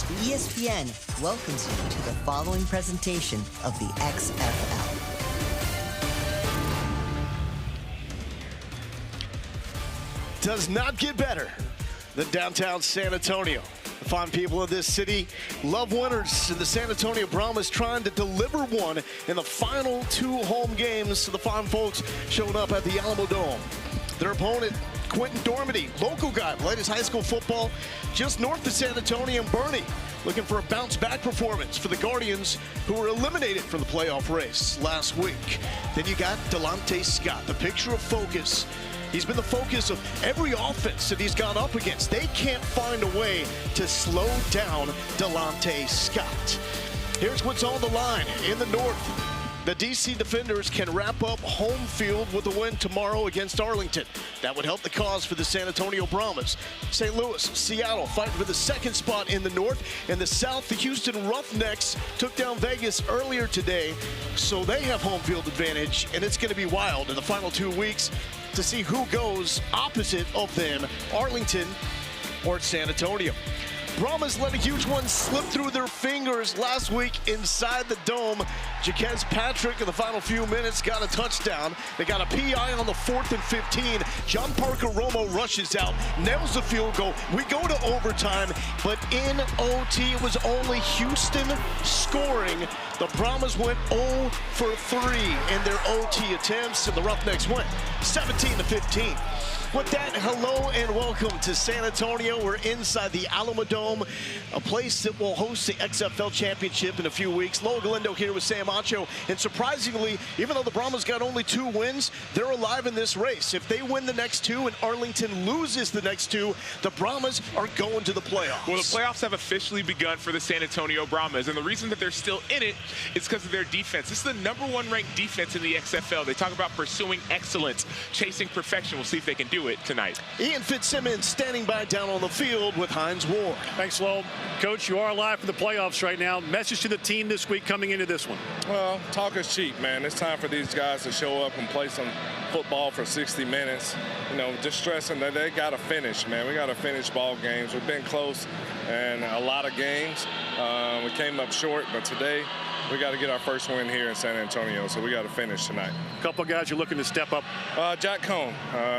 ESPN welcomes you to the following presentation of the XFL. Does not get better than downtown San Antonio. The fine people of this city love winners, and the San Antonio Brahmas trying to deliver one in the final two home games. So the fine folks showing up at the Alamo Dome. Their opponent, Quentin Dormady, local guy, played his high school football just north of San Antonio and Bernie, looking for a bounce-back performance for the Guardians, who were eliminated from the playoff race last week. Then you got Delonte Scott, the picture of focus. He's been the focus of every offense that he's gone up against. They can't find a way to slow down Delonte Scott. Here's what's on the line in the north. The DC Defenders can wrap up home field with a win tomorrow against Arlington. That would help the cause for the San Antonio Brahmas. St. Louis, Seattle fighting for the second spot in the north. In the south, the Houston Roughnecks took down Vegas earlier today, so they have home field advantage, and it's going to be wild in the final 2 weeks to see who goes opposite of them, Arlington or San Antonio. Brahmas let a huge one slip through their fingers last week inside the dome. Jaquez Patrick in the final few minutes got a touchdown. They got a PI on the 4th and 15. John Parker Romo rushes out, nails the field goal. We go to overtime, but in OT it was only Houston scoring. The Brahmas went 0 for 3 in their OT attempts, and the Roughnecks went 17-15. With that, hello and welcome to San Antonio. We're inside the Alamo Dome, a place that will host the XFL Championship in a few weeks. Loa Galindo here with Sam Acho. And surprisingly, even though the Brahmas got only 2 wins, they're alive in this race. If they win the next 2 and Arlington loses the next 2, the Brahmas are going to the playoffs. Well, the playoffs have officially begun for the San Antonio Brahmas, and the reason that they're still in it is because of their defense. This is the #1 ranked defense in the XFL. They talk about pursuing excellence, chasing perfection. We'll see if they can do it tonight. Ian Fitzsimmons standing by down on the field with Hines Ward. Thanks, Lo. Coach, you are alive for the playoffs right now. Message to the team this week coming into this one. Well, talk is cheap, man. It's time for these guys to show up and play some football for 60 minutes. You know, just stressing that they got to finish, man. We got to finish ball games. We've been close in a lot of games. We came up short, but today we got to get our first win here in San Antonio, so we got to finish tonight. A couple of guys you're looking to step up. Jack Cohn,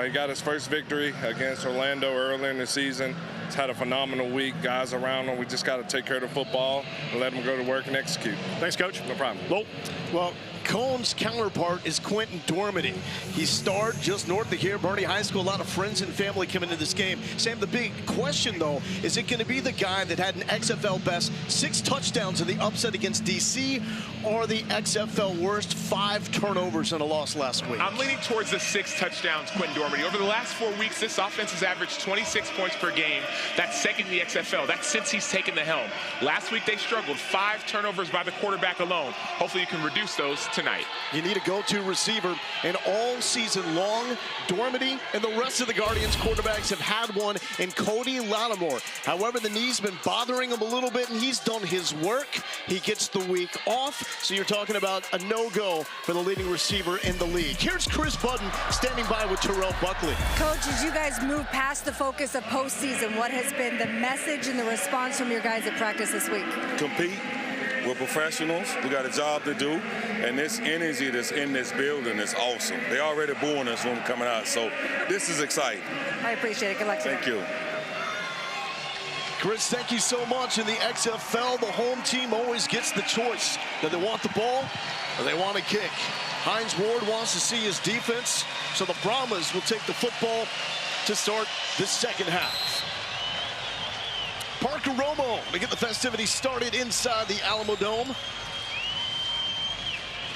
he got his first victory against Orlando earlier in the season. He's had a phenomenal week. Guys around him, we just got to take care of the football and let them go to work and execute. Thanks, Coach. No problem. Lo. Well, Cohn's counterpart is Quentin Dormady. He starred just north of here, Bernie High School. A lot of friends and family coming into this game. Sam, the big question, though, is it going to be the guy that had an XFL best 6 touchdowns in the upset against DC, or the XFL worst 5 turnovers and a loss last week? I'm leaning towards the 6 touchdowns, Quentin Dormady. Over the last 4 weeks, this offense has averaged 26 points per game. That's second in the XFL. That's since he's taken the helm. Last week, they struggled. 5 turnovers by the quarterback alone. Hopefully, you can reduce those tonight. You need a go-to receiver, and all season long, Dormady and the rest of the Guardians quarterbacks have had one in Cody Lattimore. However, the knee's been bothering him a little bit, and he's done his work. He gets the week off, so you're talking about a no-go for the leading receiver in the league. Here's Chris Budden standing by with Terrell Buckley. Coach, as you guys move past the focus of postseason, what has been the message and the response from your guys at practice this week? Compete. We're professionals. We got a job to do, and this energy that's in this building is awesome. They already booing us when we're coming out, so this is exciting. I appreciate it. Good luck tonight. Thank you. Chris, thank you so much. In the XFL, the home team always gets the choice. Do they want the ball or they want to kick? Hines Ward wants to see his defense, so the Brahmas will take the football to start the second half. Parker Romo to get the festivities started inside the Alamo Dome.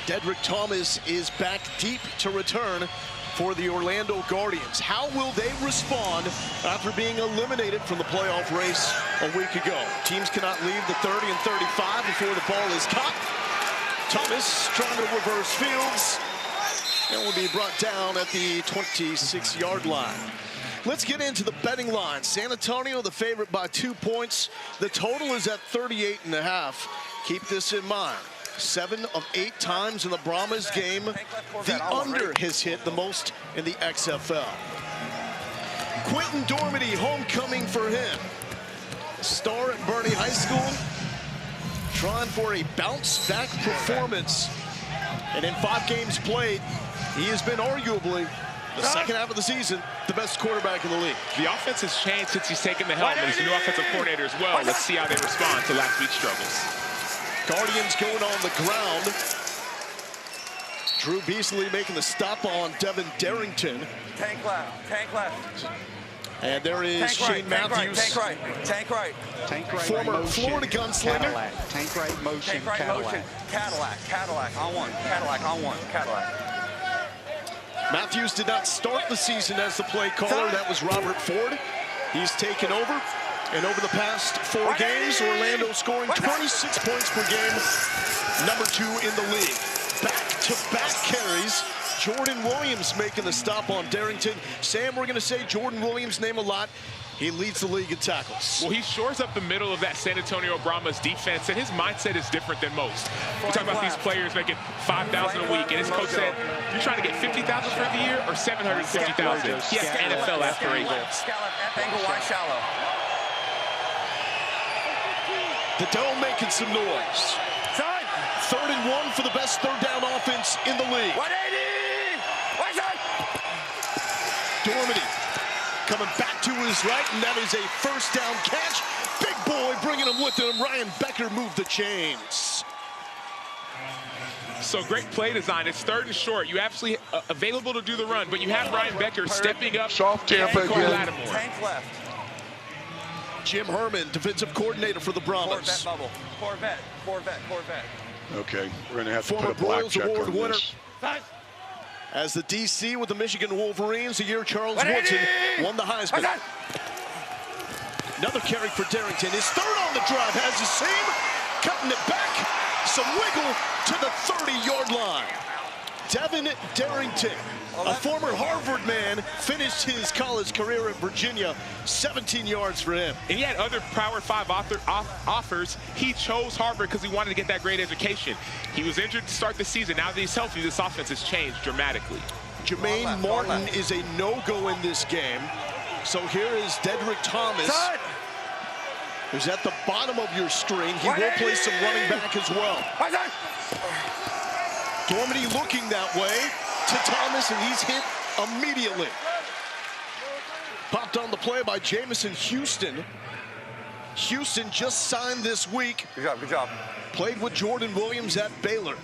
Dedrick Thomas is back deep to return for the Orlando Guardians. How will they respond after being eliminated from the playoff race a week ago? Teams cannot leave the 30 and 35 before the ball is caught. Thomas trying to reverse fields and will be brought down at the 26-yard line. Let's get into the betting line. San Antonio, the favorite by 2 points. The total is at 38.5. Keep this in mind. 7 of 8 times in the Brahmas game, the under has hit the most in the XFL. Quentin Dormady, homecoming for him. star at Bernie High School, trying for a bounce-back performance. And in 5 games played, he has been arguably, the second half of the season, the best quarterback in the league. The offense has changed since he's taken the helm, and he's a new offensive coordinator as well. Let's see how they respond to last week's struggles. Guardians going on the ground. Drew Beasley making the stop on Devin Darrington. Tank left. And there is Shane Matthews. Tank right. Former motion, Florida gunslinger. Cadillac. Tank right motion, Cadillac. Cadillac on one. Cadillac. Matthews did not start the season as the play caller. That was Robert Ford. He's taken over. And over the past 4 games, Orlando scoring 26 points per game. Number 2 in the league. Back-to-back carries. Jordan Williams making the stop on Darrington. Sam, we're going to say Jordan Williams' name a lot. He leads the league in tackles. Well, he shores up the middle of that San Antonio Brahmas defense, and his mindset is different than most. We talk about these players making $5,000 a week, and his coach said, you're trying to get $50,000 for the year or $750,000? He has NFL aspirations. Angle wide shallow. The Dome making some noise. 3rd and 1 for the best 3rd down offense in the league. 180! Dormady coming back to his right, and that is a 1st down catch. Big boy bringing him with him. Ryan Becker moved the chains. So great play design. It's 3rd and short. You absolutely available to do the run, but you have Ryan Becker stepping up. Soft Tampa again. Tank left. Jim Herman, defensive coordinator for the Brahmas. Corvette. Okay, we're going to have to Former put a black Broyles check Award on winner. this. As the DC with the Michigan Wolverines, the year Charles Woodson won the Heisman. Another carry for Darrington. His 3rd on the drive has the same. Cutting it back. Some wiggle to the 30-yard line. Devin Darrington, a former Harvard man, finished his college career at Virginia. 17 yards for him. And he had other Power 5 offers. He chose Harvard because he wanted to get that great education. He was injured to start the season. Now that he's healthy, this offense has changed dramatically. Jermaine Martin is a no-go in this game. So here is Dedrick Thomas, who's at the bottom of your screen. He will play some running back as well. Dormady looking that way to Thomas, and he's hit immediately. Popped on the play by Jamison Houston. Houston just signed this week. Good job. Played with Jordan Williams at Baylor.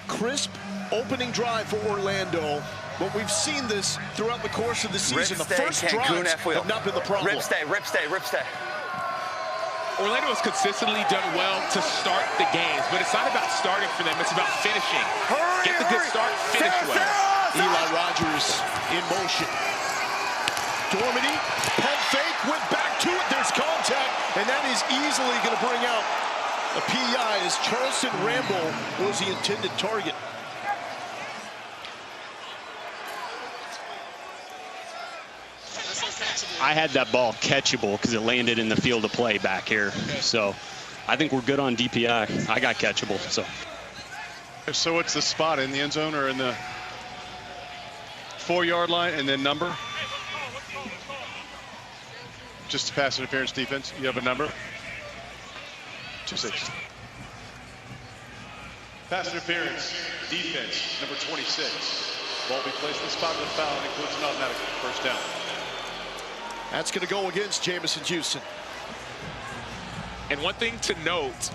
Crisp opening drive for Orlando, but we've seen this throughout the course of the season. The first drives have not been the problem. Rip stay. Orlando has consistently done well to start the games, but it's not about starting for them, it's about finishing. Get the good start, finish well. Eli Rogers in motion. Dormady, pump fake, went back to it. There's contact, and that is easily going to bring out a PI as Charleston Rambo was the intended target. I had that ball catchable because it landed in the field of play back here. So I think we're good on DPI. I got catchable. So what's the spot, in the end zone or in the 4-yard line, and then number? Just pass interference defense. You have a number? 26. Pass interference defense, number 26. Ball be placed in the spot of the foul and includes an automatic 1st down. That's going to go against Jamison Houston. And one thing to note,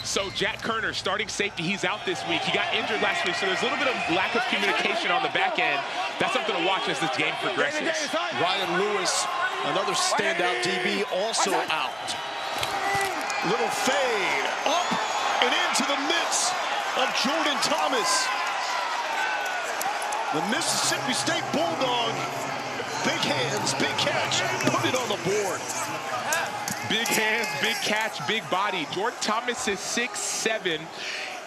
so Jack Kerner, starting safety, he's out this week. He got injured last week, so there's a little bit of lack of communication on the back end. That's something to watch as this game progresses. Ryan Lewis, another standout DB, also out. Little fade, up and into the midst of Jordan Thomas. The Mississippi State Bulldog, big hands, big catch, put it on the board. Big hands, big catch, big body. Jordan Thomas is 6'7".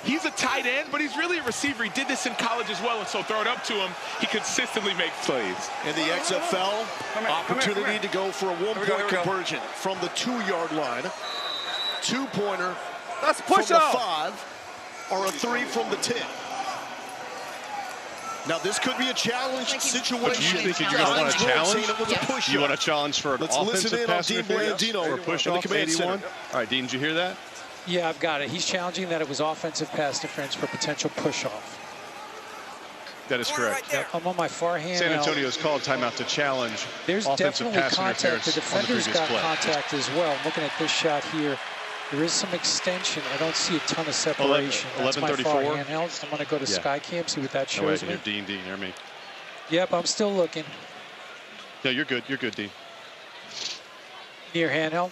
He's a tight end, but he's really a receiver. He did this in college as well, and so throw it up to him. He consistently makes plays. In the XFL, opportunity to go for a one-point conversion from the 2-yard line. 2-pointer from the 5 or a 3 from the 10. Now, this could be a challenge situation. But you think you're going to want a challenge? Push you want a challenge for an Let's offensive listen in pass on Dean Blandino or a push in the off command 81? center. All right, Dean, did you hear that? Yeah, I've got it. He's challenging that it was offensive pass defense for potential push-off. That is correct. Yep, I'm on my far hand. San Antonio's called timeout to challenge. There's offensive definitely pass contact. The defender's got play. contact as well. I'm looking at this shot here. There is some extension. I don't see a ton of separation. That's my far handheld. I'm going to go to SkyCam, see what that shows me. Dean, hear me. Yep, I'm still looking. No, you're good. You're good, Dean. Near handheld.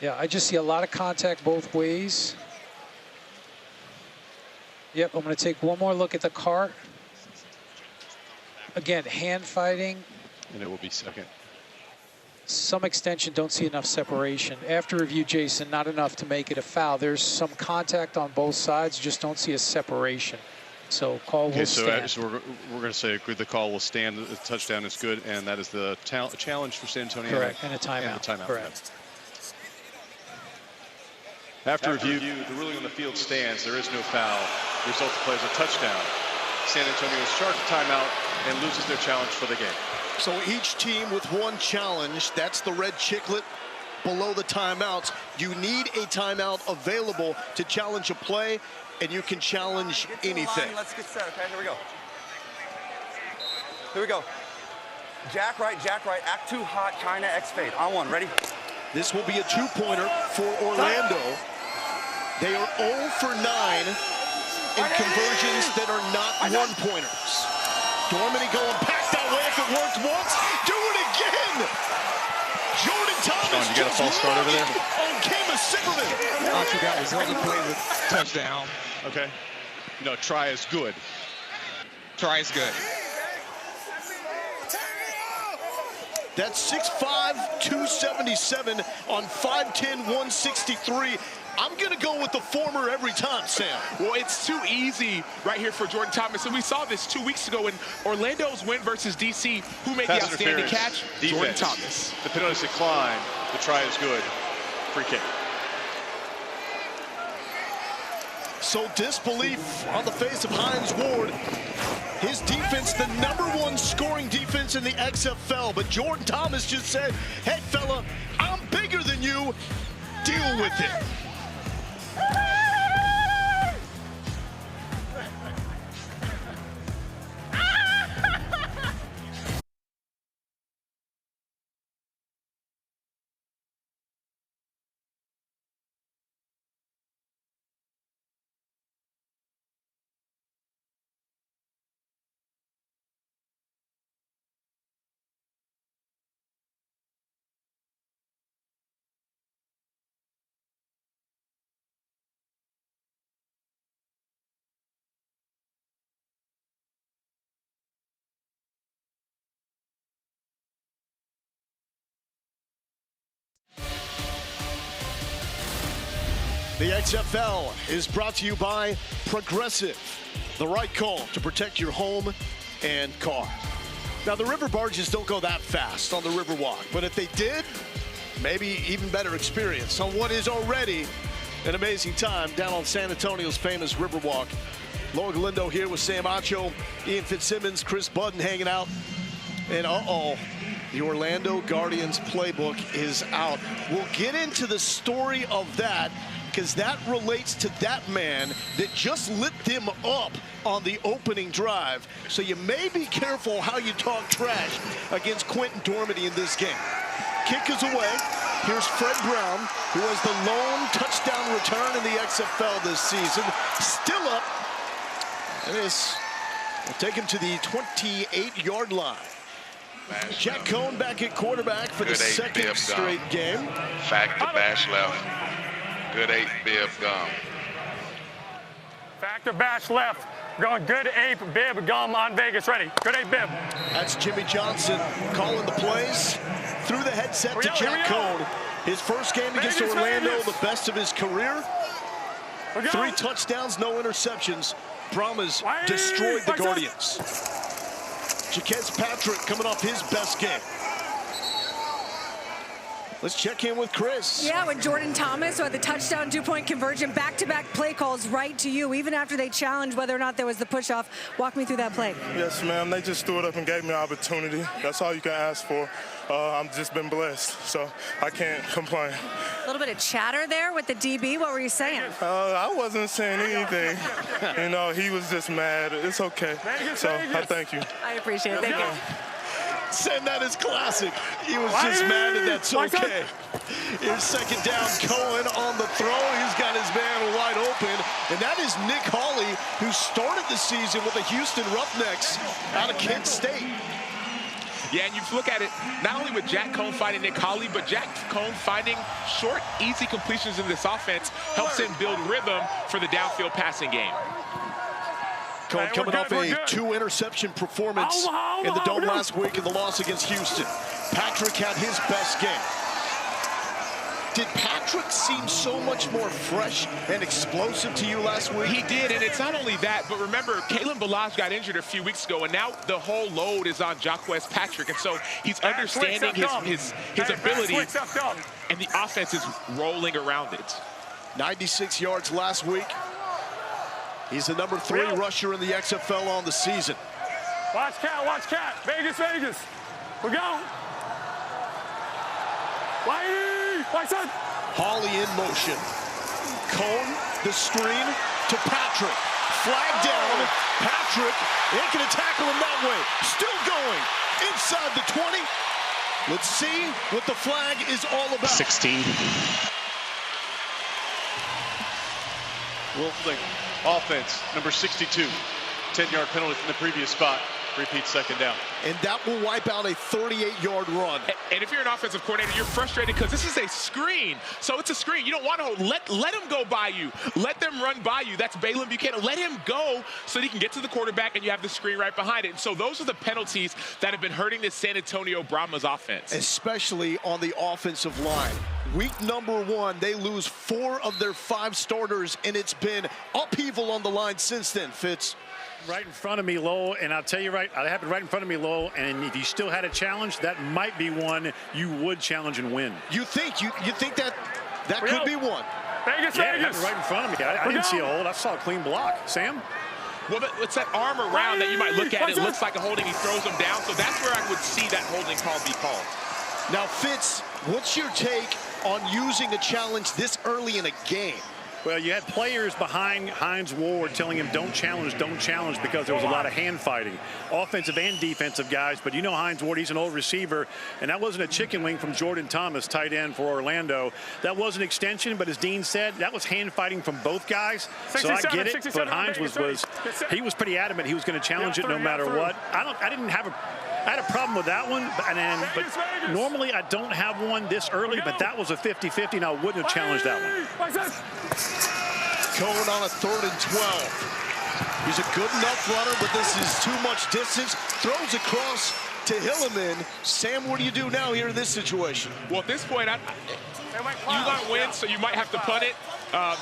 Yeah, I just see a lot of contact both ways. Yep, I'm going to take one more look at the cart. Again, hand fighting. And it will be second. Some extension, don't see enough separation. After review, Jason, not enough to make it a foul. There's some contact on both sides, just don't see a separation. So call will stand. So we're going to say the call will stand. The touchdown is good, and that is the challenge for San Antonio. Correct, and a timeout. And a timeout. Correct. After review, the ruling on the field stands. There is no foul. The result of the play is a touchdown. San Antonio is charged a timeout and loses their challenge for the game. So each team with one challenge. That's the red chiclet below the timeouts. You need a timeout available to challenge a play, and you can challenge anything. Let's get set, okay? Here we go. Here we go. Jack right, act too hot, China, X fade. On one, ready? This will be a two-pointer for Orlando. They are 0 for 9 in conversions that are not one-pointers. Dormady going back that way. If it worked once, do it again. Jordan Thomas. You got a false start over there? On Kama Zimmerman. All you got was one play with touchdown. Okay. No, try is good. Try is good. That's 6'5", 277 on 5'10", 163. I'm going to go with the former every time, Sam. Well, it's too easy right here for Jordan Thomas. And we saw this 2 weeks ago in Orlando's win versus D.C. Who made the outstanding catch? Defense. Jordan Thomas. The penalty's declined. The try is good. Free kick. So disbelief on the face of Hines Ward. His defense, the #1 scoring defense in the XFL. But Jordan Thomas just said, hey, fella, I'm bigger than you. Deal with it. The XFL is brought to you by Progressive, the right call to protect your home and car. Now, the river barges don't go that fast on the Riverwalk, but if they did, maybe even better experience on what is already an amazing time down on San Antonio's famous Riverwalk. Laura Galindo here with Sam Acho, Ian Fitzsimmons, Chris Budden hanging out. And the Orlando Guardians playbook is out. We'll get into the story of that, because that relates to that man that just lit them up on the opening drive. So you may be careful how you talk trash against Quentin Dormady in this game. Kick is away. Here's Fred Brown, who has the lone touchdown return in the XFL this season. Still up. And this will take him to the 28-yard line. Jack Cohn back at quarterback for the second straight game. Factor bash left. Good 8 bib gum. Factor bash left. Going good 8 bib gum on Vegas. Ready. Good 8 bib. That's Jimmy Johnson calling the plays through the headset to Jack Cohn. His first game against Orlando, the best of his career. 3 touchdowns, no interceptions. Brahmas destroyed the Guardians. Jaquez Patrick coming off his best game. Let's check in with Chris. Yeah, with Jordan Thomas, who had the touchdown, 2-point conversion, back-to-back play calls right to you, even after they challenged whether or not there was the push-off. Walk me through that play. Yes, ma'am. They just stood up and gave me an opportunity. That's all you can ask for. I've just been blessed, so I can't complain. A little bit of chatter there with the DB. What were you saying? I wasn't saying anything. You know, he was just mad. It's okay. So I thank you. I appreciate it. Thank you. Send that is classic. He was just mad and that's okay. Here's second down. Cohen on the throw. He's got his man wide open. And that is Nick Hawley, who started the season with the Houston Roughnecks out of Kent State. Yeah, and you look at it, not only with Jack Cohn finding Nick Hawley, but Jack Cohn finding short, easy completions in this offense helps him build rhythm for the downfield passing game. Cohen coming off a 2-interception performance in the Dome last week in the loss against Houston. Patrick had his best game. Did Patrick seem so much more fresh and explosive to you last week? He did, and it's not only that, but remember, Kalen Ballage got injured a few weeks ago, and now the whole load is on Jacquez Patrick, and so he's understanding his ability, and the offense is rolling around it. 96 yards last week. He's the number 3 rusher in the XFL on the season. Watch cat. Vegas. We're going. Watch that. Hawley in motion. Cohn, the screen to Patrick. Flag down. Patrick ain't gonna tackle him that way. Still going inside the 20. Let's see what the flag is all about. 16. Wolfling, offense, number 62. 10-yard penalty from the previous spot. Repeat second down. And that will wipe out a 38-yard run. And if you're an offensive coordinator, you're frustrated because this is a screen. So it's a screen. You don't want to let him go by you. Let them run by you. That's Balaam Buchanan. Let him go so that he can get to the quarterback and you have the screen right behind it. And so those are the penalties that have been hurting this San Antonio Brahmas offense. Especially on the offensive line. Week number 1, they lose 4 of their 5 starters, and it's been upheaval on the line since then, Fitz. Right in front of me, Lowell, and I'll tell you right, it happened right in front of me, Lowell, and if you still had a challenge, that might be one you would challenge and win. You think that could be one? Vegas. It happened right in front of me. I didn't see a hold. I saw a clean block. Sam? Well, it's that arm around that you might look at. It looks like a holding. He throws him down, so that's where I would see that holding call be called. Now, Fitz, what's your take on using a challenge this early in a game? Well, you had players behind Hines Ward telling him don't challenge, because there was a lot of hand fighting. Offensive and defensive guys, but you know Hines Ward, he's an old receiver, and that wasn't a chicken wing from Jordan Thomas, tight end for Orlando. That was an extension, but as Dean said, that was hand fighting from both guys. So I get it, but Hines was pretty adamant he was going to challenge it no matter what. I had a problem with that one, but normally I don't have one this early, but that was a 50-50, and I wouldn't have challenged that one. Cohen on a 3rd and 12. He's a good enough runner, but this is too much distance. Throws across to Hilliman. Sam, what do you do now here in this situation? Well, at this point, you got win, so you might have to punt it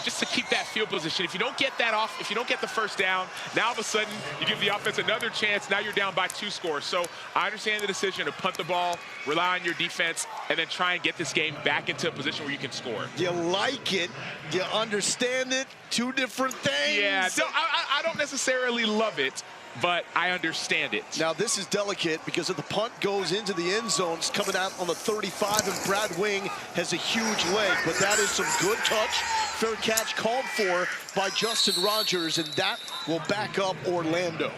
just to keep that field position. If you don't get that off, if you don't get the first down, now all of a sudden you give the offense another chance. Now you're down by 2 scores. So I understand the decision to punt the ball, rely on your defense, and then try and get this game back into a position where you can score. You like it, you understand it, 2 different things. Yeah, so I don't necessarily love it, but I understand it. Now, this is delicate because if the punt goes into the end zone, it's coming out on the 35, and Brad Wing has a huge leg. But that is some good touch. Fair catch called for by Justin Rogers, and that will back up Orlando.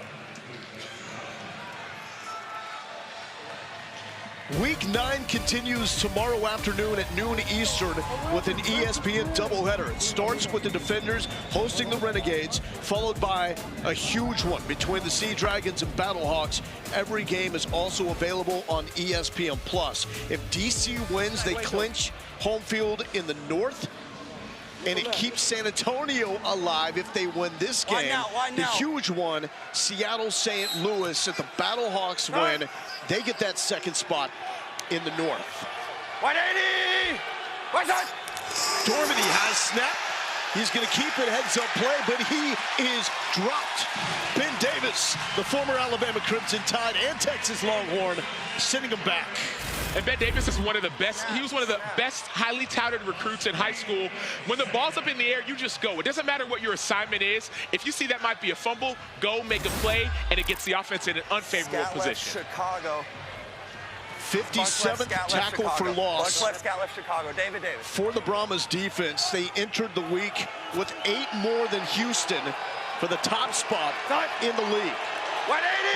Week 9 continues tomorrow afternoon at noon Eastern with an ESPN doubleheader. It starts with the Defenders hosting the Renegades, followed by a huge one between the Sea Dragons and Battlehawks. Every game is also available on ESPN+. If DC wins, they clinch home field in the North, and it keeps San Antonio alive if they win this game. The huge one, Seattle-St. Louis, if the Battlehawks win, they get that 2nd spot in the North. 180! What's that? Dormady has snap. He's going to keep it heads-up play, but he is dropped. Ben Davis, the former Alabama Crimson Tide and Texas Longhorn, sending him back. And Ben Davis is one of the best. He was one of the best highly touted recruits in high school. When the ball's up in the air, you just go. It doesn't matter what your assignment is. If you see that might be a fumble, go make a play, and it gets the offense in an unfavorable position. Chicago. 57th tackle for loss. Bunch left, scout left, Chicago. David Davis. For the Brahmas defense, they entered the week with 8 more than Houston for the top spot in the league. 180!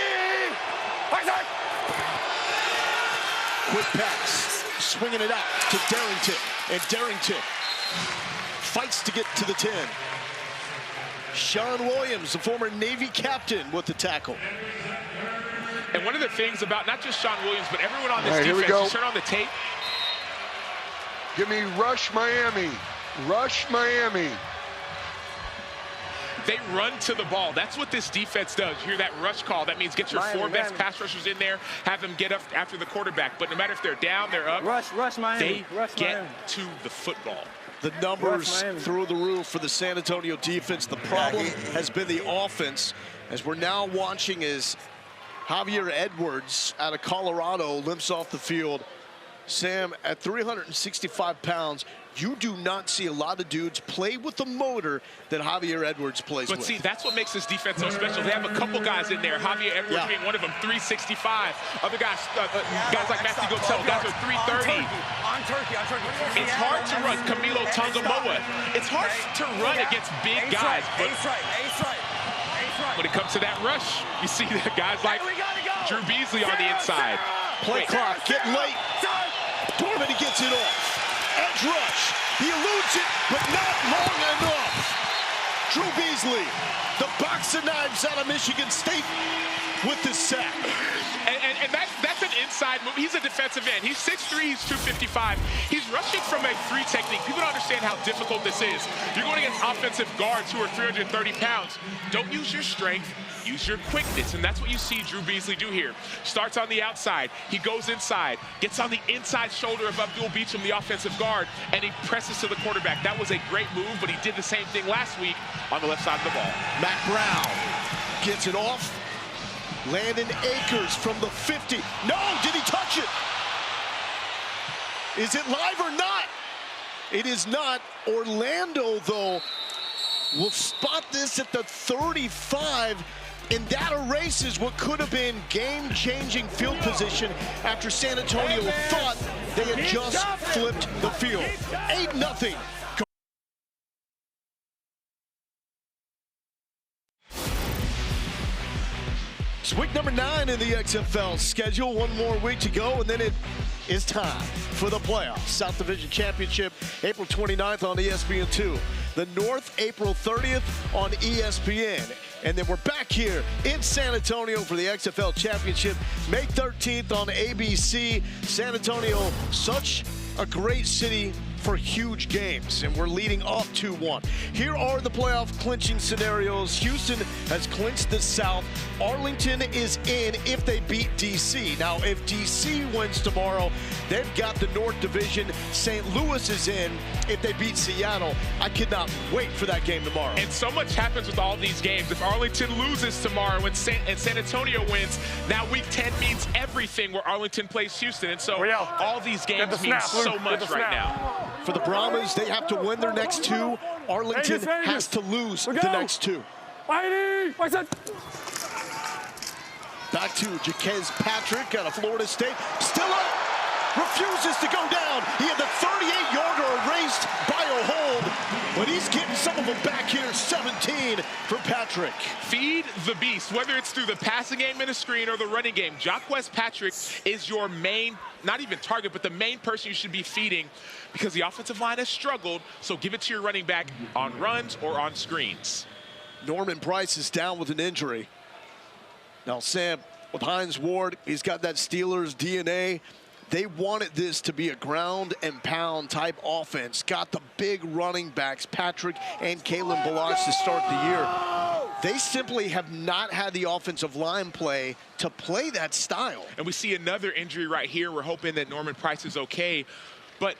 Quick pass, swinging it out to Darrington, and Darrington fights to get to the 10. Sean Williams, the former Navy captain, with the tackle. And one of the things about not just Sean Williams, but everyone on this All right, defense, here we go. you turn on the tape. Give me Rush Miami. Rush Miami. They run to the ball. That's what this defense does. You hear that rush call. That means get your Miami, 4 best Miami. pass rushers in there, have them get up after the quarterback. But no matter if they're down, they're up, Rush Miami. they Rush get Miami. to the football. The numbers through the roof for the San Antonio defense. The problem has been the offense, as we're now watching as Javier Edwards out of Colorado limps off the field. Sam, at 365 pounds, you do not see a lot of dudes play with the motor that Javier Edwards plays with. But see, that's what makes this defense so special. They have a couple guys in there, Javier Edwards being one of them, 365. Other guys, guys like Matthew Gotel, guys are 330. On turkey. It's hard to run. Camilo Tongamoa. It's hard to run against big guys. But when it comes to that rush, you see that guys like Drew Beasley on the inside. Play clock, get late. Dormady gets it off. Edge rush. He eludes it, but not long enough. Drew Beasley, the box of knives out of Michigan State, with the sack. And that's an inside move. He's a defensive end. He's 6'3", he's 255. He's rushing from a 3 technique. People don't understand how difficult this is. You're going against offensive guards who are 330 pounds. Don't use your strength, use your quickness, and that's what you see Drew Beasley do here. Starts on the outside, he goes inside, gets on the inside shoulder of Abdul Beacham, the offensive guard, and he presses to the quarterback. That was a great move, but he did the same thing last week on the left side of the ball. Matt Brown gets it off. Landon Akers from the 50. No, did he touch it? Is it live or not? It is not. Orlando, though, will spot this at the 35, and that erases what could have been game-changing field position after San Antonio thought they had just flipped the field. 8-0. It's week number 9 in the XFL schedule. One more week to go, and then it is time for the playoffs. South Division Championship, April 29th on ESPN2. The North, April 30th on ESPN. And then we're back here in San Antonio for the XFL Championship, May 13th on ABC. San Antonio, such a great city for huge games, and we're leading up 2-1. Here are the playoff clinching scenarios. Houston has clinched the South. Arlington is in if they beat DC. Now, if DC wins tomorrow, they've got the North Division. St. Louis is in if they beat Seattle. I cannot wait for that game tomorrow. And so much happens with all these games. If Arlington loses tomorrow and San Antonio wins, now week 10 means everything where Arlington plays Houston. And so all these games mean so much right now. For the Brahmas, they have to win their next 2. Arlington has to lose the next 2. Back to Jaquez Patrick out of Florida State. Still up. Refuses to go down. He had the 38-yarder erased by a hold, but he's getting some of them back here. 17 for Patrick. Feed the beast, whether it's through the passing game in a screen or the running game. Jaquez Patrick is your main, not even target, but the main person you should be feeding, because the offensive line has struggled, so give it to your running back on runs or on screens. Norman Price is down with an injury. Now, Sam, with Hines Ward, he's got that Steelers DNA. They wanted this to be a ground and pound type offense. Got the big running backs, Patrick and Kalen Balazs, to start the year. They simply have not had the offensive line play to play that style. And we see another injury right here. We're hoping that Norman Price is okay. But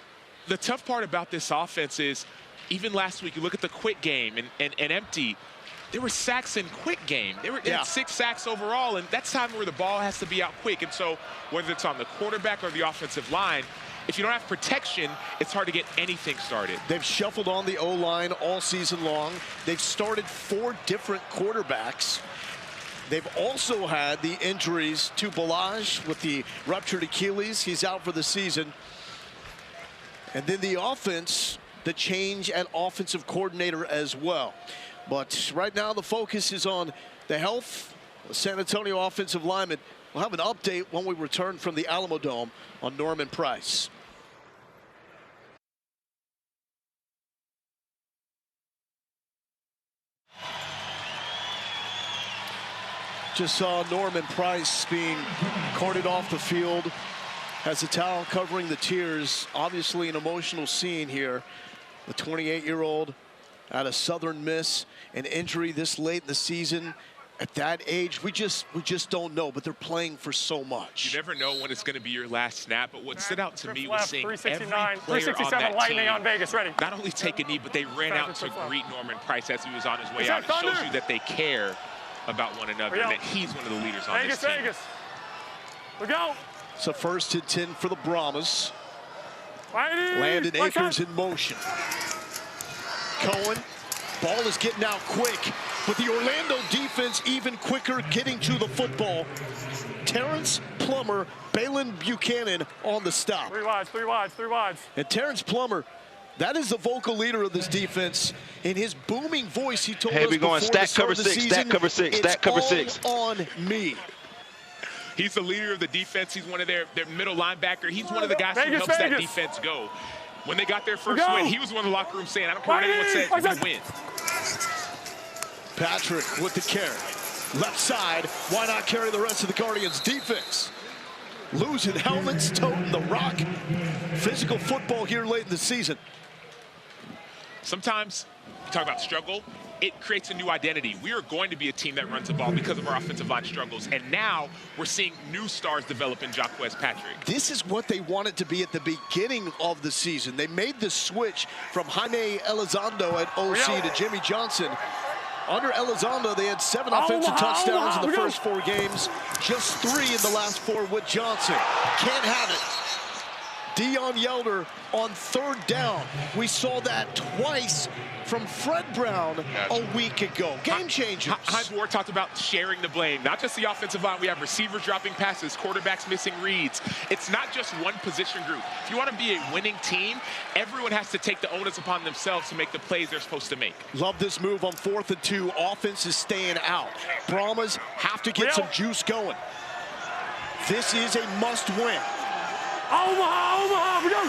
the tough part about this offense is even last week, you look at the quick game and empty. There were sacks in quick game. They had 6 sacks overall, and that's time where the ball has to be out quick. And so whether it's on the quarterback or the offensive line, if you don't have protection, it's hard to get anything started. They've shuffled on the O-line all season long. They've started 4 different quarterbacks. They've also had the injuries to Balaj with the ruptured Achilles. He's out for the season. And then the offense, the change at offensive coordinator as well. But right now the focus is on the health of the San Antonio offensive lineman. We'll have an update when we return from the Alamo Dome on Norman Price. Just saw Norman Price being carted off the field. Has a towel covering the tears. Obviously an emotional scene here. The 28-year-old out of Southern Miss, an injury this late in the season. At that age, we just don't know, but they're playing for so much. You never know when it's going to be your last snap, but what stood out to me was seeing every 369, player on that Lightning team on Vegas, ready. not only take a knee, but they ran out to greet Norman Price as he was on his way out. It shows you that they care about one another and that he's one of the leaders on this team. Vegas. We go. So 1st and 10 for the Brahmas. Landon Akers in motion. Cohen, ball is getting out quick, but the Orlando defense even quicker getting to the football. Terrence Plummer, Balin Buchanan on the stop. 3 wides, 3 wides, 3 wides. And Terrence Plummer, that is the vocal leader of this defense. In his booming voice, he told us we going before stack cover 6, stack cover 6, stack cover 6. On me. He's the leader of the defense. He's one of their middle linebacker. He's one of the guys who helps that defense go. When they got their first win, he was one of the locker room saying, I don't care what anyone says, we're going to win. Patrick with the carry. Left side, why not carry the rest of the Guardians' defense? Losing helmets, toting the rock. Physical football here late in the season. Sometimes you talk about struggle, it creates a new identity. We are going to be a team that runs the ball because of our offensive line struggles. And now we're seeing new stars develop in Jaquez Patrick. This is what they wanted to be at the beginning of the season. They made the switch from Jaime Elizondo at OC to Jimmy Johnson. Under Elizondo, they had 7 offensive touchdowns in the first 4 games, just 3 in the last 4 with Johnson. Can't have it. Deion Yelder on 3rd down. We saw that twice from Fred Brown a week ago. Game changers. Hines Ward talked about sharing the blame. Not just the offensive line. We have receivers dropping passes, quarterbacks missing reads. It's not just one position group. If you want to be a winning team, everyone has to take the onus upon themselves to make the plays they're supposed to make. Love this move on 4th and 2. Offense is staying out. Brahmas have to get some juice going. This is a must-win. Omaha, we go.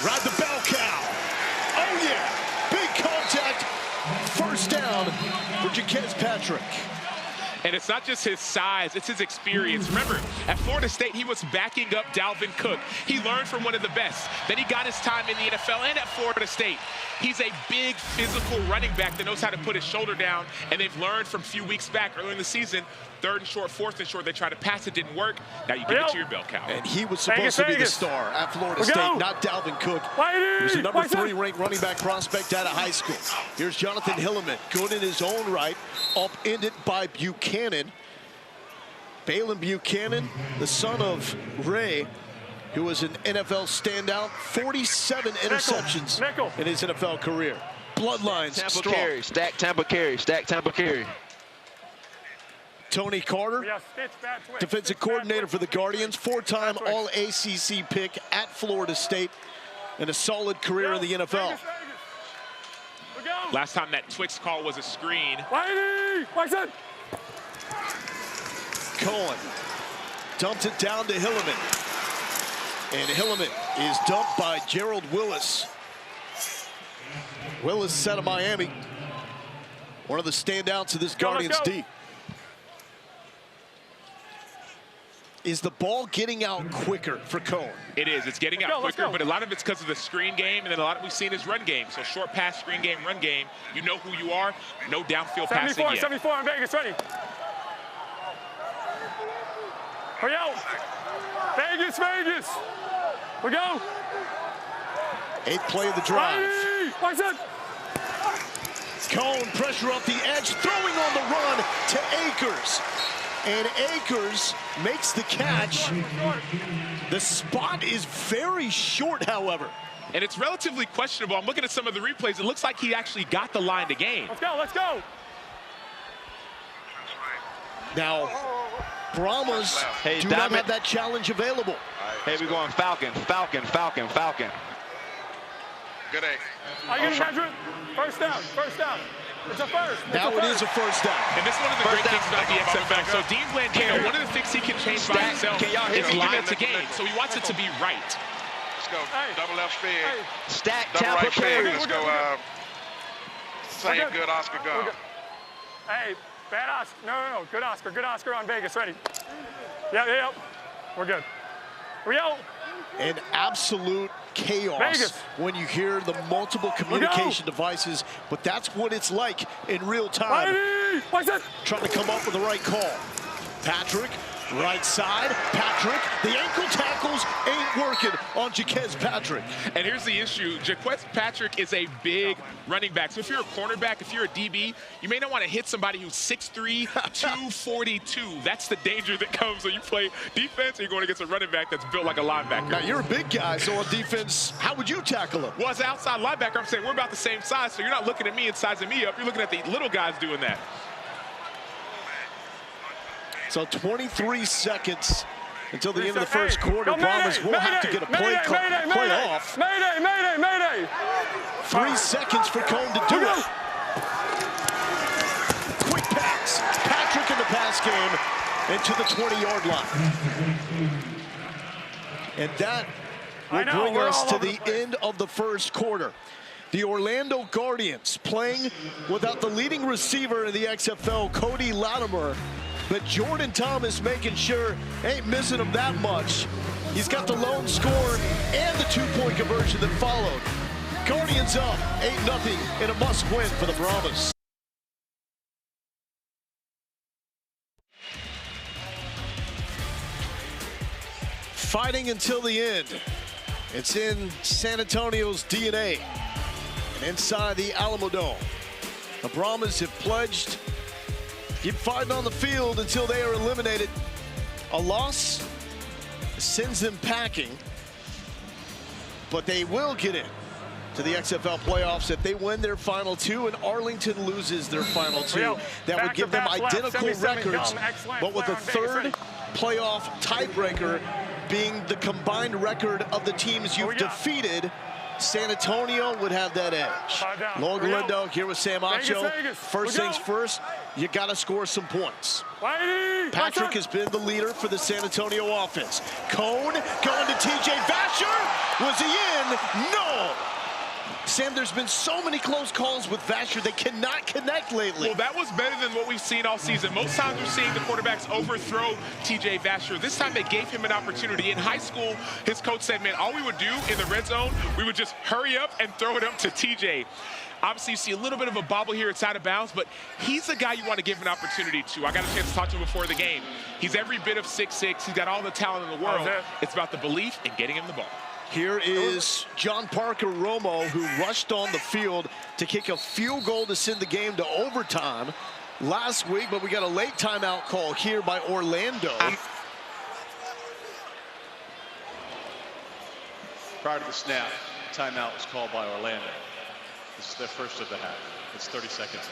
Ride the bell cow. Oh, yeah. Big contact. First down for Jaquez Patrick. And it's not just his size, it's his experience. Remember, at Florida State, he was backing up Dalvin Cook. He learned from one of the best. Then he got his time in the NFL and at Florida State. He's a big, physical running back that knows how to put his shoulder down, and they've learned from a few weeks back early in the season, 3rd and short, 4th and short, they tried to pass, it didn't work. Now you give it to your bell cow. And he was supposed to be the star at Florida State, not Dalvin Cook. He was a number 3 ranked running back prospect out of high school. Here's Jonathan Hilliman, good in his own right, upended by Buchanan. Balin Buchanan, the son of Ray, who was an NFL standout, 47 interceptions in his NFL career. Bloodlines Tampa strong. Carry, stack Tampa carry, stack Tampa carry. Tony Carter, defensive coordinator for the Guardians, 4-time All-ACC pick at Florida State, and a solid career in the NFL. Last time that Twix call was a screen. Cohen dumped it down to Hilliman. And Hilliman is dumped by Gerald Willis. Willis out of Miami. One of the standouts of this Guardians D. Is the ball getting out quicker for Cohen? It is. It's getting out quicker, but a lot of it's because of the screen game, and then a lot of we've seen is run game. So short pass, screen game, run game. You know who you are. No downfield passing yet. 74 on Vegas, ready. Hurry out. Vegas. We go. 8th play of the drive. Watch it. Cone, pressure up the edge, throwing on the run to Akers. And Akers makes the catch. The spot is very short, however. And it's relatively questionable. I'm looking at some of the replays. It looks like he actually got the line to gain. Let's go, let's go. Now, Brahmas do not have that challenge available. Hey, we're going Falcon, Falcon, Falcon, Falcon. Good eight. Are you going to measure it? First down, first down. It's a first. Now it is a first down. And this is one of the great things about the XFL. So Dean Blandino, one of the things he can change by himself is line to gain. So he wants it to be right. Let's go. Double left speed. Stack Double Tampa right speed. carry. Let's go. Same good Oscar gun. Hey, bad Oscar. No. Good Oscar. Good Oscar on Vegas. Ready. Yep. We're good. Here we go. An absolute chaos Vegas. when you hear the multiple communication devices, but that's what it's like in real time. Trying to come up with the right call. Patrick, right side. Patrick, the ankle tackles ain't working on Jaquez Patrick. And here's the issue. Jaquez Patrick is a big running back. So if you're a cornerback, if you're a DB, you may not want to hit somebody who's 6'3", 242. That's the danger that comes when you play defense and you're going against a running back that's built like a linebacker. Now, you're a big guy, so on defense, how would you tackle him? Well, as an outside linebacker, I'm saying we're about the same size, so you're not looking at me and sizing me up. You're looking at the little guys doing that. So 23 seconds until the end of the first quarter. Brahmas will have to get a play off. Mayday. 3 seconds for Cone to do it. Quick pass. Patrick in the pass game into the 20-yard line. And that will bring us to the end of the first quarter. The Orlando Guardians playing without the leading receiver in the XFL, Cody Latimer. But Jordan Thomas making sure ain't missing him that much. He's got the lone score and the 2-point conversion that followed. Guardians up 8-0 in a must-win for the Brahmas. Fighting until the end. It's in San Antonio's DNA. And inside the Alamodome, the Brahmas have pledged keep fighting on the field until they are eliminated. A loss sends them packing, but they will get in to the XFL playoffs if they win their final 2 and Arlington loses their final 2. That would give them identical records, but with a third playoff tiebreaker being the combined record of the teams you've defeated. San Antonio would have that edge. Logan Lindo here with Sam Acho. First things first, you got to score some points. Patrick has been the leader for the San Antonio offense. Cone going to TJ Vasher. Was he in? No. Sam, there's been so many close calls with Vasher. They cannot connect lately. Well, that was better than what we've seen all season. Most times we're seeing the quarterbacks overthrow TJ Vasher. This time they gave him an opportunity. In high school, his coach said, man, all we would do in the red zone, we would just hurry up and throw it up to TJ. Obviously, you see a little bit of a bobble here. It's out of bounds, but he's the guy you want to give an opportunity to. I got a chance to talk to him before the game. He's every bit of 6'6". He's got all the talent in the world. It's about the belief and getting him the ball. Here is John Parker Romo, who rushed on the field to kick a field goal to send the game to overtime last week, but we got a late timeout call here by Orlando. Prior to the snap, timeout was called by Orlando. This is their first of the half. It's 30 seconds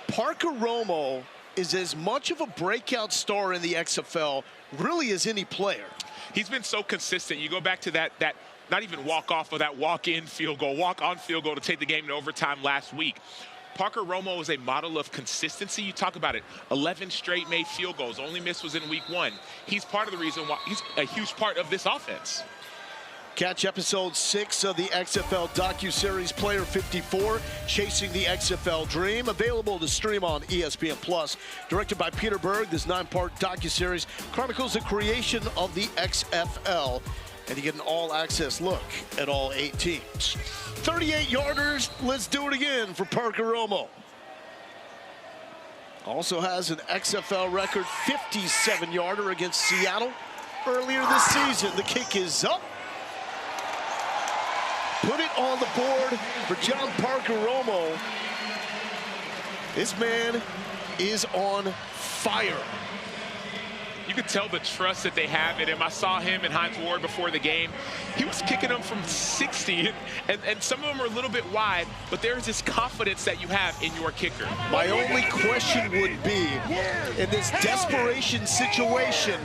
in. Parker Romo is as much of a breakout star in the XFL, really, as any player. He's been so consistent. You go back to that not even walk-off, but that walk-in field goal, walk-on field goal to take the game in overtime last week. Parker Romo is a model of consistency. You talk about it, 11 straight made field goals. Only miss was in week 1. He's part of the reason why he's a huge part of this offense. Catch episode 6 of the XFL docuseries Player 54, Chasing the XFL Dream, available to stream on ESPN+. Directed by Peter Berg, this 9-part docuseries chronicles the creation of the XFL, and you get an all-access look at all 8 teams. 38-yarders, let's do it again for Parker Romo. Also has an XFL record 57-yarder against Seattle earlier this season. The kick is up. put it on the board for John Parker Romo. This man is on fire. You could tell the trust that they have in him. I saw him and Hines Ward before the game. He was kicking them from 60, and some of them are a little bit wide, but there's this confidence that you have in your kicker. My only question would be, in this desperation situation,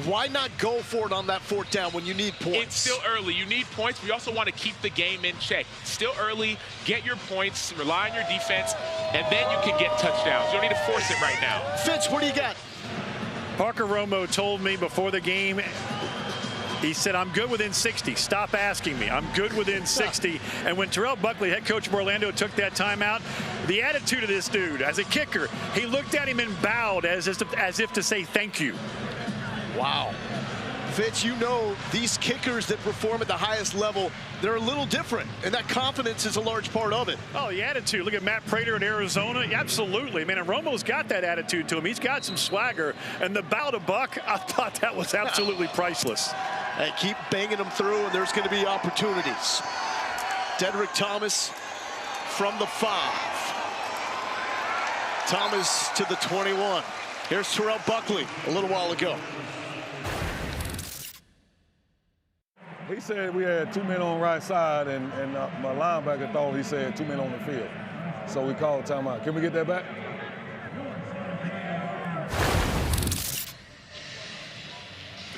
why not go for it on that 4th down when you need points? It's still early. You need points. We also want to keep the game in check. Still early. Get your points. Rely on your defense, and then you can get touchdowns. You don't need to force it right now. Fitz, what do you got? Parker Romo told me before the game, he said, I'm good within 60. Stop asking me. I'm good within 60. And when Terrell Buckley, head coach of Orlando, took that timeout, the attitude of this dude as a kicker, he looked at him and bowed as if to say thank you. Wow. Fitz, you know these kickers that perform at the highest level, they're a little different, and that confidence is a large part of it. Oh, the attitude. Look at Matt Prater in Arizona. Absolutely. Man, and Romo's got that attitude to him. He's got some swagger. And the bow to Buck, I thought that was absolutely priceless. Hey, keep banging them through, and there's going to be opportunities. Dedrick Thomas from the 5. Thomas to the 21. Here's Terrell Buckley a little while ago. He said we had 2 men on the right side, and my linebacker thought he said 2 men on the field. So we called timeout. Can we get that back?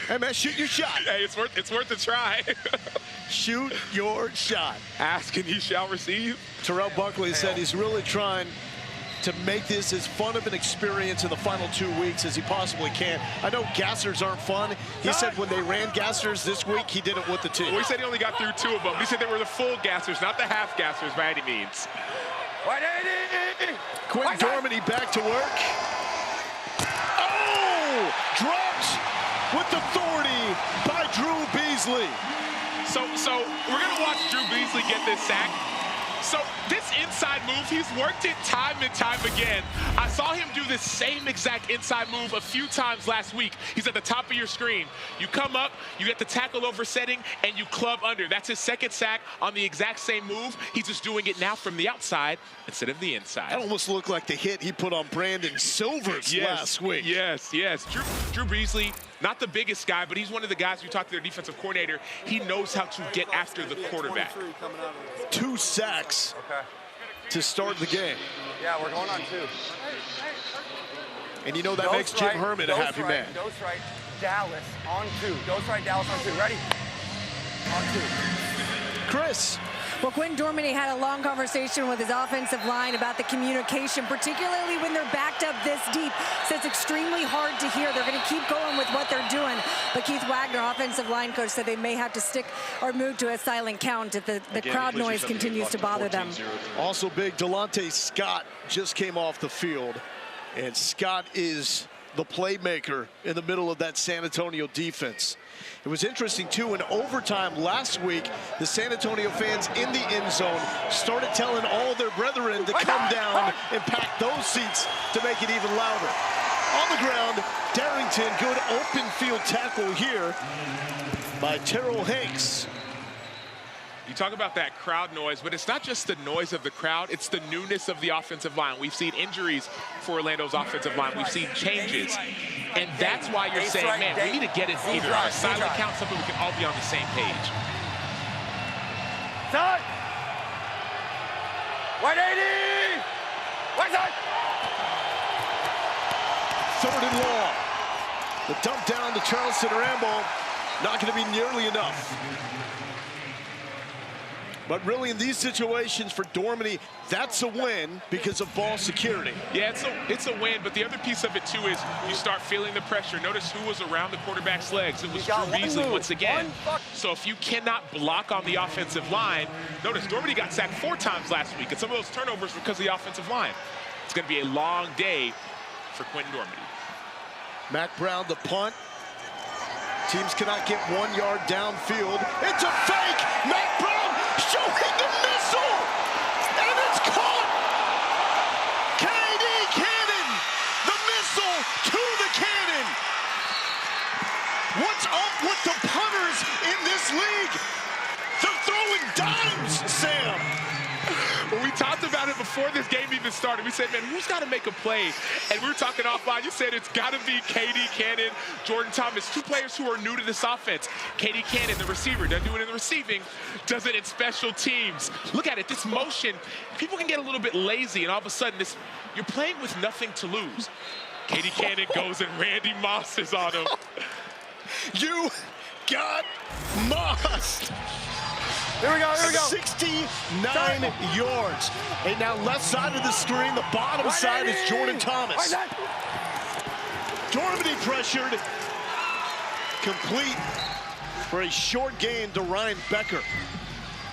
Hey, man, shoot your shot. Hey, it's worth a try. Shoot your shot. Ask and you shall receive. Terrell Buckley said he's really trying to make this as fun of an experience in the final 2 weeks as he possibly can. I know gassers aren't fun. He said when they ran gassers this week, he did it with the team. Well, he said he only got through 2 of them. He said they were the full gassers, not the half gassers by any means. Quinn Dormady back to work. Oh! Dropped with authority by Drew Beasley. So we're going to watch Drew Beasley get this sack. So this inside move, he's worked it time and time again. I saw him do this same exact inside move a few times last week. He's at the top of your screen. You come up, you get the tackle over setting, and you club under. That's his 2nd sack on the exact same move. He's just doing it now from the outside instead of the inside. That almost looked like the hit he put on Brandon Silvers last week. Yes. Drew Beasley, not the biggest guy, but he's one of the guys, we talked to their defensive coordinator, he knows how to get after the quarterback. 2 sacks to start the game. Yeah, we're going on 2. And you know that makes Jim Herman a happy man. Ghost right, Dallas on 2. Ghost right, Dallas on 2. Ready? On 2. Chris. Well, Quinn Dormady had a long conversation with his offensive line about the communication, particularly when they're backed up this deep. So it's extremely hard to hear. They're going to keep going with what they're doing. But Keith Wagner, offensive line coach, said they may have to stick or move to a silent count if the crowd noise continues to bother them. Also big, Delonte Scott just came off the field. And Scott is the playmaker in the middle of that San Antonio defense. It was interesting, too, in overtime last week, the San Antonio fans in the end zone started telling all their brethren to come down and pack those seats to make it even louder. On the ground, Darrington, good open field tackle here by Terrell Hanks. You talk about that crowd noise, but it's not just the noise of the crowd, it's the newness of the offensive line. We've seen injuries for Orlando's offensive line. We've seen changes. And that's why you're saying, man, we need to get it either on a silent count, something we can all be on the same page. Side! 180! Right side! 3rd and long. The dump down to Charleston Rambo, not going to be nearly enough. But really, in these situations for Dormady, that's a win because of ball security. Yeah, it's a win, but the other piece of it, too, is you start feeling the pressure. Notice who was around the quarterback's legs. It was Drew Beasley once again. So if you cannot block on the offensive line, notice Dormady got sacked 4 times last week, and some of those turnovers were because of the offensive line. It's going to be a long day for Quentin Dormady. Mac Brown, the punt. Teams cannot get 1 yard downfield. It's a fake! Mac Brown showing the missile! And it's caught! KD Cannon! The missile to the cannon! What's up with the punters in this league? The throwing dimes, Sam. Well, we talked about it before this game even started. We said, man, who's got to make a play? And we were talking offline. You said it's got to be KD Cannon, Jordan Thomas, two players who are new to this offense. KD Cannon, the receiver, doesn't do it in the receiving, does it in special teams. Look at it, this motion. People can get a little bit lazy, and all of a sudden, you're playing with nothing to lose. KD Cannon goes and Randy Moss is on him. You got mossed. Here we go, here we go. 69 yards. And now left side of the screen, the bottom side is Jordan Thomas. Dormady pressured. Complete for a short gain to Ryan Becker.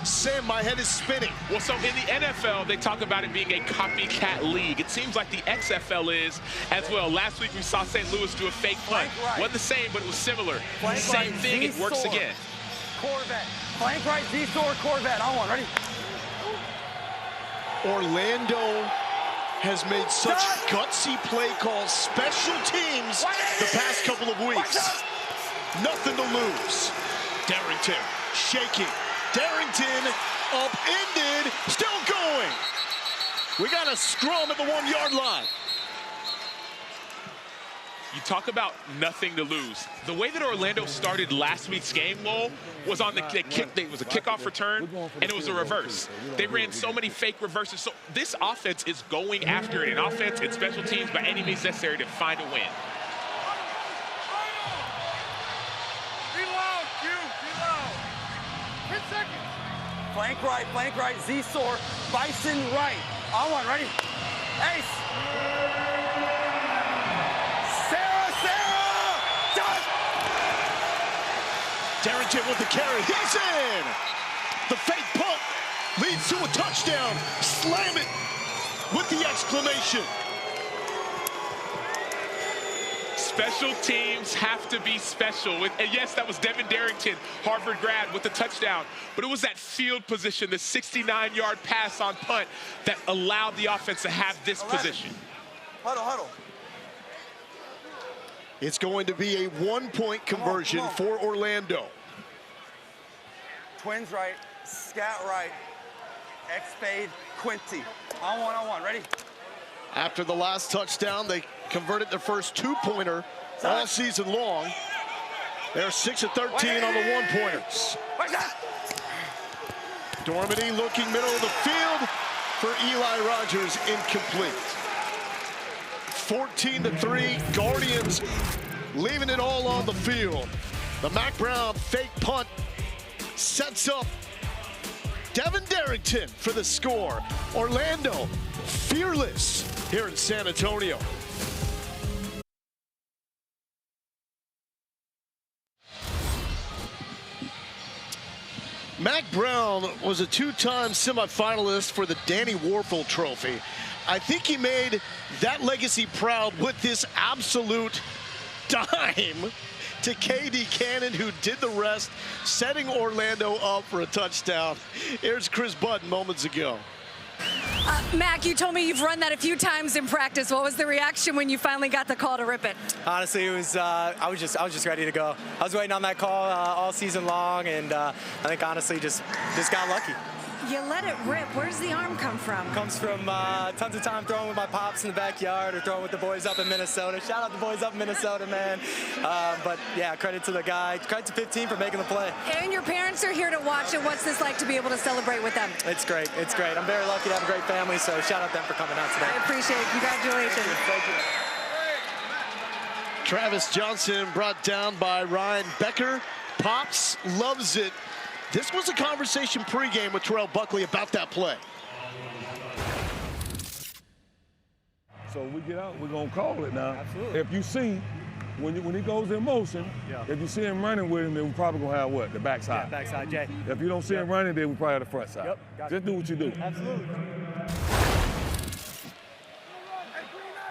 Sam, my head is spinning. Well, so in the NFL, they talk about it being a copycat league. It seems like the XFL is as well. Last week, we saw St. Louis do a fake punt. Wasn't the same, but it was similar. Same thing, it works again. Corvette. Flank right, Z-Store, Corvette. On one, ready? Orlando has made such gutsy play calls, special teams, the past couple of weeks. Nothing to lose. Darrington shaking. Darrington upended, still going. We got a scrum at the 1 yard line. You talk about nothing to lose. The way that Orlando started last week's game, Lowell, was on the kick. It was a kickoff return, and it was a reverse. They ran so many fake reverses. So this offense is going after it, an offense and special teams by any means necessary to find a win. Reload, reload. 10 seconds. Flank right, Z-Store, Bison right. On one, ready? Ace. Darrington with the carry, he's in! The fake punt leads to a touchdown. Slam it with the exclamation. Special teams have to be special. And yes, that was Devin Darrington, Harvard grad, with the touchdown. But it was that field position, the 69-yard pass on punt, that allowed the offense to have this position. Huddle. It's going to be a one-point conversion for Orlando. Twins right, scat right, X-fade, Quincy. On one, ready? After the last touchdown, they converted their first two-pointer all season long. They're 6 of 13 on the one-pointers. Dormady looking middle of the field for Eli Rogers, incomplete. 14-3, Guardians leaving it all on the field. The Mac Brown fake punt sets up Devin Darrington for the score. Orlando fearless here in San Antonio. Mac Brown was a two-time semifinalist for the Danny Warfel Trophy. I think he made that legacy proud with this absolute dime to KD Cannon, who did the rest, setting Orlando up for a touchdown. Here's Chris Button moments ago. Mac, you told me you've run that a few times in practice. What was the reaction when you finally got the call to rip it? Honestly, it was I was just ready to go. I was waiting on that call all season long, and I think honestly just got lucky. You let it rip. Where's the arm come from? Comes from tons of time throwing with my pops in the backyard or throwing with the boys up in Minnesota. Shout out the boys up in Minnesota, man. But yeah, credit to the guy. Credit to 15 for making the play. And your parents are here to watch it. What's this like to be able to celebrate with them? It's great. It's great. I'm very lucky to have a great family, so shout out them for coming out today. I appreciate it. Congratulations. Thank you. Travis Johnson brought down by Ryan Becker. Pops loves it. This was a conversation pregame with Terrell Buckley about that play. So we get out, we're going to call it now. Absolutely. If you see, when he goes in motion, if you see him running with him, then we're probably going to have what? The backside. Yeah, backside, Jay. If you don't see him running, then we probably have the front side. Yep. Gotcha. Just do what you do. Absolutely.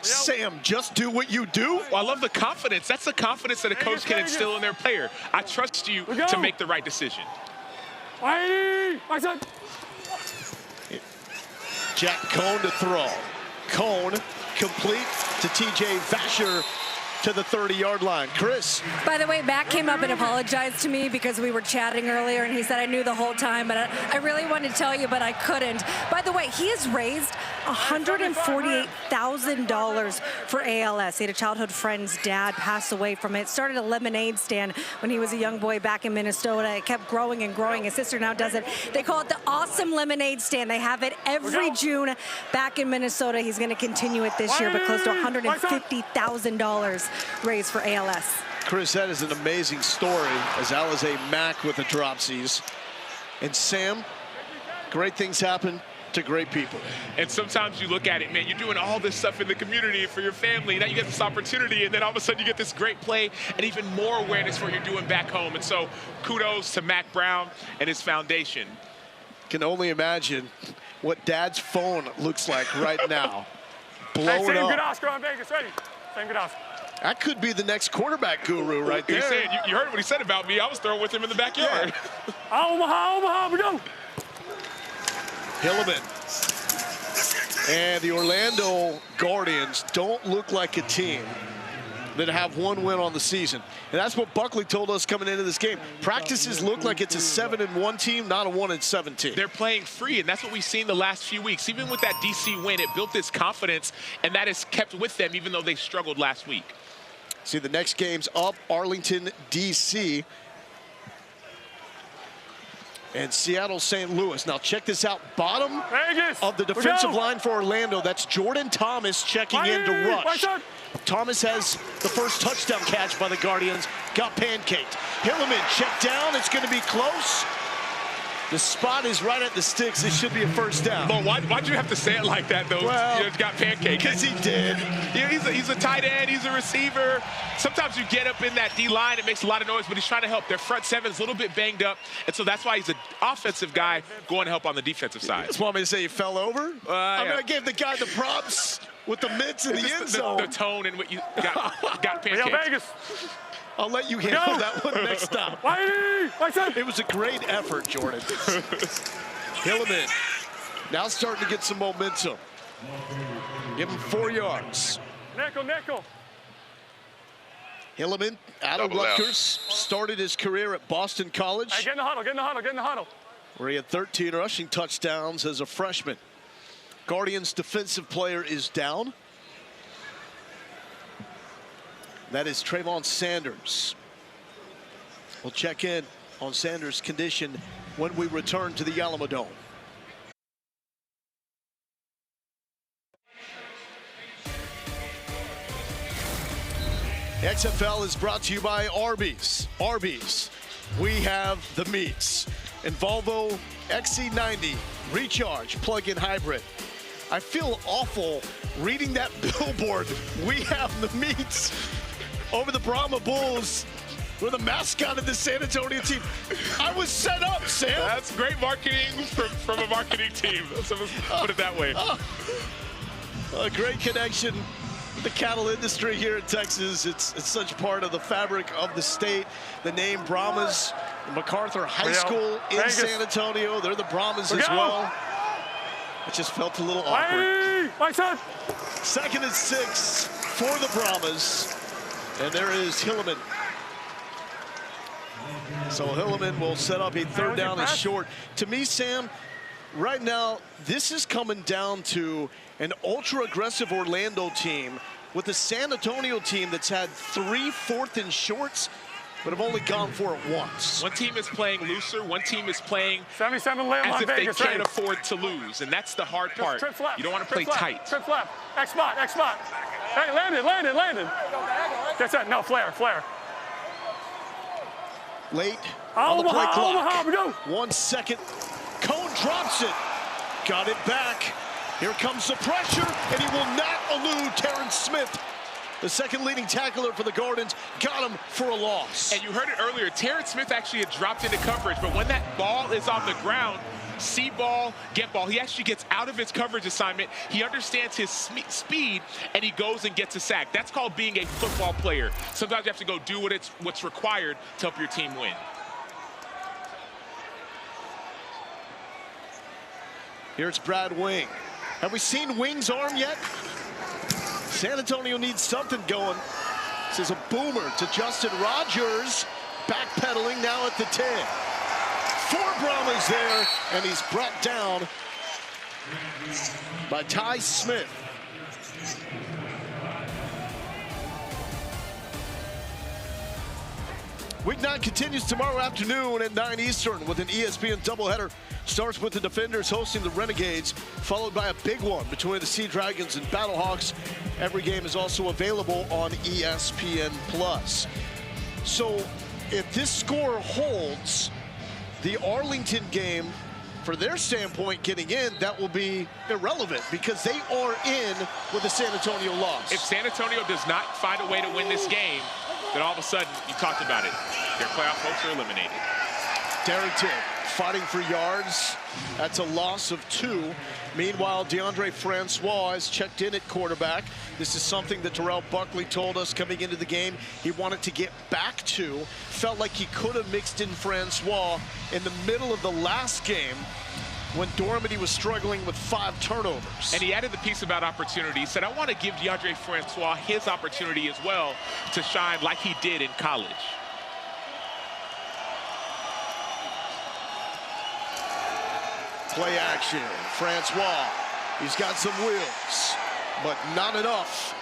Sam, just do what you do? Well, I love the confidence. That's the confidence that a coach can instill in their player. I trust you to make the right decision. Jack Cohn to throw. Cohn complete to TJ Vasher. to the 30-yard line. Chris. By the way, Matt came up and apologized to me because we were chatting earlier, and he said I knew the whole time, but I really wanted to tell you, but I couldn't. By the way, he has raised $148,000 for ALS. He had a childhood friend's dad pass away from it. Started a lemonade stand when he was a young boy back in Minnesota. It kept growing and growing. His sister now does it. They call it the Awesome Lemonade Stand. They have it every June back in Minnesota. He's going to continue it this year, but close to $150,000 raised for ALS. Chris, that is an amazing story, as Alize Mack with the dropsies. And Sam, great things happen to great people. And sometimes you look at it, man, you're doing all this stuff in the community for your family. Now you get this opportunity, and then all of a sudden you get this great play and even more awareness for what you're doing back home. And so kudos to Mac Brown and his foundation. Can only imagine what Dad's phone looks like right now. Hey, Blowing same up. good Oscar on Vegas. Ready? Same good Oscar. That could be the next quarterback guru right there. He said, you heard what he said about me. I was throwing with him in the backyard. Yeah. Omaha, we go. Hilleman. And the Orlando Guardians don't look like a team that have one win on the season. And that's what Buckley told us coming into this game. Practices look like it's a 7-1 team, not a 1-7 team. They're playing free, and that's what we've seen the last few weeks. Even with that DC win, it built this confidence, and that has kept with them even though they struggled last week. See, the next game's up, Arlington, DC. And Seattle, St. Louis. Now check this out. Bottom of the defensive line for Orlando. That's Jordan Thomas checking in to rush. Thomas has the first touchdown catch by the Guardians. Got pancaked. Hilleman checked down. It's going to be close. The spot is right at the sticks. It should be a first down. Well, why'd you have to say it like that, though? Well, you got pancaked. Because he did. Yeah, he's a tight end. He's a receiver. Sometimes you get up in that D-line. It makes a lot of noise, but he's trying to help. Their front seven's a little bit banged up, and so that's why he's an offensive guy going to help on the defensive side. You just want me to say he fell over? I mean, I gave the guy the props with the mitts in the end zone. The tone and what you got pancaked. Vegas. I'll let you handle that one next stop. It was a great effort, Jordan. Hilleman now starting to get some momentum. Give him 4 yards. Nickel. Hilleman out of Rutgers, started his career at Boston College. Hey, get in the huddle. Where he had 13 rushing touchdowns as a freshman. Guardians defensive player is down. That is Trayvon Sanders. We'll check in on Sanders' condition when we return to the Alamodome. XFL is brought to you by Arby's. Arby's, we have the meats. And Volvo XC90 Recharge plug-in hybrid. I feel awful reading that billboard. We have the meats over the Brahma Bulls. We're the mascot of the San Antonio team. I was set up, Sam. That's great marketing from a marketing team. So let's put it that way. A great connection with the cattle industry here in Texas. It's such part of the fabric of the state. The name Brahmas, MacArthur High School in San Antonio. They're the Brahmas as well. It just felt a little awkward. Second and 6 for the Brahmas. And there is Hilleman. So Hilleman will set up a third down and short. To me, Sam, right now, this is coming down to an ultra-aggressive Orlando team with a San Antonio team that's had 3 4th and shorts, but have only gone for it once. One team is playing looser. One team is playing 77 as if they can't afford to lose, and that's the hard part. You don't want to play tight. Trips left. X spot. Hey, landed. That's it. No, flare. Late on the play clock. Omaha, we go. 1 second. Cone drops it. Got it back. Here comes the pressure, and he will not elude Terrence Smith. The second leading tackler for the Guardians got him for a loss. And you heard it earlier. Terrence Smith actually had dropped into coverage, but when that ball is on the ground, see ball, get ball. He actually gets out of his coverage assignment. He understands his speed, and he goes and gets a sack. That's called being a football player. Sometimes you have to go do what's required to help your team win. Here's Brad Wing. Have we seen Wing's arm yet? San Antonio needs something going. This is a boomer to Justin Rogers. Backpedaling now at the 10. 4 Brahmas there, and he's brought down by Ty Smith. Week 9 continues tomorrow afternoon at 9 Eastern with an ESPN doubleheader. Starts with the Defenders hosting the Renegades, followed by a big one between the Sea Dragons and Battlehawks. Every game is also available on ESPN+. So if this score holds, the Arlington game, for their standpoint, getting in, that will be irrelevant because they are in with the San Antonio loss. If San Antonio does not find a way to win this game, then all of a sudden, you talked about it, their playoff hopes are eliminated. Darrington fighting for yards. That's a loss of 2. Meanwhile, DeAndre Francois has checked in at quarterback. This is something that Terrell Buckley told us coming into the game he wanted to get back to. Felt like he could have mixed in Francois in the middle of the last game when Dormady was struggling with 5 turnovers. And he added the piece about opportunity. He said, I want to give DeAndre Francois his opportunity as well to shine like he did in college. Play action. Francois, he's got some wheels, but not enough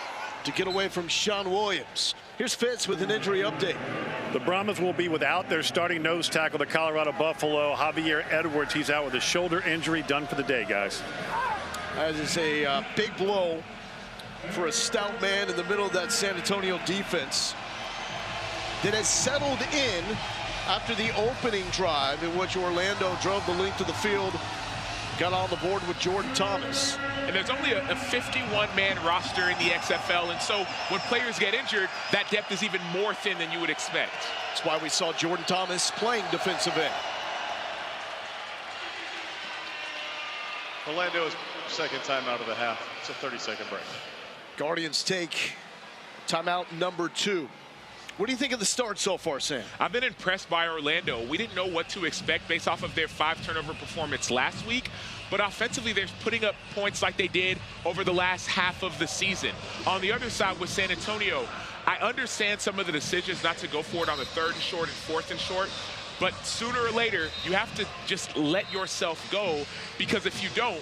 to get away from Sean Williams. Here's Fitz with an injury update. The Brahmas will be without their starting nose tackle, the Colorado Buffalo, Javier Edwards. He's out with a shoulder injury, done for the day, guys. That is a big blow for a stout man in the middle of that San Antonio defense that has settled in after the opening drive in which Orlando drove the length of the field, got on the board with Jordan Thomas. And there's only a 51-man roster in the XFL, and so when players get injured, that depth is even more thin than you would expect. That's why we saw Jordan Thomas playing defensive end. Orlando's second time out of the half. It's a 30-second break. Guardians take timeout number 2. What do you think of the start so far, Sam? I've been impressed by Orlando. We didn't know what to expect based off of their 5-turnover performance last week, but offensively they're putting up points like they did over the last half of the season. On the other side with San Antonio, I understand some of the decisions not to go for it on the 3rd and short and 4th and short, but sooner or later you have to just let yourself go, because if you don't,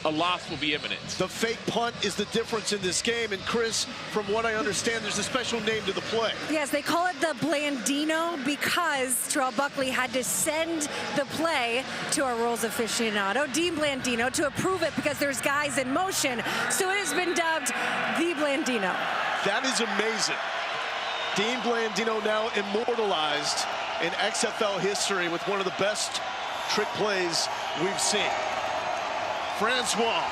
a loss will be imminent. The fake punt is the difference in this game. And Chris, from what I understand, there's a special name to the play. Yes, they call it the Blandino because Terrell Buckley had to send the play to our rules aficionado, Dean Blandino, to approve it because there's guys in motion. So it has been dubbed the Blandino. That is amazing. Dean Blandino now immortalized in XFL history with one of the best trick plays we've seen. Francois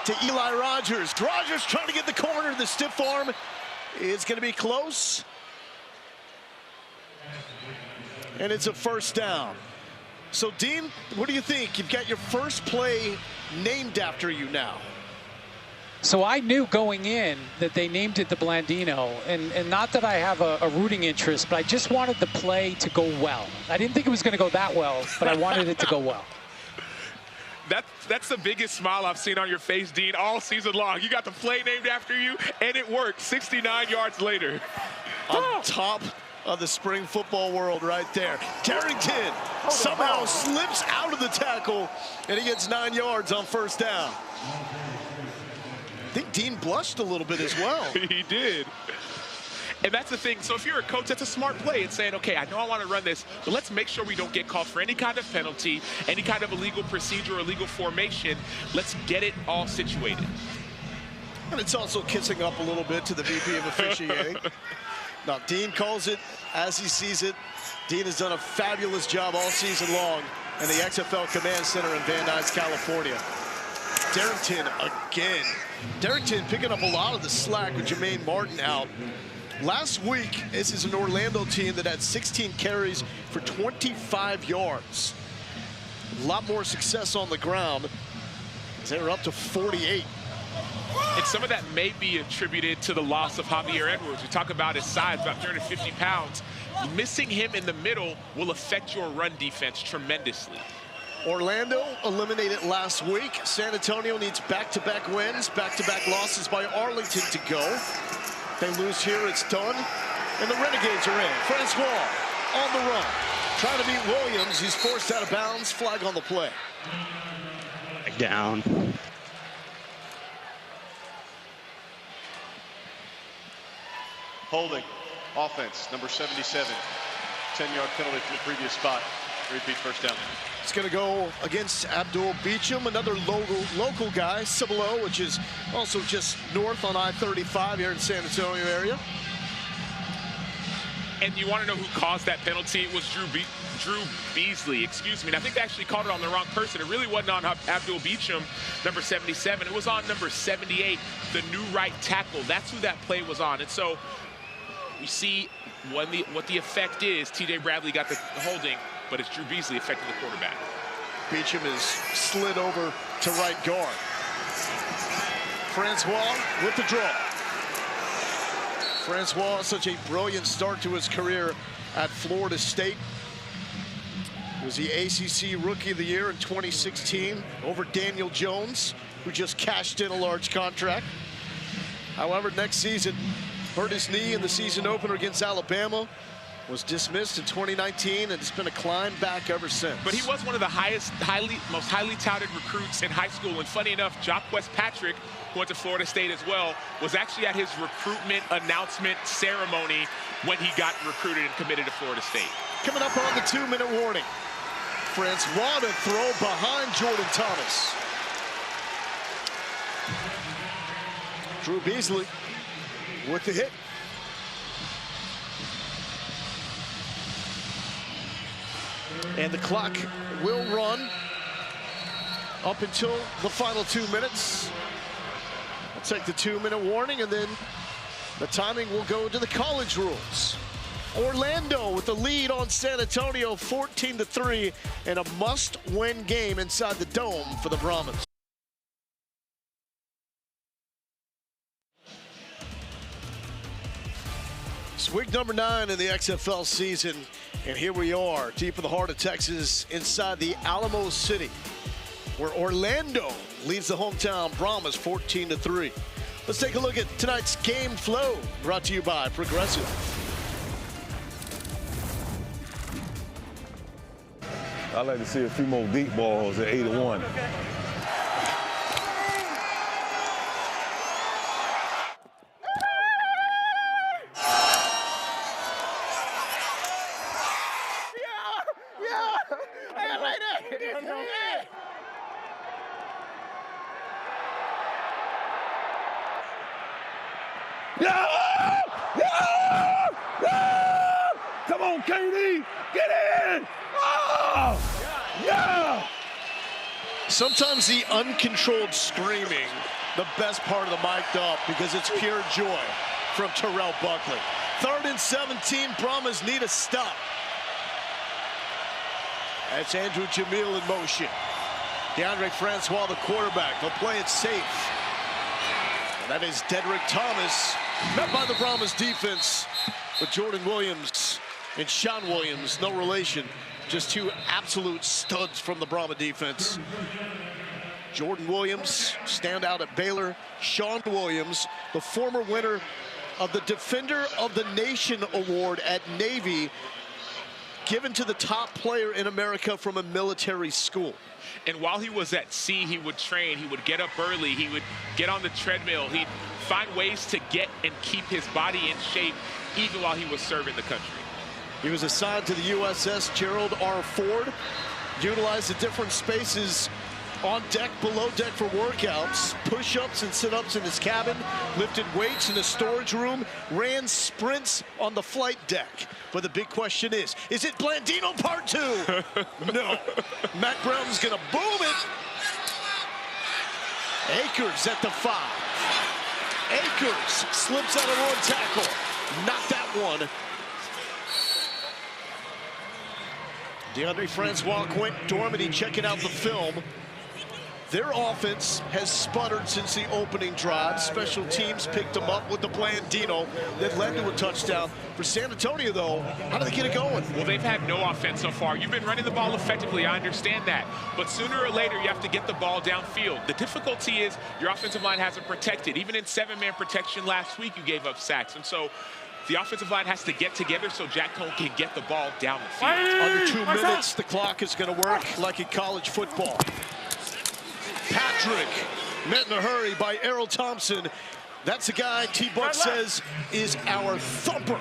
to Eli Rogers. Rogers trying to get the corner. The stiff arm is going to be close. And it's a first down. So, Dean, what do you think? You've got your first play named after you now. So I knew going in that they named it the Blandino, and not that I have a rooting interest, but I just wanted the play to go well. I didn't think it was going to go that well, but I wanted it to go well. That's the biggest smile I've seen on your face, Dean, all season long. You got the play named after you, and it worked 69 yards later. On top of the spring football world right there. Darrington somehow slips out of the tackle, and he gets 9 yards on first down. I think Dean blushed a little bit as well. He did. And that's the thing. So if you're a coach, that's a smart play. It's saying, okay, I know I want to run this, but let's make sure we don't get called for any kind of penalty, any kind of illegal procedure or illegal formation. Let's get it all situated. And it's also kissing up a little bit to the VP of officiating. Now, Dean calls it as he sees it. Dean has done a fabulous job all season long in the XFL Command Center in Van Nuys, California. Darrington again. Darrington picking up a lot of the slack with Jermaine Martin out. Last week, this is an Orlando team that had 16 carries for 25 yards. A lot more success on the ground. They're up to 48. And some of that may be attributed to the loss of Javier Edwards. We talk about his size, about 350 pounds. Missing him in the middle will affect your run defense tremendously. Orlando eliminated last week. San Antonio needs back-to-back wins, back-to-back losses by Arlington to go. If they lose here, it's done. And the Renegades are in. Francois on the run. Trying to beat Williams. He's forced out of bounds. Flag on the play. Down. Holding. Offense, number 77. 10-yard penalty from the previous spot. Repeat first down. It's going to go against Abdul Beecham, another local guy, Cibolo, which is also just north on I-35 here in San Antonio area. And you want to know who caused that penalty? It was Drew Beasley, excuse me. And I think they actually called it on the wrong person. It really wasn't on Abdul Beecham, number 77. It was on number 78, the new right tackle. That's who that play was on. And so we see what the effect is. T.J. Bradley got the holding, but it's Drew Beasley affecting the quarterback. Beecham is slid over to right guard. Francois with the draw. Francois, such a brilliant start to his career at Florida State. He was the ACC Rookie of the Year in 2016 over Daniel Jones, who just cashed in a large contract. However, next season, hurt his knee in the season opener against Alabama, was dismissed in 2019, and it's been a climb back ever since. But he was one of the most highly touted recruits in high school. And funny enough, Jock Westpatrick, who went to Florida State as well, was actually at his recruitment announcement ceremony when he got recruited and committed to Florida State. Coming up on the 2-minute warning. Francois to throw behind Jordan Thomas. Drew Beasley with the hit. And the clock will run up until the final 2 minutes. I'll take the 2-minute warning, and then the timing will go to the college rules. Orlando with the lead on San Antonio, 14-3, and a must-win game inside the dome for the Brahmas. It's week number 9 in the XFL season, and here we are, deep in the heart of Texas, inside the Alamo City, where Orlando leads the hometown Brahmas 14-3. Let's take a look at tonight's game flow, brought to you by Progressive. I'd like to see a few more deep balls at 8-1. Come on, KD, get in! Oh, yeah! Sometimes the uncontrolled screaming, the best part of the mic'd up, because it's pure joy from Terrell Buckley. 3rd and 17, Brahmas need a stop. That's Andrew Jamil in motion. DeAndre Francois, the quarterback. They'll play it safe. And that is Dedrick Thomas, met by the Brahmas defense with Jordan Williams and Sean Williams, no relation. Just two absolute studs from the Brahma defense. Jordan Williams, standout at Baylor. Sean Williams, the former winner of the Defender of the Nation Award at Navy, given to the top player in America from a military school. And while he was at sea, he would train, he would get up early, he would get on the treadmill, he'd find ways to get and keep his body in shape even while he was serving the country. He was assigned to the USS Gerald R. Ford, utilized the different spaces on deck, below deck for workouts, push-ups and sit-ups in his cabin, lifted weights in the storage room, ran sprints on the flight deck. But the big question is it Blandino Part 2? No. Matt Brown's gonna boom it. Akers at the 5. Akers slips out of one tackle. Not that one. DeAndre Francois, Quentin Dormady checking out the film. Their offense has sputtered since the opening drive. Special teams picked them up with the Blandino that led to a touchdown. For San Antonio, though, how do they get it going? Well, they've had no offense so far. You've been running the ball effectively. I understand that. But sooner or later, you have to get the ball downfield. The difficulty is your offensive line hasn't protected. Even in 7-man protection last week, you gave up sacks. And so the offensive line has to get together so Jack Cohn can get the ball down the field. Under 2 minutes, the clock is going to work like in college football. Patrick met in a hurry by Errol Thompson. That's the guy T-Buck says is our thumper.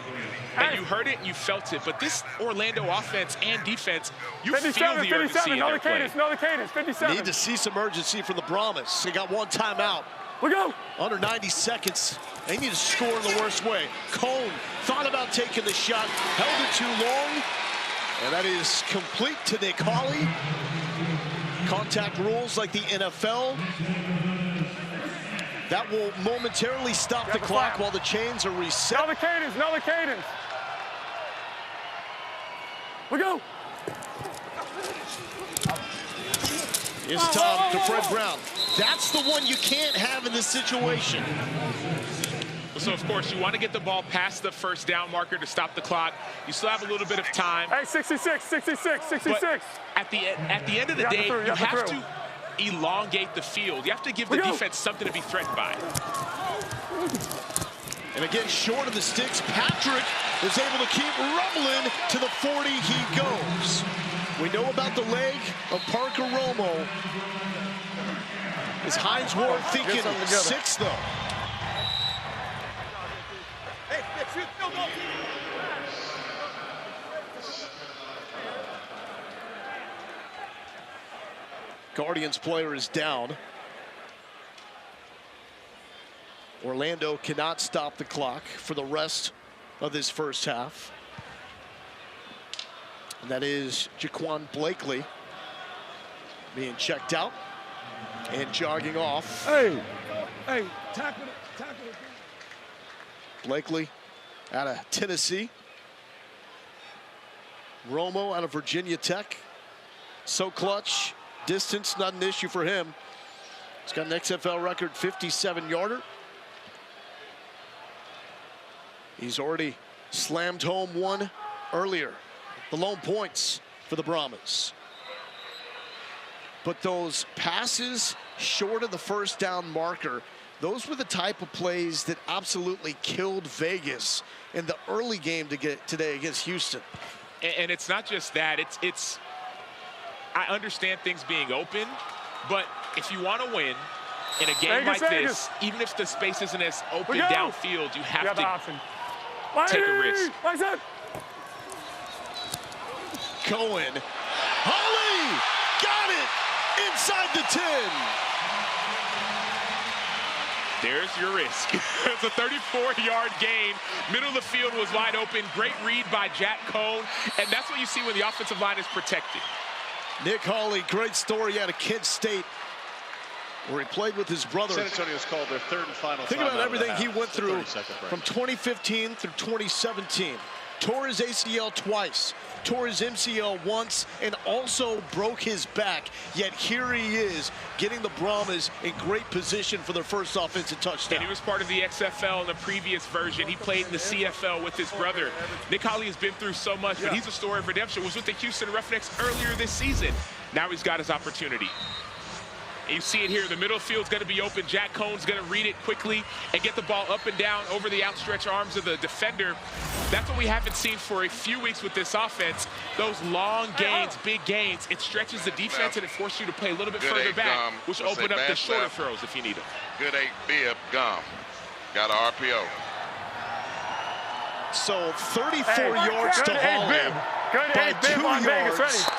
And you heard it and you felt it, but this Orlando offense and defense, you 57, feel the urgency in their play. No, the cadence, 57. Need to see some urgency from the Brahmas. They got one timeout. We go. Under 90 seconds. They need to score in the worst way. Cohn thought about taking the shot, held it too long, and that is complete to Nick Hawley. Contact rules like the NFL. That will momentarily stop the clock while the chains are reset. No, the cadence, no, the cadence. We go. Here's Tom to Fred Brown. That's the one you can't have in this situation. So, of course, you want to get the ball past the first down marker to stop the clock. You still have a little bit of time. Hey, 66, 66, 66. But at the end of the day, you have to elongate the field. You have to give the defense something to be threatened by. And again, short of the sticks, Patrick is able to keep rumbling to the 40 he goes. We know about the leg of Parker Romo. Is Hines Ward thinking 6, though? Guardians player is down. Orlando cannot stop the clock for the rest of this first half. And that is Jaquan Blakely being checked out and jogging off. Hey, tackle it. Blakely out of Tennessee. Romo out of Virginia Tech. So clutch. Distance, not an issue for him. He's got an XFL record 57-yarder. He's already slammed home one earlier. The lone points for the Brahmas. But those passes short of the first down marker, those were the type of plays that absolutely killed Vegas in the early game today against Houston. And it's not just that. It's I understand things being open, but if you want to win in a game like this, even if the space isn't as open downfield, you have to take a risk. Cohen. Holly! Got it! Inside the 10. There's your risk. It's a 34-yard gain. Middle of the field was wide open. Great read by Jack Cohn. And that's what you see when the offensive line is protected. Nick Hawley, great story out of Kent State, where he played with his brother. San Antonio's called their third and final. Think about everything he went through from 2015 through 2017. Tore his ACL twice, tore his MCL once, and also broke his back. Yet here he is, getting the Brahmas in great position for their first offensive touchdown. And he was part of the XFL in the previous version. He played in the CFL with his brother. Nick Hawley has been through so much, but he's a story of redemption. Was with the Houston Roughnecks earlier this season. Now he's got his opportunity. And you see it here. The middle field's going to be open. Jack Cohn's going to read it quickly and get the ball up and down over the outstretched arms of the defender. That's what we haven't seen for a few weeks with this offense. Those long gains, big gains, it stretches the defense and it forces you to play a little bit further back, which will open up the shorter throws if you need them. Good 8 bib gum. Got an RPO. So 34 yards to Hawley by 2 yards.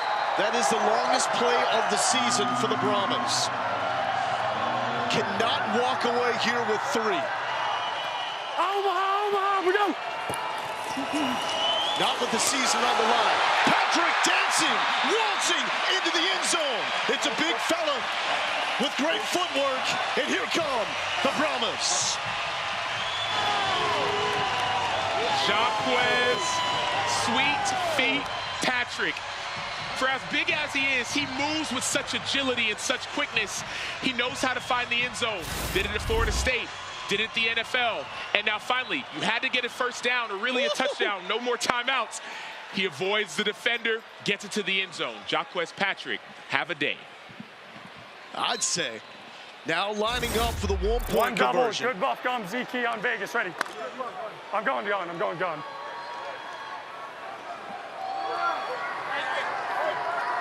That is the longest play of the season for the Brahmas. Cannot walk away here with 3. Omaha, we go. Not with the season on the line. Patrick dancing, waltzing into the end zone. It's a big fella with great footwork. And here come the Brahmas. Jacquez, sweet feet, Patrick. For as big as he is, he moves with such agility and such quickness. He knows how to find the end zone. Did it at Florida State. Did it at the NFL. And now finally, you had to get a first down or really a touchdown. No more timeouts. He avoids the defender, gets it to the end zone. Jacquez Patrick, have a day. I'd say. Now lining up for the one-point One double, conversion. good buff gum, Z-key on Vegas, ready. I'm going gun, I'm going gun.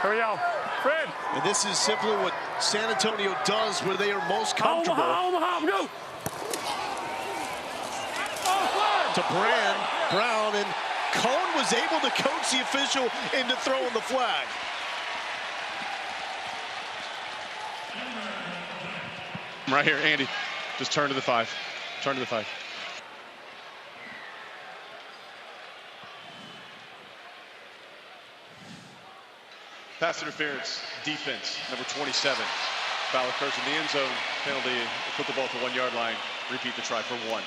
Here we go, Fred. And this is simply what San Antonio does where they are most comfortable. Omaha, go. To Brown, and Cohn was able to coach the official into throwing the flag. Right here, Andy. Just turn to the 5. Turn to the 5. Pass interference, defense, number 27. Foul occurs in the end zone. Penalty, put the ball to 1 yard line. Repeat the try for 1.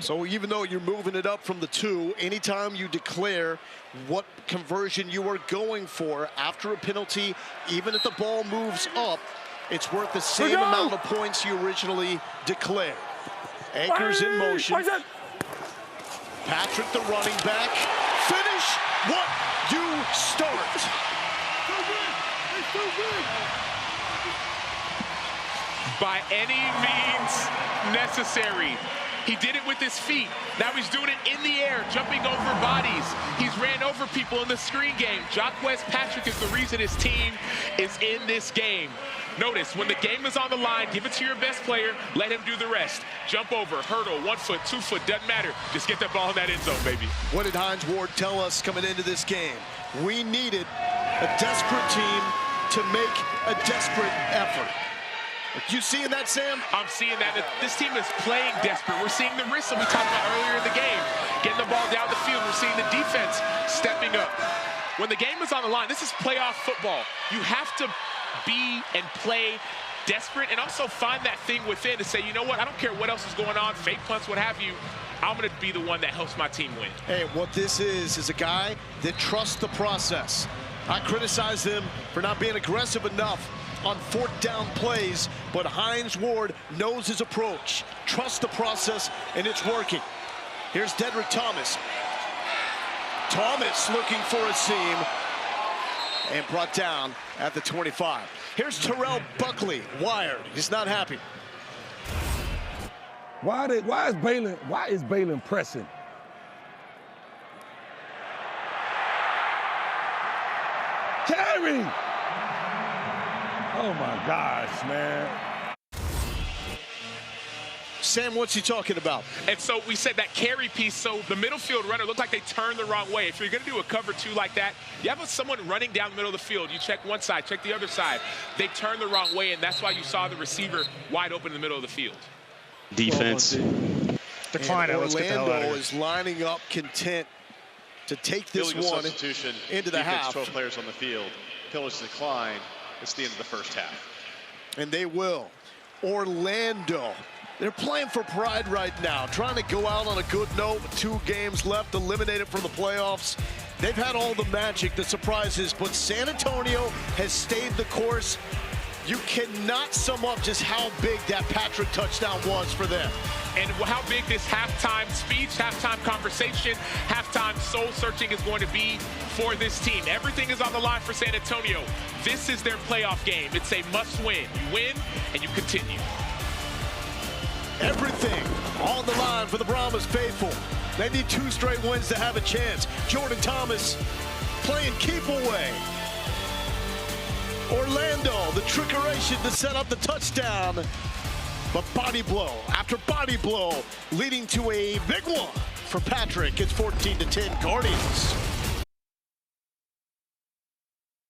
So even though you're moving it up from the 2, anytime you declare what conversion you are going for after a penalty, even if the ball moves up, it's worth the same amount of points you originally declared. Anchors in motion. Patrick, the running back. Finish what you start. By any means necessary. He did it with his feet. Now he's doing it in the air, jumping over bodies. He's ran over people in the screen game. Jacquez Patrick is the reason his team is in this game. Notice, when the game is on the line, give it to your best player, let him do the rest. Jump over, hurdle, 1 foot, 2 foot, doesn't matter. Just get that ball in that end zone, baby. What did Hines Ward tell us coming into this game? We needed a desperate team to make a desperate effort. Are you seeing that, Sam? I'm seeing that. This team is playing desperate. We're seeing the risk that we talked about earlier in the game. Getting the ball down the field. We're seeing the defense stepping up. When the game is on the line, this is playoff football. You have to be and play desperate and also find that thing within to say, you know what, I don't care what else is going on, fake punts, what have you. I'm going to be the one that helps my team win. Hey, what this is a guy that trusts the process. I criticize him for not being aggressive enough on 4th down plays, but Hines Ward knows his approach, trusts the process, and it's working. Here's Dedrick Thomas. Thomas looking for a seam and brought down at the 25. Here's Terrell Buckley, wired. He's not happy. Why is Balin pressing? Carry! Oh my gosh, man. Sam, what's he talking about? And so we said that carry piece, so the middle field runner looked like they turned the wrong way. If you're going to do a cover 2 like that, you have someone running down the middle of the field. You check one side, check the other side. They turned the wrong way, and that's why you saw the receiver wide open in the middle of the field. Defense. Decline. Orlando is lining up content to take this Illegal one substitution into the defense, half. 12 players on the field. Pillars decline. It's the end of the first half. And they will. Orlando. They're playing for pride right now, trying to go out on a good note with 2 games left, eliminated from the playoffs. They've had all the magic, the surprises, but San Antonio has stayed the course. You cannot sum up just how big that Patrick touchdown was for them. And how big this halftime speech, halftime conversation, halftime soul searching is going to be for this team. Everything is on the line for San Antonio. This is their playoff game. It's a must win. You win and you continue. Everything on the line for the Brahmas faithful. They need 2 straight wins to have a chance. Jordan Thomas playing keep away. Orlando, the trickeration to set up the touchdown. But body blow after body blow, leading to a big one for Patrick. It's 14-10 Guardians.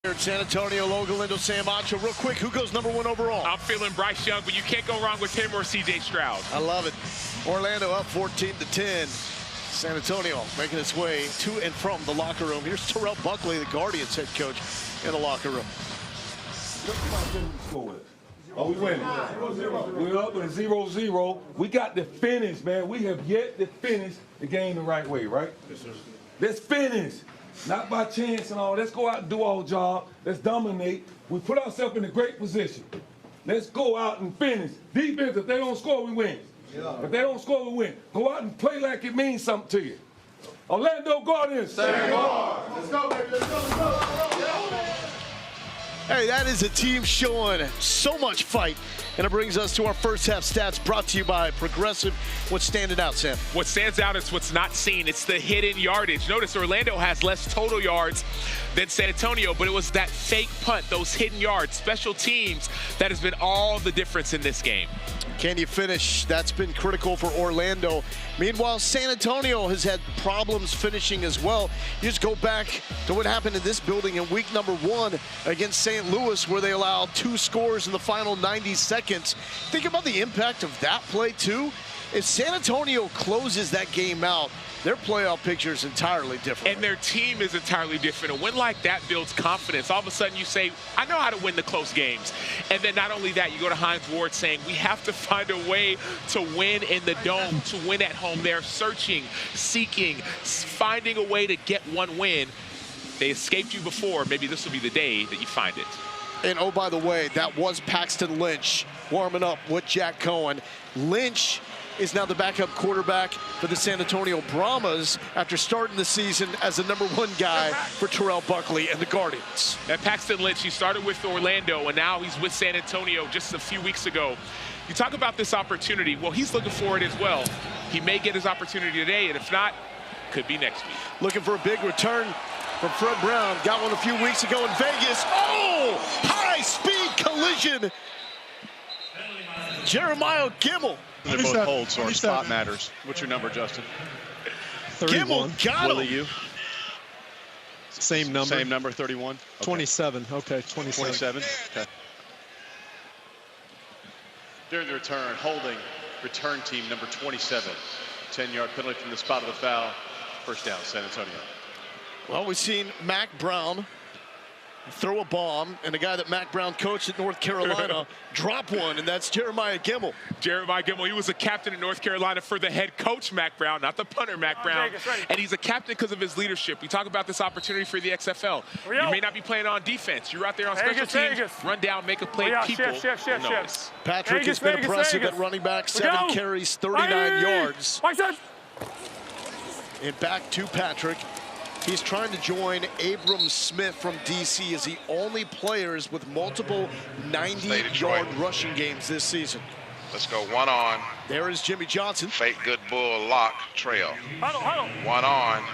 Here at San Antonio, Logan Lindo, Sam Acho. Real quick, who goes #1 overall? I'm feeling Bryce Young, but you can't go wrong with him or C.J. Stroud. I love it. Orlando up 14-10. San Antonio making its way to and from the locker room. Here's Terrell Buckley, the Guardians head coach, in the locker room. Are we winning? We're up at 0-0. We got to finish, man. We have yet to finish the game the right way, right? Yes, sir. Let's finish. not by chance and all. Let's go out and do our job. Let's dominate. We put ourselves in a great position. Let's go out and finish. Defense, if they don't score, we win. Yeah. If they don't score, we win. Go out and play like it means something to you. Orlando, go out there. Stay guard. Let's go, baby. Let's go. Let's go. Hey, that is a team showing so much fight. And it brings us to our first half stats brought to you by Progressive. What's standing out, Sam? What stands out is what's not seen. It's the hidden yardage. Notice Orlando has less total yards than San Antonio, but it was that fake punt, those hidden yards, special teams, that has been all the difference in this game. Can you finish? That's been critical for Orlando. Meanwhile, San Antonio has had problems finishing as well. You just go back to what happened in this building in week number 1 against St. Louis, where they allowed 2 scores in the final 90 seconds. Think about the impact of that play, too. If San Antonio closes that game out, their playoff picture is entirely different. And their team is entirely different. A win like that builds confidence. All of a sudden you say, I know how to win the close games. And then not only that, you go to Hines Ward saying, we have to find a way to win in the Dome, to win at home. They're searching, seeking, finding a way to get one win. They escaped you before. Maybe this will be the day that you find it. And oh, by the way, that was Paxton Lynch warming up with Jack Cohen. Lynch is now the backup quarterback for the San Antonio Brahmas after starting the season as the #1 guy for Terrell Buckley and the Guardians. And Paxton Lynch, he started with Orlando, and now he's with San Antonio just a few weeks ago. You talk about this opportunity. Well, he's looking for it as well. He may get his opportunity today, and if not, could be next week. Looking for a big return from Fred Brown. Got one a few weeks ago in Vegas. Oh, high-speed collision. Jeremiah Gimmel. They're both hold, so our spot matters. What's your number, Justin? 31. Gimmel got Willie, him. you? Same number. Same number, 31? Okay. 27. Okay, 27. 27? Okay. During the return, holding return team number 27. 10-yard penalty from the spot of the foul. First down, San Antonio. Well, we've seen Mac Brown throw a bomb, and a guy that Mac Brown coached at North Carolina drop one, and that's Jeremiah Gimmel. Jeremiah Gimmel, he was a captain in North Carolina for the head coach, Mac Brown, not the punter, Mac Brown. And he's a captain because of his leadership. We talk about this opportunity for the XFL. You may not be playing on defense. You're out there on special teams, run down, make a play, people notice. Patrick has been impressive at running back, 7 carries, 39 yards. And back to Patrick. He's trying to join Abram Smith from D.C. as the only players with multiple 90-yard rushing games this season. Let's go 1 on. There is Jimmy Johnson. Fake good bull lock trail. 1 on.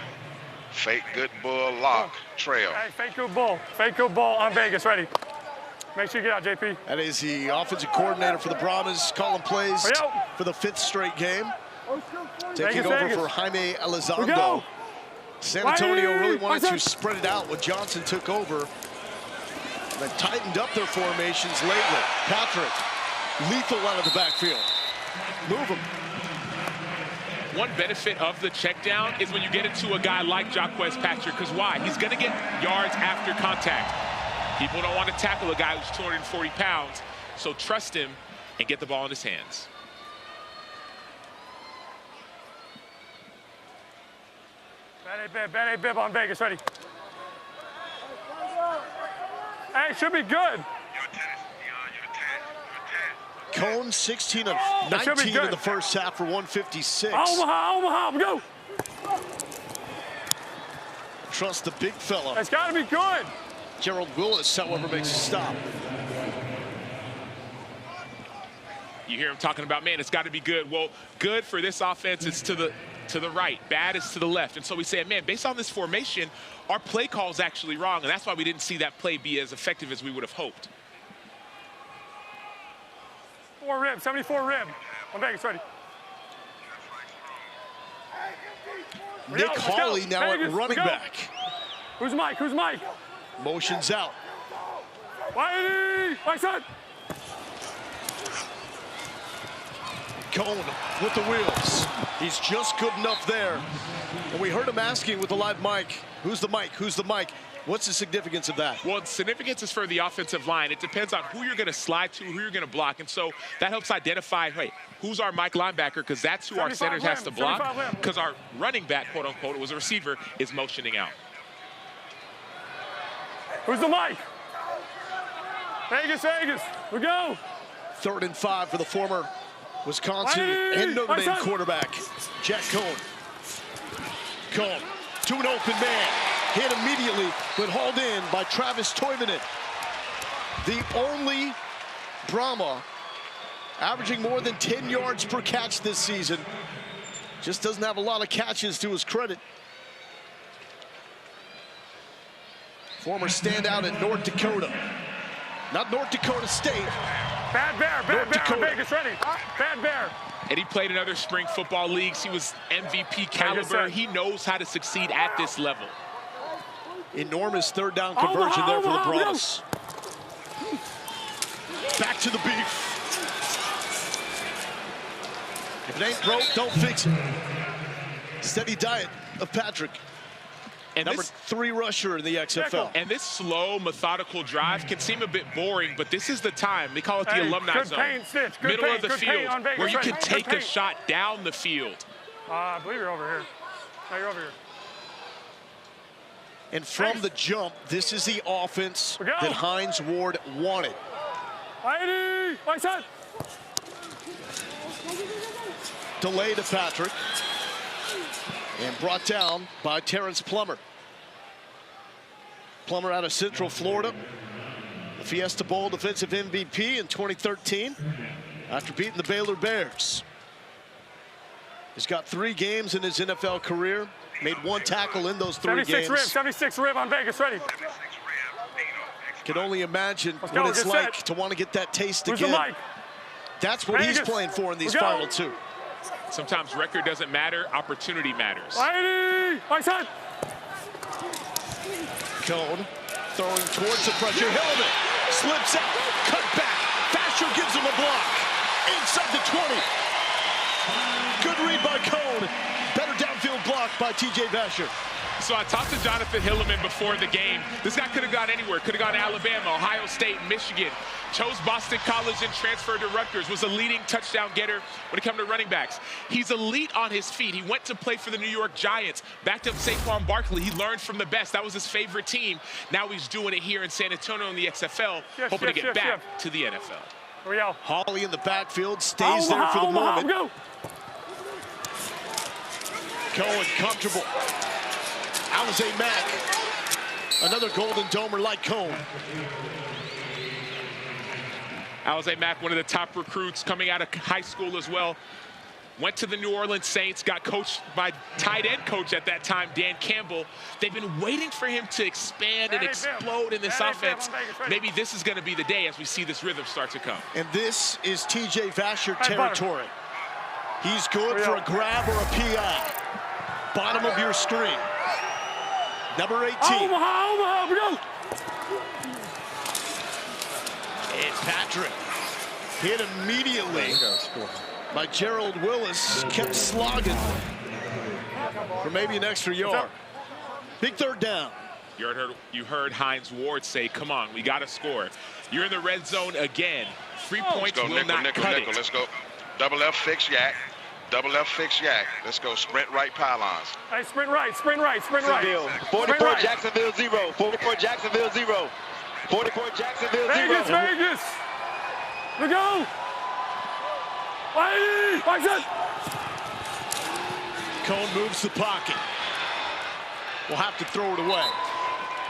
Fake good bull lock trail. Hey, fake good bull. Fake good bull on Vegas. Ready. Make sure you get out, JP. That is the offensive coordinator for the Brahmas, calling plays for the 5th straight game. Taking over for Jaime Elizondo. San Antonio really wanted to spread it out when Johnson took over. They tightened up their formations lately. Patrick, lethal out of the backfield. Move him. One benefit of the check down is when you get into a guy like Jacquez Patrick, because why? He's going to get yards after contact. People don't want to tackle a guy who's 240 pounds, so trust him and get the ball in his hands. Bad A bib on Vegas, ready. Hey, should be good. Cone 16 of 19 in the first half for 156. Omaha, go. Trust the big fella. It's got to be good. Gerald Willis, however, makes a stop. You hear him talking about, man, it's got to be good. Well, good for this offense is to the right. Bad is to the left. And so we say, man, based on this formation, our play call is actually wrong. And that's why we didn't see that play be as effective as we would have hoped. 4 rib, 74 rib. On Vegas, ready. Nick Hawley now at running back. Who's Mike? Who's Mike? Motion's out. Whitey! Right side. Cone with the wheels. He's just good enough there. And we heard him asking with the live mic, who's the mic? Who's the mic? What's the significance of that? Well, the significance is for the offensive line. It depends on who you're going to slide to, who you're going to block. And so that helps identify, hey, who's our Mike linebacker? Because that's who our center has to block. Because our running back, quote unquote, it was a receiver, is motioning out. Who's the mic? Vegas, Vegas. We go. 3rd and 5 for the former Wisconsin and Notre Dame quarterback, Jack Cohn. Cohn to an open man. Hit immediately, but hauled in by Travis Toivonen. The only Brahma averaging more than 10 yards per catch this season. Just doesn't have a lot of catches to his credit. Former standout at North Dakota. Not North Dakota State. Bad Bear, on Vegas, ready. Bad Bear. And he played in other spring football leagues. He was MVP caliber. He knows how to succeed at this level. Enormous 3rd down conversion there for the Brahmas. Back to the beef. If it ain't broke, don't fix it. Steady diet of Patrick. And number 3 rusher in the XFL. And this slow, methodical drive can seem a bit boring, but this is the time. They call it the alumni zone. Middle of the field, where you can take a shot down the field. I believe you're over here. No, you're over here. And from the jump, this is the offense that Hines Ward wanted. Whitey, right side. Delay to Patrick. And brought down by Terrence Plummer. Plummer out of Central Florida. The Fiesta Bowl defensive MVP in 2013 after beating the Baylor Bears. He's got 3 games in his NFL career. Made 1 tackle in those 3 games. 76 rib on Vegas, ready. Can only imagine what it's like to want to get that taste again. That's what he's playing for in these final 2. Sometimes record doesn't matter, opportunity matters. Whitey, right side. Cohn throwing towards the pressure. Hillman slips out, cut back. Vasher gives him a block. Inside the 20. Good read by Cohn. Better downfield block by TJ Vasher. So I talked to Jonathan Hillman before the game. This guy could have gone anywhere. Could have gone to Alabama, Ohio State, Michigan. Chose Boston College and transferred to Rutgers. Was a leading touchdown getter when it comes to running backs. He's elite on his feet. He went to play for the New York Giants. Backed up Saquon Barkley. He learned from the best. That was his favorite team. Now he's doing it here in San Antonio in the XFL, hoping to get back to the NFL. Here we go. Hawley in the backfield stays there for the moment. Go. Cohen comfortable. Alize Mack, another Golden Domer like Cohn. Alize Mack, one of the top recruits coming out of high school as well. Went to the New Orleans Saints, got coached by tight end coach at that time, Dan Campbell. They've been waiting for him to expand and explode in this offense. Maybe this is going to be the day as we see this rhythm start to come. And this is TJ Vasher territory. He's good for a grab or a PI. Bottom of your screen. Number 18. Omaha, go. And Patrick hit immediately by Gerald Willis. Kept slogging for maybe an extra yard. Big 3rd down. You heard Hines Ward say, come on, we got to score. You're in the red zone again. 3 points will not cut it. Let's go. Double left, fix yak. Double left, fix yak. Let's go. Sprint right pylons. Hey, sprint right, sprint right, sprint right. 44 Jacksonville 0. 44 Jacksonville 0. 44 Jacksonville 0. Vegas, Vegas. We go. Whitey, right side. Cohn moves the pocket. We'll have to throw it away.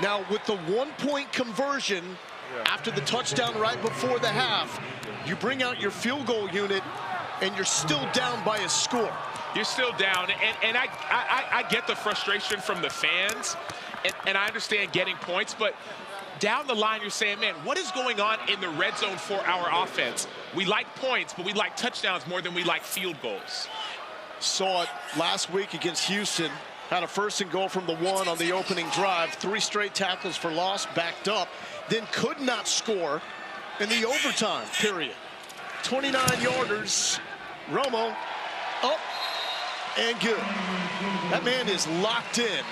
Now, with the 1-point conversion after the touchdown right before the half, you bring out your field goal unit and you're still down by a score. You're still down, and I get the frustration from the fans, and I understand getting points, but down the line you're saying, man, what is going on in the red zone for our offense? We like points, but we like touchdowns more than we like field goals. Saw it last week against Houston. Had a 1st and goal from the 1 on the opening drive. 3 straight tackles for loss, backed up. Then could not score in the overtime period. 29-yarders. Romo up and good. That man is locked in.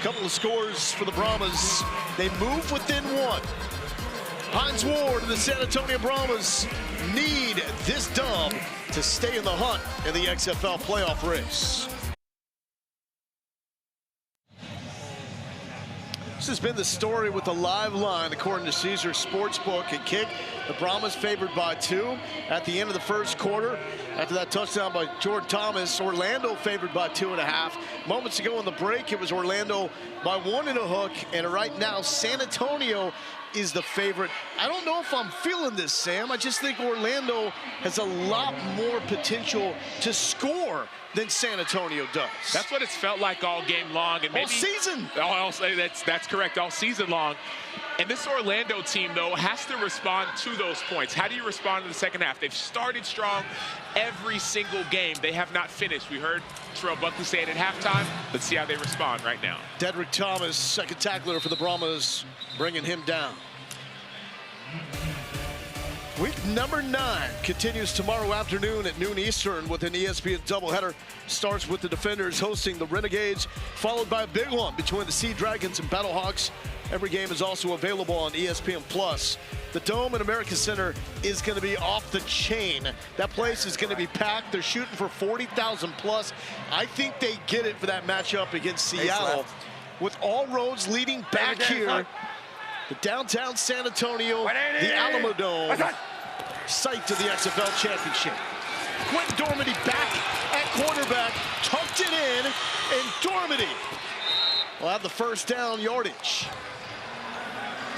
Couple of scores for the Brahmas. They move within 1. Hines Ward and the San Antonio Brahmas need this dub to stay in the hunt in the XFL playoff race. This has been the story with the live line, according to Caesar Sportsbook and Kick. The Brahmas favored by 2 at the end of the first quarter. After that touchdown by Jordan Thomas, Orlando favored by 2.5. Moments ago in the break, it was Orlando by 1 and a hook. And right now, San Antonio is the favorite. I don't know if I'm feeling this, Sam. I just think Orlando has a lot more potential to score than San Antonio does. That's what it's felt like all game long. And maybe, all season. I'll say that's correct, all season long. And this Orlando team, though, has to respond to those points. How do you respond in the second half? They've started strong every single game. They have not finished. We heard Terrell Buckley say it at halftime. Let's see how they respond right now. Dedrick Thomas, second tackler for the Brahmas, bringing him down. Week number 9 continues tomorrow afternoon at noon Eastern with an ESPN doubleheader. Starts with the Defenders hosting the Renegades, followed by a big one between the Sea Dragons and Battlehawks. Every game is also available on ESPN+. The Dome at American Center is going to be off the chain. That place is going to be packed. They're shooting for 40,000 plus. I think they get it for that matchup against Seattle. With all roads leading back here, the downtown San Antonio, the Alamo Dome, site to the XFL Championship. Quentin Dormady back at quarterback, tucked it in, and Dormady will have the first down yardage.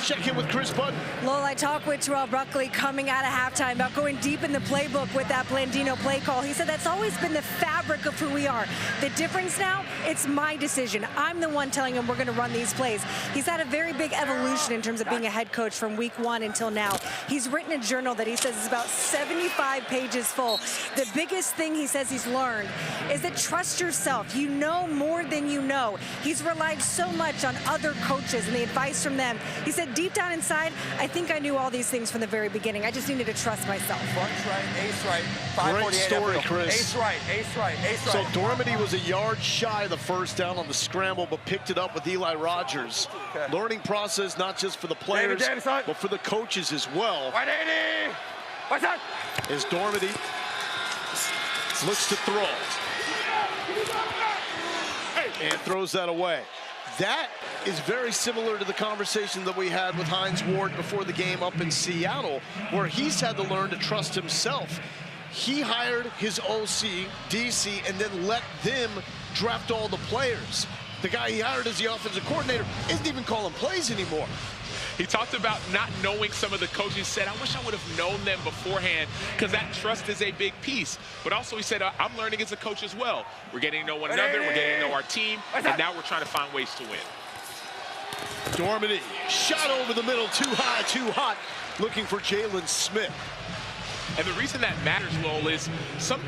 Check in with Chris Button. Lowell, I talked with Terrell Buckley coming out of halftime about going deep in the playbook with that Blandino play call. He said that's always been the fabric of who we are. The difference now, it's my decision. I'm the one telling him we're going to run these plays. He's had a very big evolution in terms of being a head coach from week 1 until now. He's written a journal that he says is about 75 pages full. The biggest thing he says he's learned is that trust yourself. You know more than you know. He's relied so much on other coaches and the advice from them. He said, deep down inside, I think I knew all these things from the very beginning. I just needed to trust myself. Front right, ace right, 548. Great story, Chris. Ace right, ace right, ace right. So Dormady was a yard shy of the first down on the scramble, but picked it up with Eli Rogers. Okay. Learning process not just for the players, but for the coaches as well. 180. What's that? As Dormady looks to throw. And throws that away. That is very similar to the conversation that we had with Hines Ward before the game up in Seattle, where he's had to learn to trust himself. He hired his OC, DC, and then let them draft all the players. The guy he hired as the offensive coordinator isn't even calling plays anymore. He talked about not knowing some of the coaches. He said, I wish I would have known them beforehand, because that trust is a big piece. But also he said, I'm learning as a coach as well. We're getting to know one another, we're getting to know our team, and now we're trying to find ways to win. Dormady, shot over the middle, too high, too hot, looking for Jalen Smith. And the reason that matters, Lowell, is some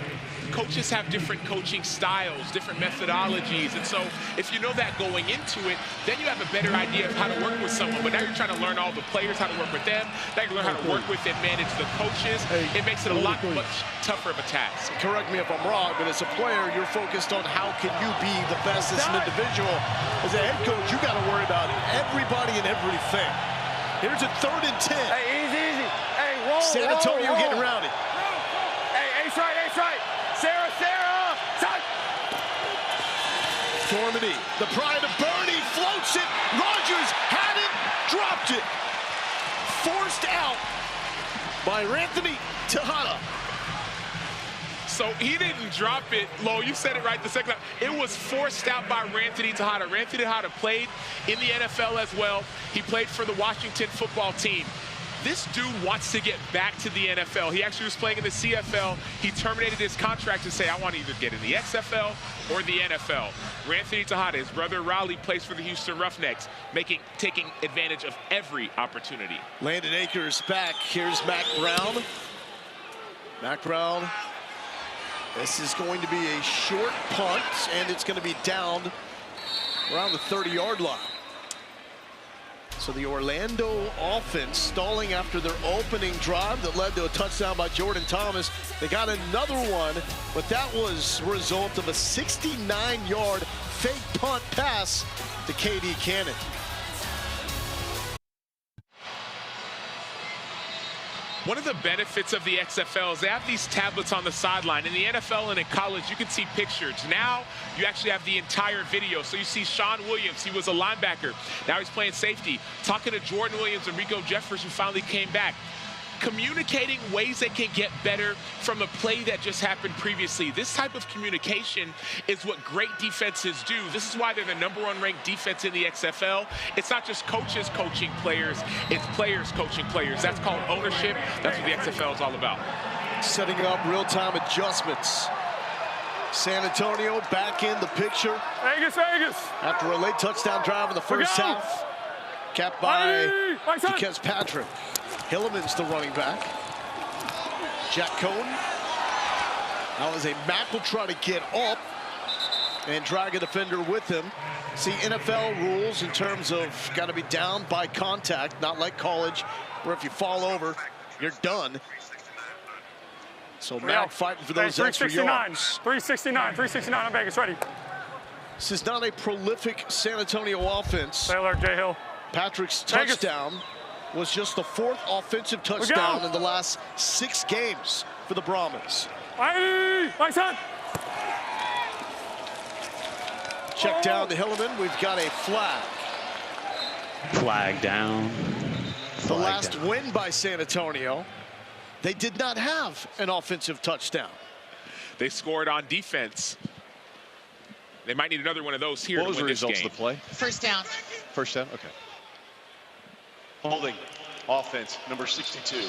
coaches have different coaching styles, different methodologies. And so if you know that going into it, then you have a better idea of how to work with someone. But now you're trying to learn all the players, how to work with them. Now you learn how to work with and manage the coaches. It makes it a lot much tougher of a task. Correct me if I'm wrong, but as a player, you're focused on how can you be the best as an individual. As a head coach, you got to worry about everybody and everything. Here's a 3rd and 10. Hey, easy. Hey, roll, San Antonio getting around it. Hey, ace right, ace right. Sarah, touch! Dormady, the pride of Bernie, floats it. Rogers had it, dropped it. Forced out by Anthony Tejada. So he didn't drop it, Lo. You said it right the second time. It was forced out by Anthony Tejada. Anthony Tejada played in the NFL as well. He played for the Washington football team. This dude wants to get back to the NFL. He actually was playing in the CFL. He terminated his contract to say, I want to either get in the XFL or the NFL. Anthony Tejada, his brother Raleigh, plays for the Houston Roughnecks, taking advantage of every opportunity. Landon Akers back. Here's Mac Brown. Mac Brown. This is going to be a short punt, and it's going to be down around the 30-yard line. So the Orlando offense stalling after their opening drive that led to a touchdown by Jordan Thomas. They got another one, but that was a result of a 69-yard fake punt pass to KD Cannon. One of the benefits of the XFL is they have these tablets on the sideline. In the NFL and in college, you can see pictures. Now, you actually have the entire video. So you see Sean Williams, he was a linebacker. Now he's playing safety. Talking to Jordan Williams and Rico Jeffers, who finally came back. Communicating ways they can get better from a play that just happened previously. This type of communication is what great defenses do. This is why they're the #1 ranked defense in the XFL. It's not just coaches coaching players, it's players coaching players. That's called ownership. That's what the XFL is all about. Setting up real-time adjustments. San Antonio back in the picture. Vegas, Vegas. After a late touchdown drive in the first half. Capped by Dikes Patrick. Hilliman's the running back. Jack Cohn. Now as a Mack will try to get up and drag a defender with him. See, NFL rules in terms of got to be down by contact, not like college, where if you fall over, you're done. So Mack fighting for those extra yards. 369 on Vegas, ready. This is not a prolific San Antonio offense. Stay alert, Jay Hill. Patrick's touchdown was just the 4th offensive touchdown in the last 6 games for the Brahmas. Check down to Hilliman. We've got a flag. Flag down. The last win by San Antonio, they did not have an offensive touchdown. They scored on defense. They might need another one of those here to win this game. What was the results of the play? First down. First down, okay. Holding, offense, number 62.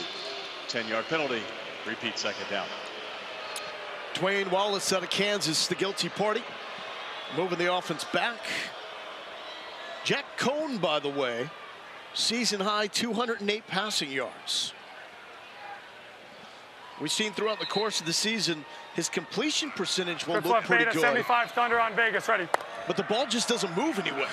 10-yard penalty, repeat second down. Dwayne Wallace out of Kansas, the guilty party. Moving the offense back. Jack Cohn, by the way, season high 208 passing yards. We've seen throughout the course of the season, his completion percentage will look pretty good. 75 Thunder on Vegas, ready. But the ball just doesn't move anywhere.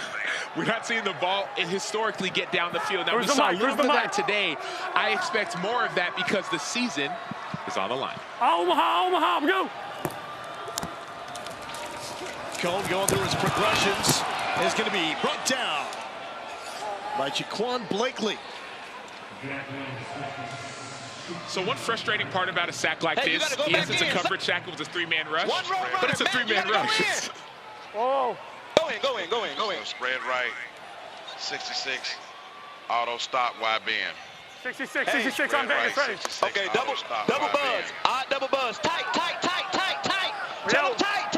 We're not seeing the ball historically get down the field. Now, we saw a little bit of that today. I expect more of that because the season is on the line. Omaha, go! Cohn going through his progressions is going to be brought down by Jaquan Blakely. So one frustrating part about a sack like this, yes, it's a coverage sack. It was a 3-man rush, but it's a 3-man rush. Oh. Go in. So spread right, 66, auto stop, wide bend. 66 on Vegas, ready. Okay, double buzz. Double buzz. Tight. Tell him tight.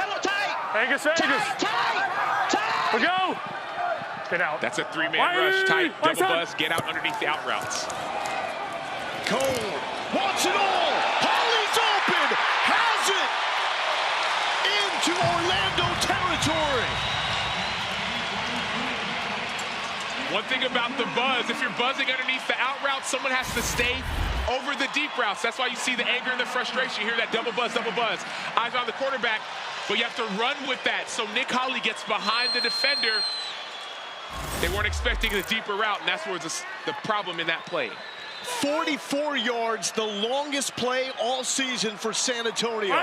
Vegas. Tight. We go. Get out. That's a 3-man rush. Tight, double buzz, get out underneath the out routes. Cole wants it all. Holly's open. Has it into Orlando territory. One thing about the buzz, if you're buzzing underneath the out route, someone has to stay over the deep routes. That's why you see the anger and the frustration. You hear that double buzz. Eyes on the quarterback, but you have to run with that. So Nick Holly gets behind the defender. They weren't expecting a deeper route, and that's where the problem in that play. 44 yards, the longest play all season for San Antonio.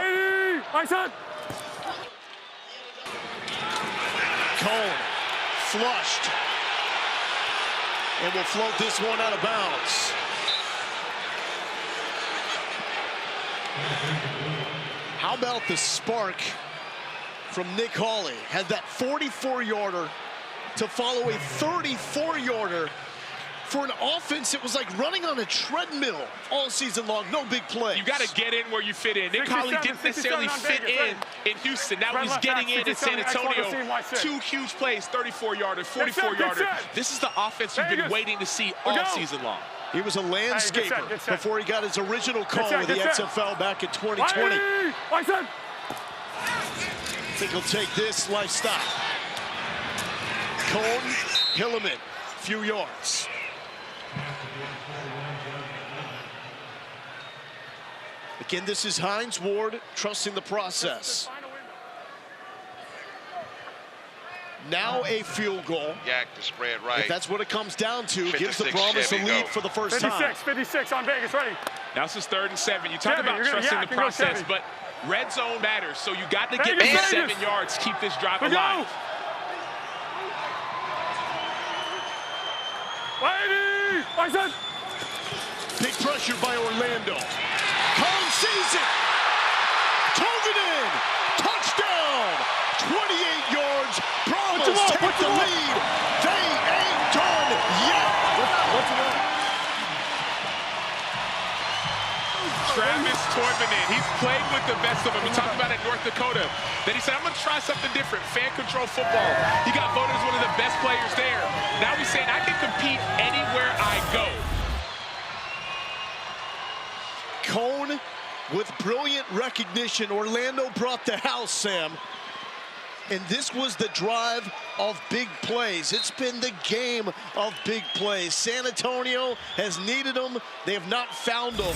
Cohn flushed. And will float this one out of bounds. How about the spark from Nick Hawley? Had that 44-yarder to follow a 34-yarder for an offense that was like running on a treadmill all season long. No big plays. You got to get in where you fit in. Nick Hawley didn't necessarily fit in Houston. Now he's getting in San Antonio. 2 huge plays, 34-yarder, 44-yarder. This is the offense you've been waiting to see all season long. He was a landscaper before he got his original call with the XFL back in 2020. I think he'll take this lifestyle. Cohn, Hilliman, few yards. Again, this is Hines Ward trusting the process. Now a field goal. Yak to spread right. If that's what it comes down to, gives the Brahmas a lead for the first time. 56 on Vegas, ready. Now this is 3rd and 7. You talk about trusting the process, but red zone matters. So you got to get these 7 yards, keep this drive alive. Big pressure pressured by Orlando. Cone sees it. Told it in. Touchdown. 28 yards. Brahmas take the lead. They ain't done yet. Travis Toivonen, he's played with the best of them. He talked about it in North Dakota. Then he said, I'm going to try something different, fan control football. He got voted as one of the best players there. Now he's saying, I can compete anywhere I go. Cone with brilliant recognition. Orlando brought the house, Sam. And this was the drive of big plays. It's been the game of big plays. San Antonio has needed them. They have not found them.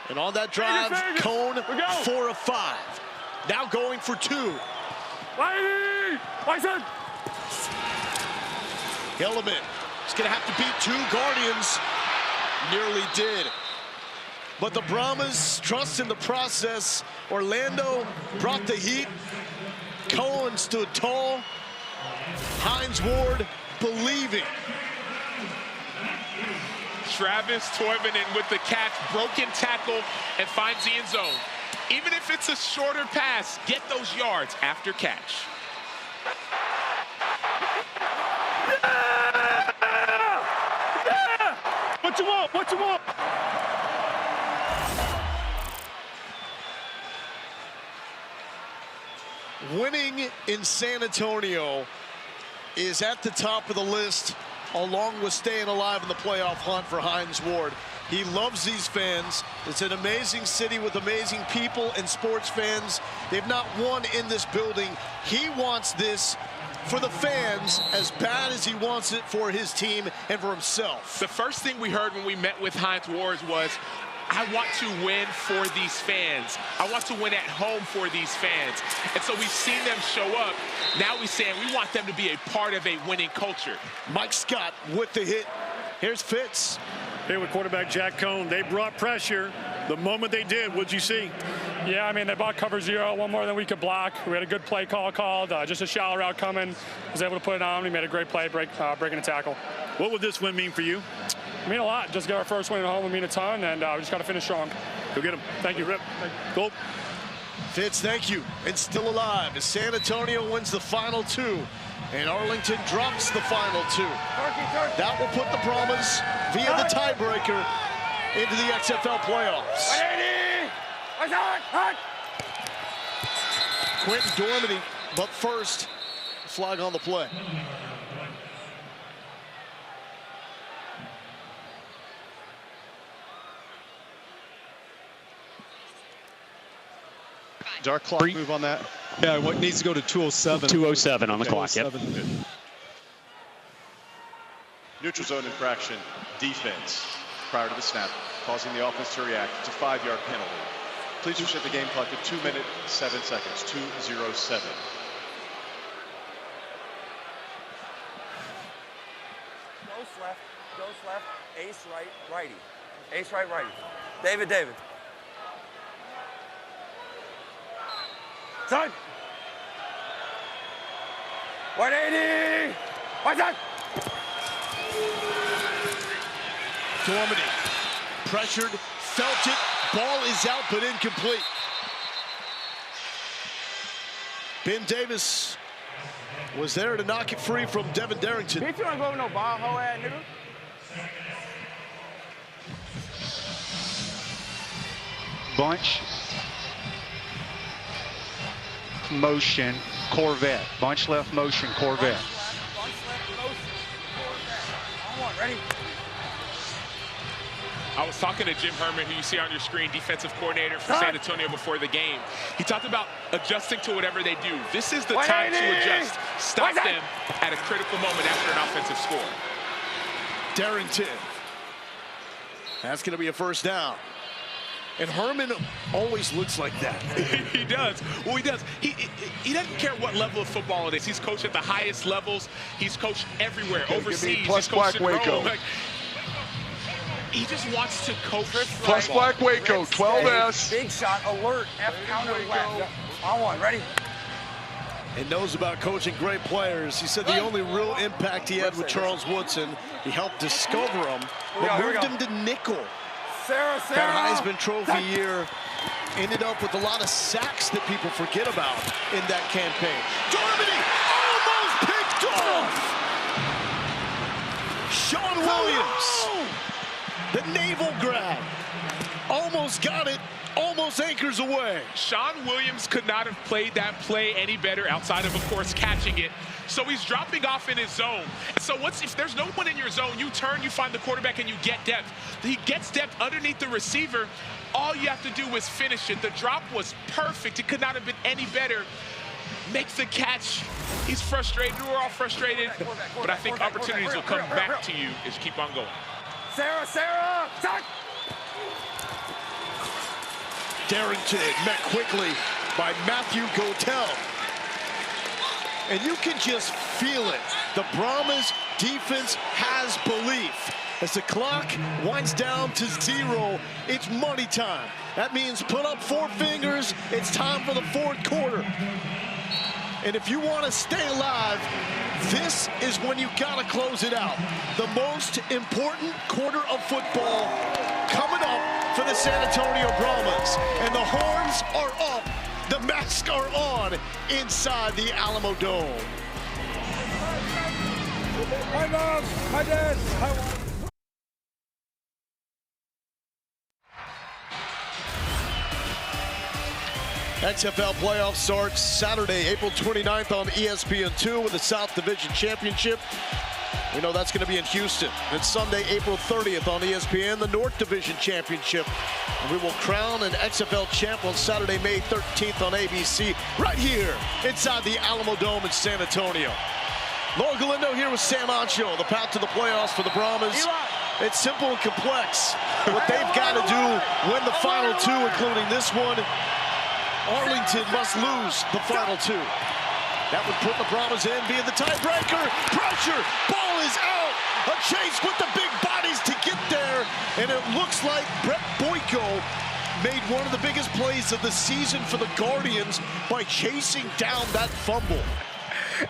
And on that drive, Cone 4 of 5. Now going for 2. Hilleman is going to have to beat 2 Guardians. Nearly did. But the Brahmas trust in the process. Orlando brought the heat. Cohen stood tall. Hines Ward believing. Travis Toivonen with the catch, broken tackle, and finds the end zone. Even if it's a shorter pass, get those yards after catch. What you want? What you want? Winning in San Antonio is at the top of the list, along with staying alive in the playoff hunt for Hines Ward. He loves these fans. It's an amazing city with amazing people and sports fans. They've not won in this building. He wants this for the fans as bad as he wants it for his team and for himself. The first thing we heard when we met with Hines Ward was, I want to win for these fans. I want to win at home for these fans. And so we've seen them show up. Now we're saying we want them to be a part of a winning culture. Mike Scott with the hit. Here's Fitz. Here with quarterback Jack Cone. They brought pressure. The moment they did, what'd you see? Yeah, I mean, they bought cover 0, one more than we could block. We had a good play call called, just a shallow route coming. Was able to put it on. We made a great play, breaking a tackle. What would this win mean for you? It mean a lot. Just get our first win at home would mean a ton, and we just got to finish strong. Go get him. Thank you, Rip. Go. Fitz, thank you. And still alive as San Antonio wins the final 2. And Arlington drops the final 2. That will put the Brahmas via the tiebreaker into the XFL playoffs. Quentin Dormady, but first, flag on the play. Did our clock move on that? Yeah, what needs to go to 2:07. 2:07 on the clock, yep. Neutral zone infraction defense prior to the snap, causing the offense to react. It's a 5-yard penalty. Please reset the game clock at 2 minutes, 7 seconds, 2:07. Ghost left, ace right, righty. Ace right, righty. David. Son! 180! What's that? Dormady pressured, felt it, ball is out but incomplete. Ben Davis was there to knock it free from Devin Darrington. Bitch, you wanna go with no ball hoe ass nigga? Bunch. Motion, Corvette. Bunch left motion, Corvette. Ready? I was talking to Jim Herman, who you see on your screen, defensive coordinator for San Antonio before the game. He talked about adjusting to whatever they do. This is the time to adjust. Stop them at a critical moment after an offensive score. Darrington. That's going to be a first down. And Herman always looks like that. He does. Well, he does. He doesn't care what level of football it is. He's coached at the highest levels. He's coached everywhere, overseas. Plus Black Waco. He just wants to coach. Plus Black Waco, 12S. Big shot, alert, F counter left. On one, ready? and knows about coaching great players. He said the only real impact he had with Charles Woodson, he helped discover him, but moved him to nickel. That Heisman Trophy year ended up with a lot of sacks that people forget about in that campaign. Dormady almost picked off. Sean Williams, the naval grab, almost got it. Almost anchors away. Sean Williams could not have played that play any better outside of course, catching it. So he's dropping off in his zone. So if there's no one in your zone, you turn, you find the quarterback, and you get depth. He gets depth underneath the receiver. All you have to do is finish it. The drop was perfect. It could not have been any better. Makes the catch. He's frustrated. We're all frustrated. But I think opportunities will come back to you as you keep on going. Sarah, touch! Darrington met quickly by Matthew Gotel. And you can just feel it. The Brahmas defense has belief. As the clock winds down to 0, it's money time. That means put up 4 fingers. It's time for the 4th quarter. And if you want to stay alive, this is when you got to close it out. The most important quarter of football coming up for the San Antonio Brahmas. And the horns are up, the masks are on inside the Alamo Dome. Hi, Mom. Hi, Dad. Hi. XFL playoff starts Saturday, April 29th on ESPN2 with the South Division Championship. We know that's going to be in Houston. And Sunday, April 30th on ESPN, the North Division Championship. And we will crown an XFL champ on Saturday, May 13th on ABC, right here inside the Alamo Dome in San Antonio. Laura Galindo here with Sam Ancho. The path to the playoffs for the Brahmas. It's simple and complex. What they've got to do, win the final 2, including this one. Arlington must lose the final 2. That would put the Brahmas in, being the tiebreaker. Pressure, ball is out. A chase with the big bodies to get there. And it looks like Brett Boyko made one of the biggest plays of the season for the Guardians by chasing down that fumble.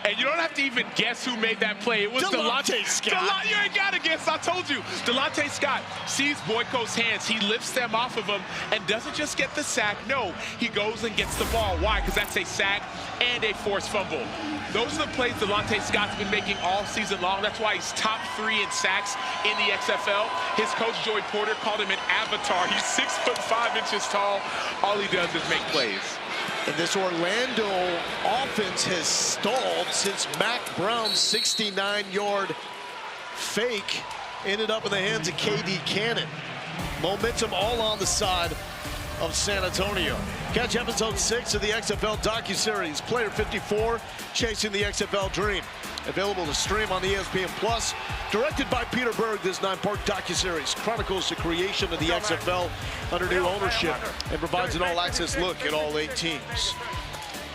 And you don't have to even guess who made that play. It was Delonte Scott. You ain't got to guess. I told you. Delonte Scott sees Boyko's hands. He lifts them off of him and doesn't just get the sack. No, he goes and gets the ball. Why? Because that's a sack and a forced fumble. Those are the plays Delonte Scott's been making all season long. That's why he's top 3 in sacks in the XFL. His coach, Joey Porter, called him an avatar. He's 6'5" tall. All he does is make plays. And this Orlando offense has stalled since Mac Brown's 69-yard fake ended up in the hands of KD Cannon. Momentum all on the side of San Antonio. Catch episode 6 of the XFL docuseries, Player 54, Chasing the XFL Dream. Available to stream on ESPN Plus. Directed by Peter Berg, this 9-part docuseries chronicles the creation of the XFL under new ownership and provides an all-access look at all 8 teams.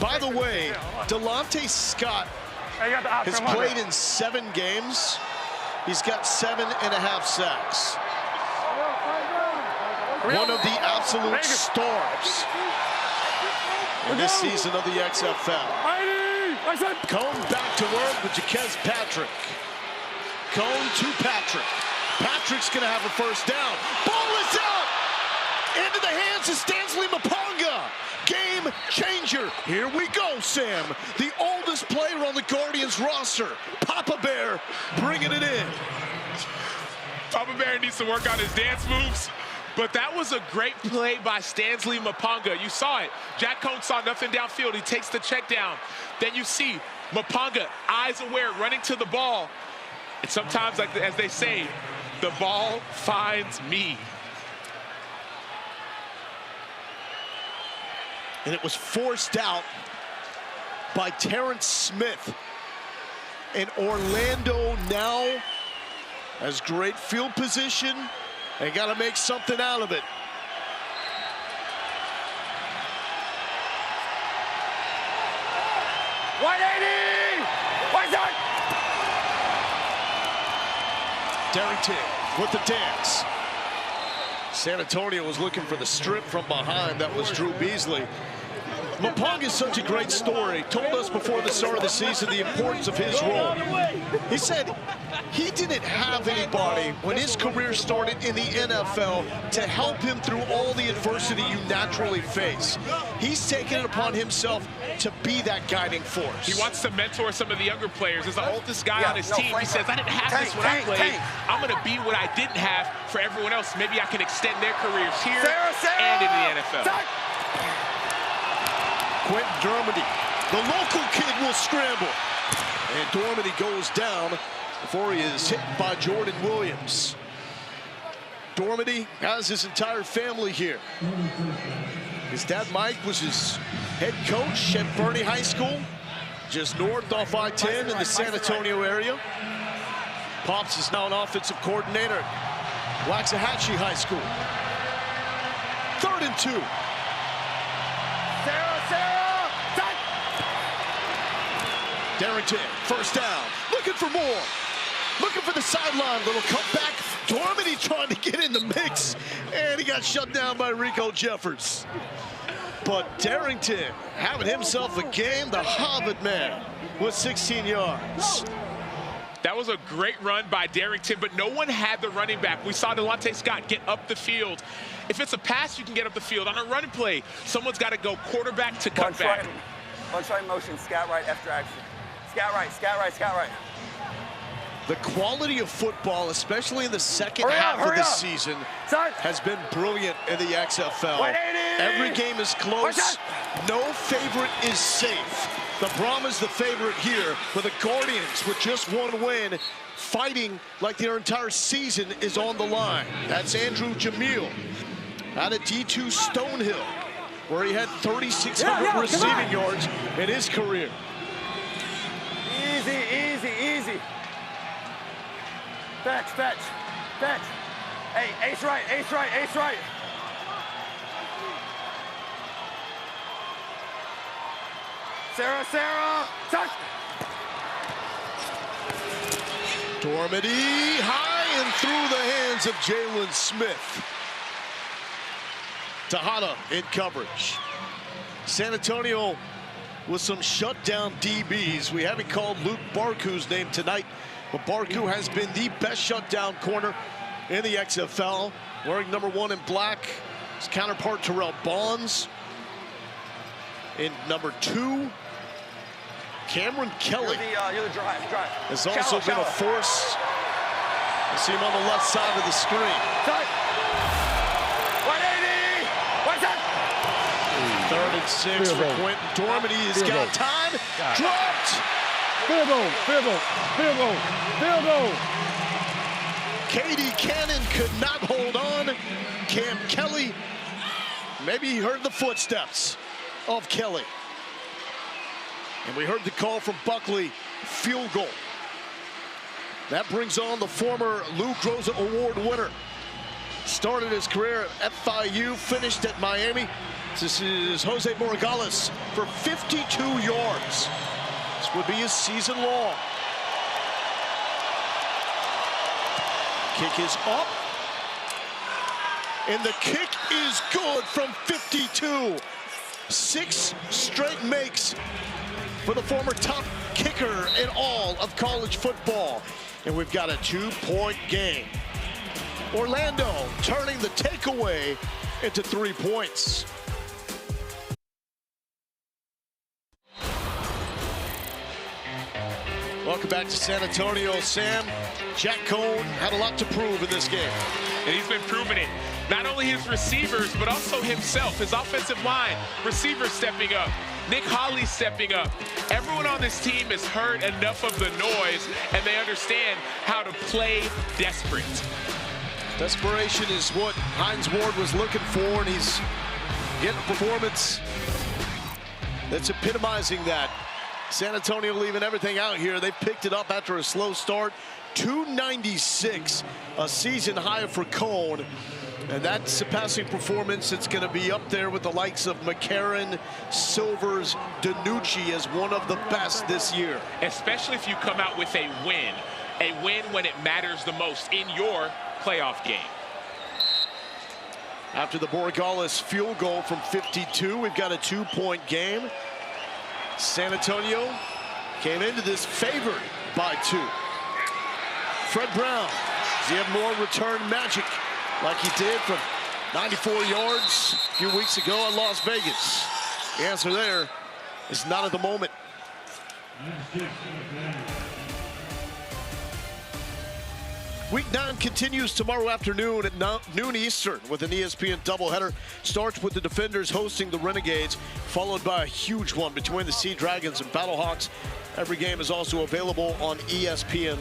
By the way, Delonte Scott has played in 7 games. He's got 7.5 sacks. One of the absolute stars in this season of the XFL. Cone back to work with Jaquez Patrick. Cone to Patrick. Patrick's going to have a first down. Ball is out! Into the hands of Stanley Maponga. Game changer. Here we go, Sam. The oldest player on the Guardians roster. Papa Bear bringing it in. Papa Bear needs to work on his dance moves. But that was a great play by Stanley Maponga. You saw it. Jack Cone saw nothing downfield. He takes the check down. Then you see Maponga, eyes aware, running to the ball. And sometimes, like as they say, the ball finds me. And it was forced out by Terrence Smith. And Orlando now has great field position. They got to make something out of it. Darrington with the dance. San Antonio was looking for the strip from behind. That was Drew Beasley. Mapong is such a great story. Told us before the start of the season the importance of his role. He said he didn't have anybody when his career started in the NFL to help him through all the adversity you naturally face. He's taken it upon himself to be that guiding force. He wants to mentor some of the younger players. As the oldest guy on his team, he says, I didn't have this when I played. I'm going to be what I didn't have for everyone else. Maybe I can extend their careers here and in the NFL. Quentin Dermody, the local kid, will scramble. And Dermody goes down before he is hit by Jordan Williams. Dermody has his entire family here. His dad, Mike, was his head coach at Bernie High School, just north off I-10 in the San Antonio area. Pops is now an offensive coordinator at Waxahachie High School. 3rd and 2. Darrington, first down, looking for more. Looking for the sideline, little cutback. Dermody trying to get in the mix, and he got shut down by Rico Jeffers. But Darrington having himself a game, the Hobbit man, with 16 yards. That was a great run by Darrington, but no one had the running back. We saw Delonte Scott get up the field. If it's a pass, you can get up the field. On a running play, someone's got to go quarterback to cutback. Bunch right motion, scat right after action. Scat right, scat right, scat right. The quality of football, especially in the second half of the season, has been brilliant in the XFL. Every game is close. No favorite is safe. The Brahmas the favorite here, but the Guardians with just one win, fighting like their entire season is on the line. That's Andrew Jamil out of D2 Stonehill, where he had 3,600 receiving yards in his career. Easy, easy, easy. Fetch, fetch, fetch. Hey, ace right, ace right, ace right. Sarah, touch. Dermody high and through the hands of Jalen Smith. Tejada in coverage. San Antonio with some shutdown DBs. We haven't called Luke Barku's name tonight, but Barku has been the best shutdown corner in the XFL, wearing number 1 in black. His counterpart Terrell Bonds. In number 2, Cameron Kelly. You're the drive. Has also been a force. You see him on the left side of the screen. 180! What's that? 3rd and 6 for Quentin Dermody. He's got time. Dropped. Field goal. Katie Cannon could not hold on. Cam Kelly, maybe he heard the footsteps of Kelly. And we heard the call from Buckley, field goal. That brings on the former Lou Groza Award winner. Started his career at FIU, finished at Miami. This is Jose Morgales for 52 yards. This would be his season long. Kick is up. And the kick is good from 52. 6 straight makes for the former top kicker in all of college football. And we've got a 2-point game. Orlando turning the takeaway into 3 points. Welcome back to San Antonio. Sam, Jack Cohn had a lot to prove in this game. And he's been proving it. Not only his receivers, but also himself. His offensive line, receivers stepping up. Nick Holley stepping up. Everyone on this team has heard enough of the noise, and they understand how to play desperate. Desperation is what Hines Ward was looking for, and he's getting a performance that's epitomizing that. San Antonio leaving everything out here. They picked it up after a slow start. 296, a season high for Cohn. And that's a passing performance. It's going to be up there with the likes of McCarron, Silvers, DiNucci as one of the best this year. Especially if you come out with a win when it matters the most in your playoff game. After the Borregales field goal from 52, we've got a 2-point game. San Antonio came into this favored by 2. Fred Brown, does he have more return magic like he did from 94 yards a few weeks ago at Las Vegas? The answer there is not at the moment. Week 9 continues tomorrow afternoon at noon Eastern with an ESPN doubleheader. Starts with the Defenders hosting the Renegades, followed by a huge one between the Sea Dragons and Battlehawks. Every game is also available on ESPN+.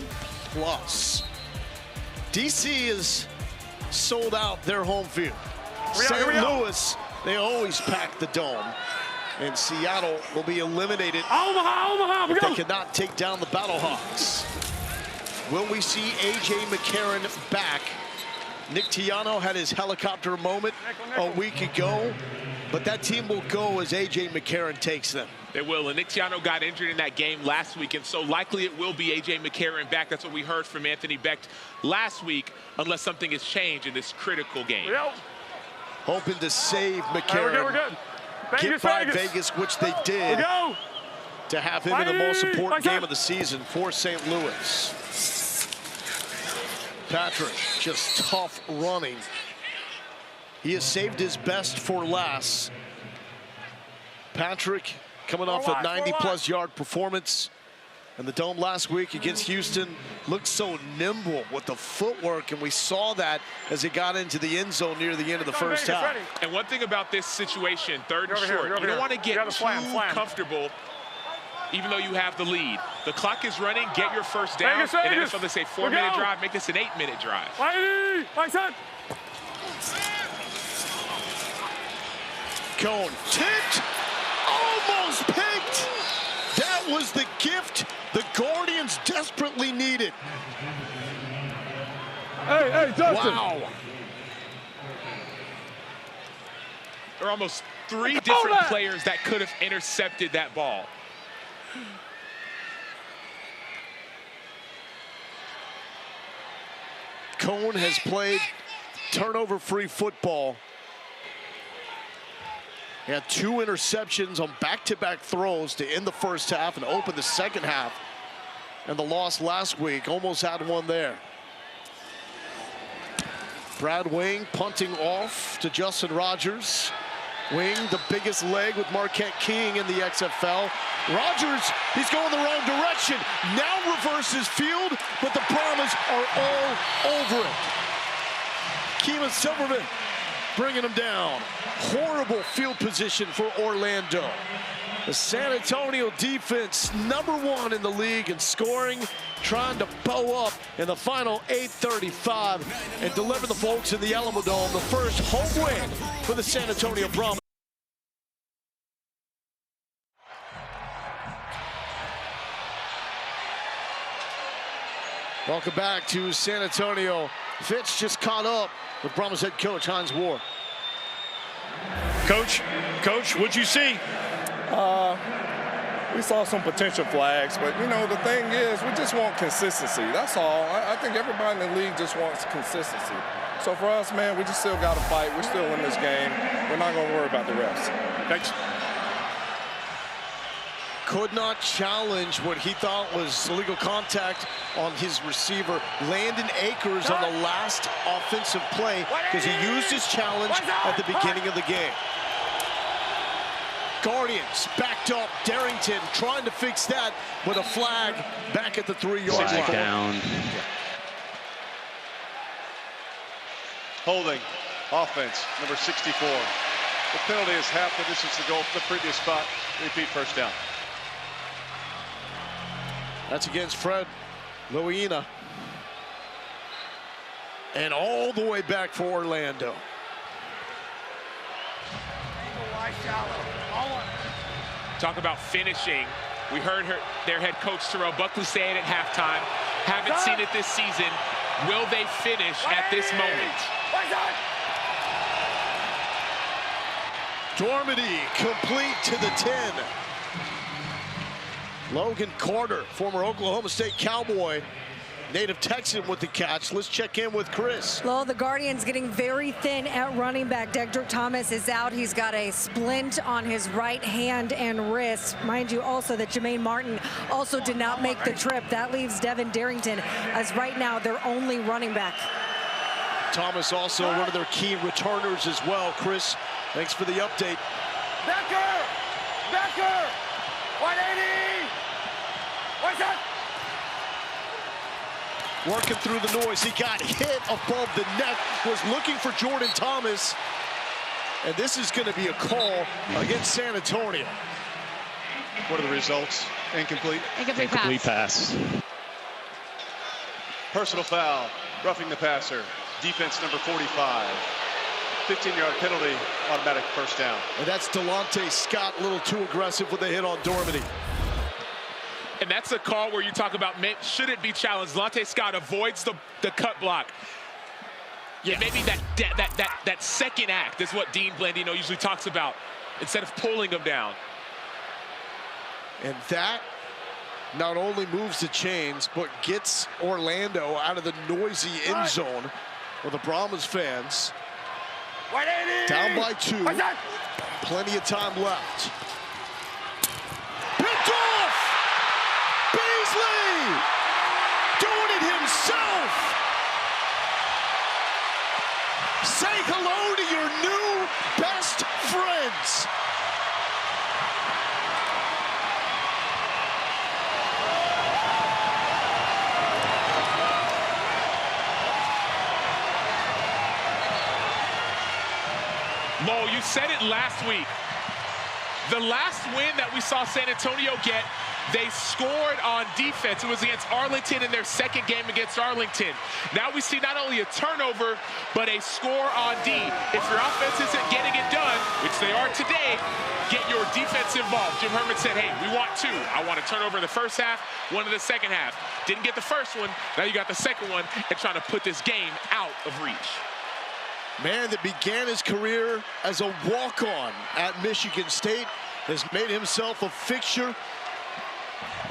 DC is sold out their home field. St. Louis, they always pack the dome. And Seattle will be eliminated if they cannot take down the Battlehawks. Will we see A.J. McCarron back? Nick Tiano had his helicopter moment a week ago, but that team will go as A.J. McCarron takes them. They will, and Nick Tiano got injured in that game last week, and so likely it will be A.J. McCarron back. That's what we heard from Anthony Becht last week, unless something has changed in this critical game. Hoping to save McCarron. We're good. Get by Vegas, which they did, to have him in the most important game of the season for St. Louis. Patrick, just tough running. He has saved his best for last. Patrick coming off a 90-plus yard performance in the Dome last week against Houston. Looked so nimble with the footwork, and we saw that as he got into the end zone near the end of the first half. And one thing about this situation, 3rd and short, you don't want to get too comfortable even though you have the lead. The clock is running, get your first down. In NFL, they say 4-minute drive, make this an 8-minute drive. Cone tipped, almost picked. That was the gift the Guardians desperately needed. Hey, Justin. Wow. There are almost 3 different players that could have intercepted that ball. Cone has played turnover-free football. He had 2 interceptions on back-to-back throws to end the first half and open the second half. And the loss last week, almost had one there. Brad Wing punting off to Justin Rogers. Wing, the biggest leg with Marquette King in the XFL. Rogers, he's going the wrong direction. Now reverses field, but the Brahmas are all over it. Keelan Silverman bringing him down. Horrible field position for Orlando. The San Antonio defense, #1 in the league in scoring, trying to bow up in the final 8:35 and deliver the folks in the Alamo Dome the first home win for the San Antonio Brahmas. Welcome back to San Antonio. Fitz just caught up with Brahmas head coach Hines Ward. Coach, what'd you see? We saw some potential flags, but, you know, the thing is, we just want consistency. That's all. I think everybody in the league just wants consistency. So for us, man, we just still got to fight. We're still in this game. We're not going to worry about the refs. Thanks. Could not challenge what he thought was illegal contact on his receiver, Landon Akers, on the last offensive play because he used his challenge at the beginning of the game. Guardians backed up. Darrington trying to fix that with a flag back at the 3-yard line. Down. Holding, offense, number 64. The penalty is half the distance to goal from the previous spot. Repeat first down. That's against Fred Luina. And all the way back for Orlando. Talk about finishing. We heard their head coach Terrell Buckley say it at halftime. Haven't seen it this season. Will they finish at this moment? Dormady complete to the 10. Logan Carter, former Oklahoma State Cowboy, native Texan with the catch. Let's check in with Chris. Well, the Guardians getting very thin at running back. Dedrick Thomas is out. He's got a splint on his right hand and wrist. Mind you also that Jermaine Martin also did not make the trip. That leaves Devin Darrington as right now their only running back. Thomas also one of their key returners as well. Chris, thanks for the update. Becker! Becker! 180! What's that? Working through the noise. He got hit above the neck. Was looking for Jordan Thomas. And this is going to be a call against San Antonio. What are the results? Incomplete? Incomplete pass. Personal foul. Roughing the passer. Defense number 45. 15-yard penalty. Automatic first down. And that's Delonte Scott, a little too aggressive with the hit on Dormady. And that's a call where you talk about, should it be challenged? Delonte Scott avoids the cut block. Yeah, maybe that second act is what Dean Blandino usually talks about, instead of pulling him down. And that not only moves the chains, but gets Orlando out of the noisy end zone with the Brahmas fans. Down by 2. Plenty of time left. Picked off! Beasley! Doing it himself! Say hello to your new best friends. Mo, you said it last week. The last win that we saw San Antonio get, they scored on defense. It was against Arlington in their second game against Arlington. Now we see not only a turnover, but a score on D. If your offense isn't getting it done, which they are today, get your defense involved. Jim Herman said, hey, we want 2. I want a turnover in the first half, 1 in the second half. Didn't get the first one, now you got the second one, and trying to put this game out of reach. Man that began his career as a walk-on at Michigan State has made himself a fixture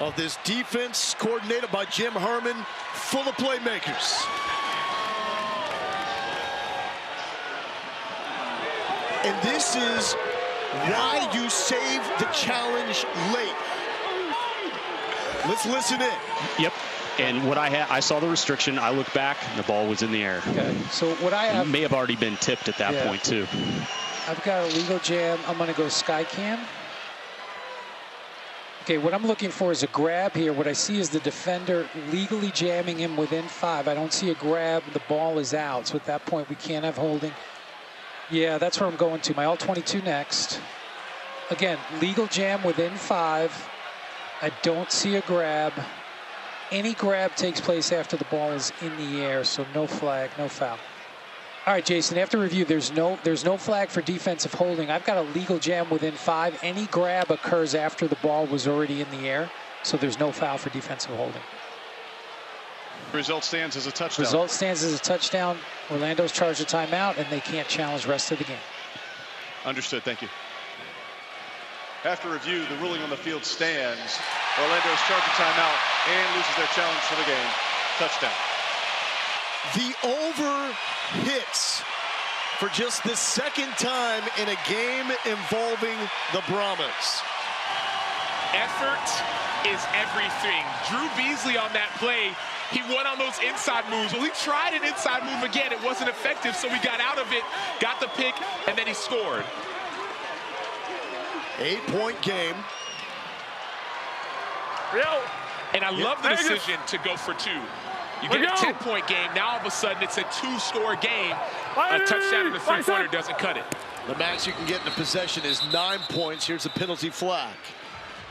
of this defense coordinated by Jim Herman, full of playmakers. And this is why you save the challenge late. Let's listen in. Yep. And what I saw the restriction. I looked back, and the ball was in the air. Okay. So what I have, it may have already been tipped at that point too. I've got a legal jam. I'm going to go sky cam. Okay, what I'm looking for is a grab here. What I see is the defender legally jamming him within 5. I don't see a grab. The ball is out. So at that point, we can't have holding. Yeah, that's where I'm going to. My all-22 next. Again, legal jam within 5. I don't see a grab. Any grab takes place after the ball is in the air, so no flag, no foul. All right, Jason, after review, there's no flag for defensive holding. I've got a legal jam within 5. Any grab occurs after the ball was already in the air, so there's no foul for defensive holding. Result stands as a touchdown. Result stands as a touchdown. Orlando's charged a timeout, and they can't challenge the rest of the game. Understood, thank you. After review, the ruling on the field stands. Orlando's charged a timeout and loses their challenge for the game. Touchdown. The over hits for just the second time in a game involving the Brahmas. Effort is everything. Drew Beasley on that play, he went on those inside moves. Well, he tried an inside move again. It wasn't effective, so he got out of it, got the pick, and then he scored. 8-point game. And I love the decision to go for 2. You get a 10-point game. Now all of a sudden it's a 2-score game. A touchdown in the 3-pointer doesn't cut it. The max you can get in a possession is 9 points. Here's a penalty flag.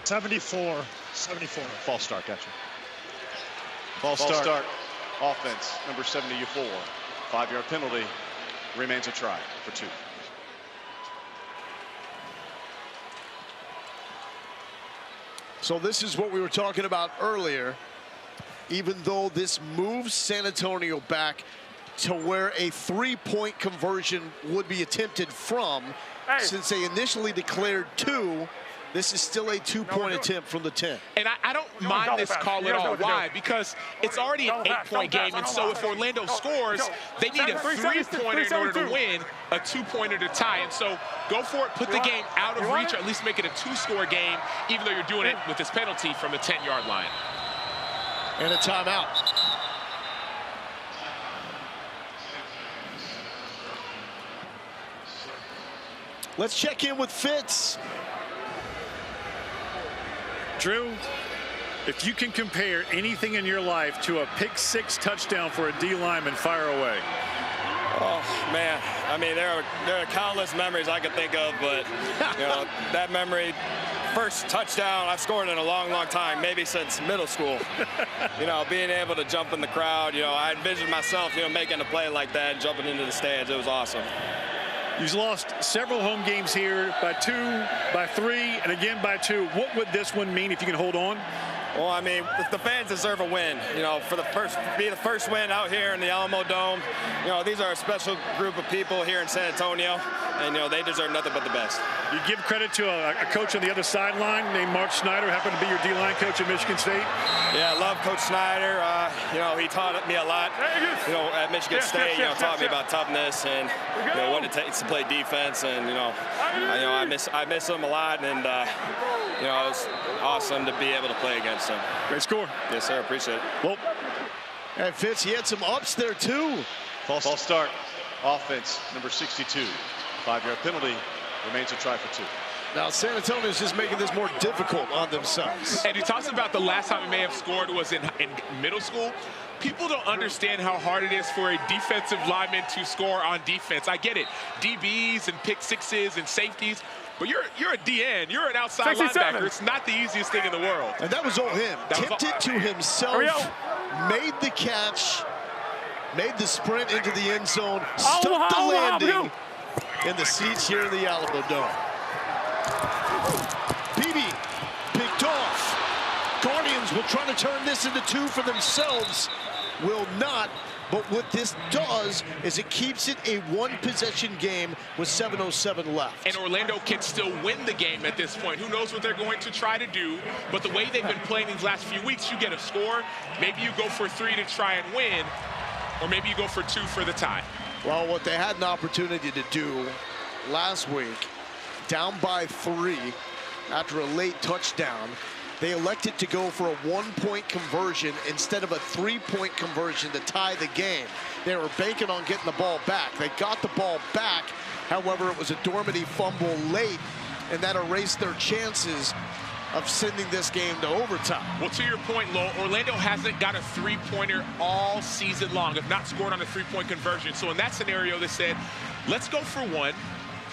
74. False start, gotcha. False start. Offense, number 74. 5-yard penalty. Remains a try for 2. So this is what we were talking about earlier. Even though this moves San Antonio back to where a 3-point conversion would be attempted from, since they initially declared 2, This is still a 2-point attempt from the 10. And I don't mind this call at all. Why? Because it's already an 8-point game, and so if Orlando scores, they need a 3-pointer in order to win, a 2-pointer to tie. And so go for it, put the game out of reach, or at least make it a 2-score game, even though you're doing it with this penalty from the 10-yard line. And a timeout. Let's check in with Fitz. Drew, if you can compare anything in your life to a pick-6 touchdown for a D lineman, fire away. Oh, man. I mean, there are countless memories I could think of, but, you know, that memory, first touchdown I've scored in a long, long time, maybe since middle school. You know, being able to jump in the crowd, you know, I envisioned myself, you know, making a play like that, jumping into the stands. It was awesome. You've lost several home games here by 2, by 3, and again by 2. What would this one mean if you can hold on? Well, I mean, the fans deserve a win. You know, be the first win out here in the Alamo Dome. You know, these are a special group of people here in San Antonio, and, you know, they deserve nothing but the best. You give credit to a coach on the other sideline named Mark Snyder, happened to be your D-line coach at Michigan State. Yeah, I love Coach Snyder. You know, he taught me a lot. You know, at Michigan State, you know, taught me about toughness and, you know, what it takes to play defense. And, you know, I miss him a lot, and you know, it was awesome to be able to play against him. Great score. Yes, sir. Appreciate it. Well, and Fitz, he had some ups there too. False start. Offense number 62. 5-yard penalty. Remains a try for 2. Now San Antonio's just making this more difficult on themselves. And he talks about the last time he may have scored was in middle school. People don't understand how hard it is for a defensive lineman to score on defense. I get it. DBs and pick sixes and safeties. But you're a DN. You're an outside linebacker. It's not the easiest thing in the world. And that was all him. Tipped it to himself, made the catch, made the sprint into the end zone, stuck the landing in the seats here in the Alamo Dome. BB picked off. Guardians will try to turn this into 2 for themselves. Will not. But what this does is it keeps it a 1-possession game with 7:07 left. And Orlando can still win the game at this point. Who knows what they're going to try to do. But the way they've been playing these last few weeks, you get a score. Maybe you go for 3 to try and win. Or maybe you go for 2 for the tie. Well, what they had an opportunity to do last week, down by 3 after a late touchdown, they elected to go for a 1-point conversion instead of a 3-point conversion to tie the game. They were banking on getting the ball back. They got the ball back. However, it was a Dormady fumble late, and that erased their chances of sending this game to overtime. Well, to your point, Lowell, Orlando hasn't got a 3-pointer all season long, have not scored on a 3-point conversion. So in that scenario, they said, let's go for 1.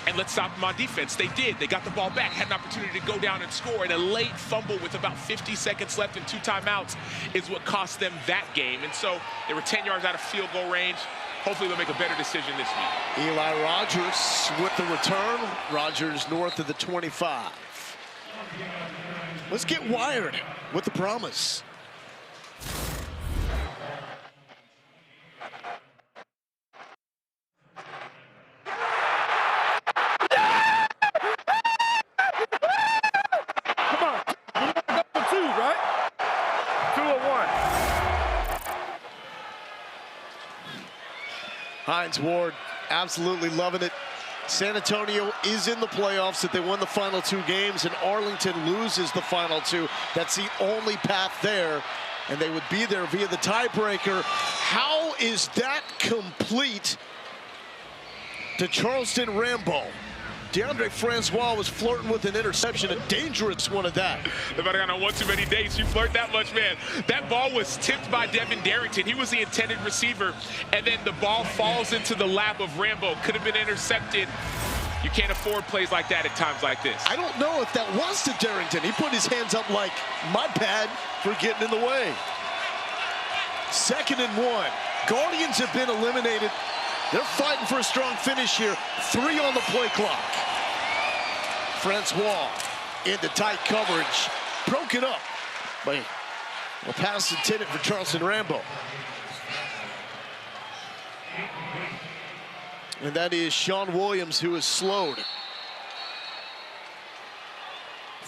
And let's stop them on defense. They did. They got the ball back, had an opportunity to go down and score. And a late fumble with about 50 seconds left and 2 timeouts is what cost them that game. And so they were 10 yards out of field goal range. Hopefully they'll make a better decision this week. Eli Rogers with the return. Rogers north of the 25. Let's get wired with the Brahmas. Hines Ward absolutely loving it. San Antonio is in the playoffs if they won the final 2 games, and Arlington loses the final 2. That's the only path there, and they would be there via the tiebreaker. How is that complete to Charleston Rambo? DeAndre Francois was flirting with an interception, a dangerous one at that. If I got on one too many dates, you flirt that much, man. That ball was tipped by Devin Darrington. He was the intended receiver, and then the ball falls into the lap of Rambo. Could have been intercepted. You can't afford plays like that at times like this. I don't know if that was to Darrington. He put his hands up like, my bad for getting in the way. 2nd and 1. Guardians have been eliminated. They're fighting for a strong finish here. 3 on the play clock. Francois into tight coverage. Broken up by a pass intended for Charleston Rambo. And that is Sean Williams, who is slowed.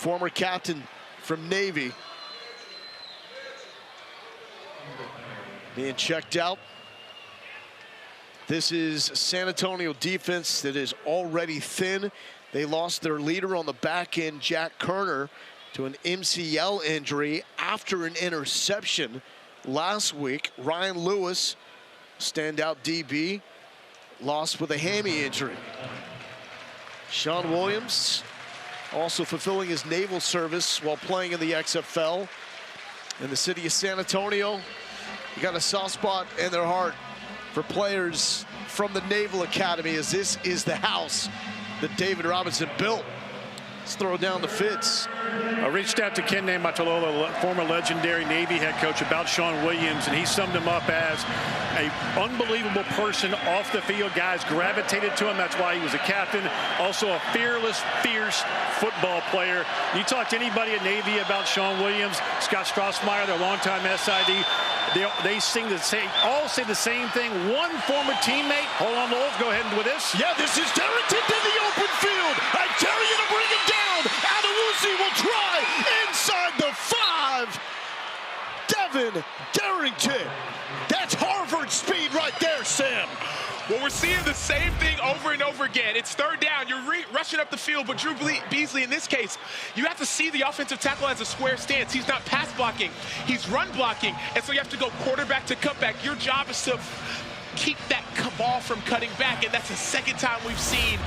former captain from Navy. Being checked out. This is San Antonio defense that is already thin. They lost their leader on the back end, Jack Kerner, to an MCL injury after an interception last week. Ryan Lewis, standout DB, lost with a hammy injury. Sean Williams also fulfilling his naval service while playing in the XFL. In the city of San Antonio, you got a soft spot in their heart for players from the Naval Academy, as this is the house that David Robinson built. Let's throw down the Fitz. I reached out to Ken Niumatalolo, former legendary Navy head coach, about Sean Williams, and he summed him up as an unbelievable person off the field. Guys gravitated to him. That's why he was a captain. Also a fearless, fierce football player. You talk to anybody at Navy about Sean Williams, Scott Strassmeyer, their longtime SID, they all say the same thing. One former teammate. Hold on, Lowell. Go ahead with this. Yeah, this is Darrington to the open field. I tell you to bring him down. Adewusi will try inside the 5. Devin Darrington. That's Harvard speed right there, Sam. Well, we're seeing the same thing over and over again. It's third down. You're rushing up the field, but Drew Beasley, in this case, you have to see the offensive tackle as a square stance. He's not pass blocking. He's run blocking. And so you have to go quarterback to cutback. Your job is to keep that ball from cutting back, and that's the second time we've seen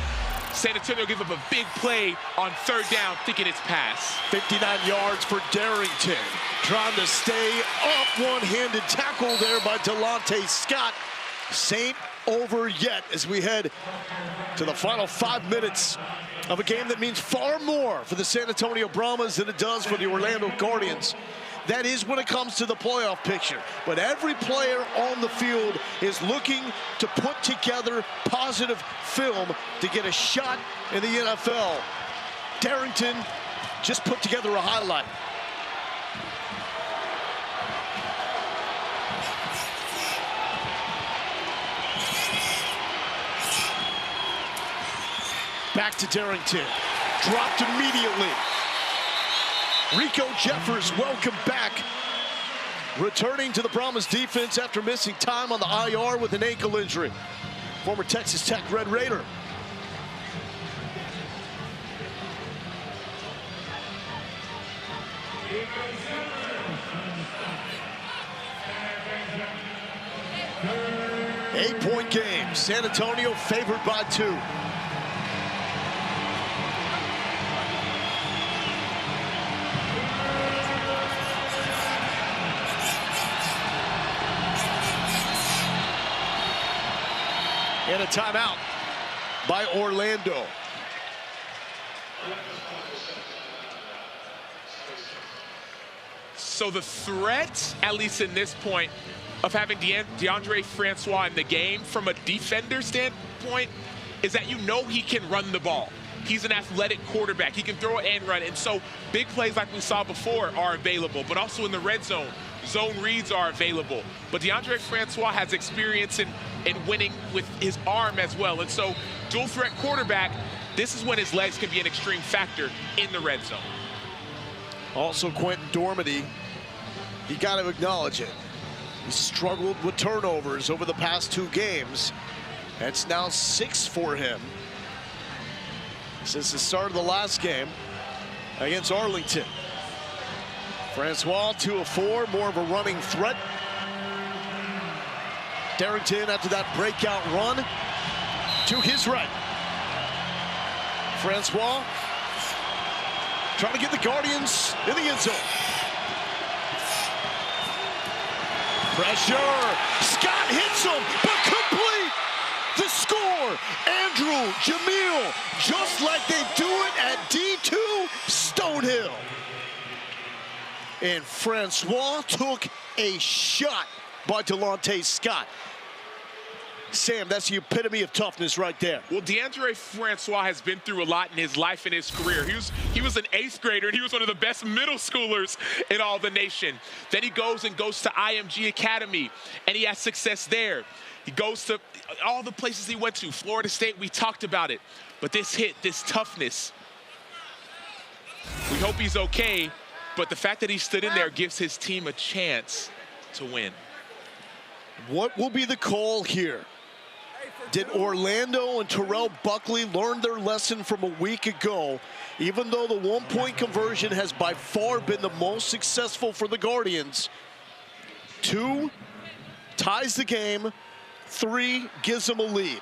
San Antonio give up a big play on third down, thinking it's pass. 59 yards for Darrington. Trying to stay up, one-handed tackle there by Delonte Scott. Saint over yet as we head to the final 5 minutes of a game that means far more for the San Antonio Brahmas than it does for the Orlando Guardians. That is when it comes to the playoff picture. But every player on the field is looking to put together positive film to get a shot in the NFL. Darrington just put together a highlight. Back to Darrington, dropped immediately. Rico Jeffers, welcome back. Returning to the Brahmas defense after missing time on the IR with an ankle injury. Former Texas Tech Red Raider. Eight-point game. San Antonio favored by 2. And a timeout by Orlando. So the threat, at least in this point, of having DeAndre Francois in the game from a defender standpoint is that you know he can run the ball. He's an athletic quarterback. He can throw and run. And so big plays like we saw before are available, but also in the red zone. Zone reads are available. But DeAndre Francois has experience in winning with his arm as well. And so dual threat quarterback, this is when his legs can be an extreme factor in the red zone. Also Quentin Dormady, you got to acknowledge it. He struggled with turnovers over the past 2 games. That's now 6 for him since the start of the last game against Arlington. Francois, 2 of 4, more of a running threat. Darrington, after that breakout run, to his right. Francois trying to get the Guardians in the end zone. Pressure. Scott hits him, but complete. The score. Andrew Jamil, just like they do it at D2 Stonehill. And Francois took a shot by Delonte Scott. Sam, that's the epitome of toughness right there. Well, DeAndre Francois has been through a lot in his life and his career. He was an 8th grader, and he was one of the best middle schoolers in all the nation. Then he goes to IMG Academy, and he has success there. He goes to all the places he went to. Florida State, we talked about it. But this hit, this toughness, We hope he's okay, but the fact that he stood in there gives his team a chance to win. What will be the call here? Did Orlando and Terrell Buckley learn their lesson from a week ago? Even though the one-point conversion has by far been the most successful for the Guardians, 2 ties the game, 3 gives them a lead.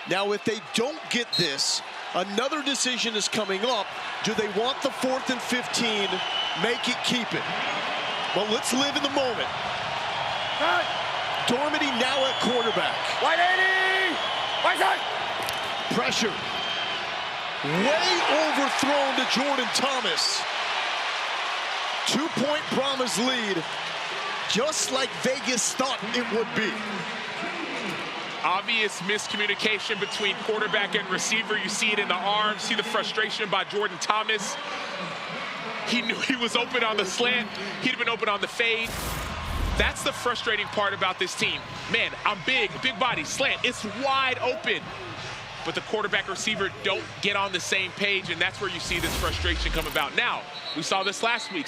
Now, if they don't get this, another decision is coming up. Do they want the 4th and 15, make it, keep it? Well, let's live in the moment. Dormady now at quarterback. White 80! White side! Pressure. Way overthrown to Jordan Thomas. 2-point Brahmas lead, just like Vegas thought it would be. Obvious miscommunication between quarterback and receiver. You see it in the arms, see the frustration by Jordan Thomas. He knew he was open on the slant. He'd have been open on the fade. That's the frustrating part about this team. Man, I'm big body, slant, it's wide open. But the quarterback receiver don't get on the same page, and that's where you see this frustration come about. Now, we saw this last week.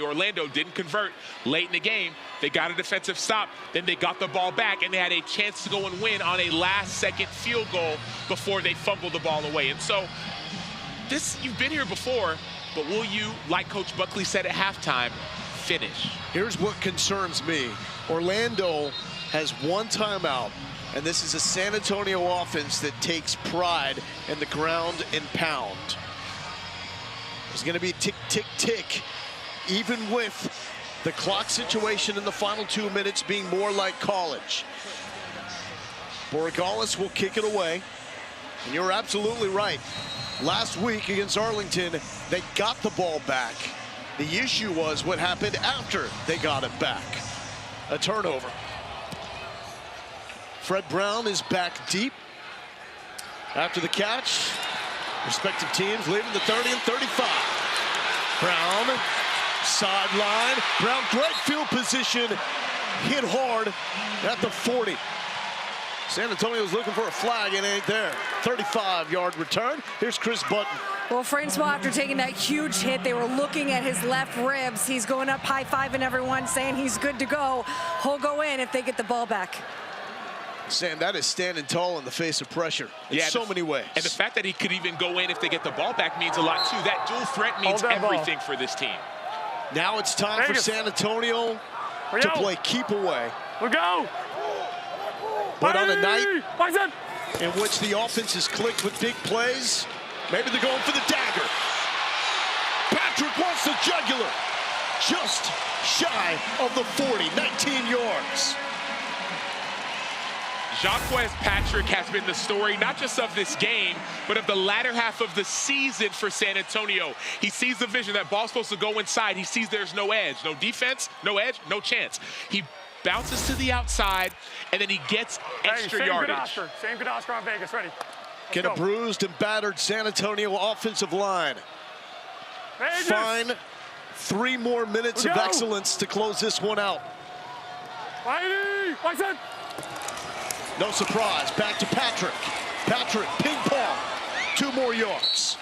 Orlando didn't convert late in the game. They got a defensive stop, then they got the ball back, and they had a chance to go and win on a last-second field goal before they fumbled the ball away. And so, you've been here before, but will you, like Coach Buckley said at halftime, finish? Here's what concerns me. Orlando has 1 timeout, and this is a San Antonio offense that takes pride in the ground and pound. There's going to be tick, tick, tick, even with the clock situation in the final 2 minutes being more like college. Borregales will kick it away, and you're absolutely right. Last week against Arlington, they got the ball back. The issue was what happened after they got it back. A turnover. Fred Brown is back deep after the catch. Respective teams leaving the 30 and 35. Brown, sideline. Brown, great field position. Hit hard at the 40. San Antonio's looking for a flag and it ain't there. 35-yard return. Here's Chris Button. Well, Francois, after taking that huge hit, they were looking at his left ribs. He's going up, high-fiving everyone, saying he's good to go. He'll go in if they get the ball back. Sam, that is standing tall in the face of pressure in so many ways. And the fact that he could even go in if they get the ball back means a lot, too. That dual threat means everything for this team. Now it's time for San Antonio to play keep away. We'll go. But on a night in which the offense is clicked with big plays, maybe they're going for the dagger. Patrick wants the jugular. Just shy of the 40, 19 yards. Jacquez Patrick has been the story, not just of this game, but of the latter half of the season for San Antonio. He sees the vision, that ball's supposed to go inside. He sees there's no edge, no defense, no edge, no chance. He bounces to the outside, and then he gets extra yardage. Same good Oscar on Vegas, ready. Get a bruised and battered San Antonio offensive line. Fine 3 more minutes of excellence to close this one out. No surprise, back to Patrick. Patrick, ping pong, 2 more yards.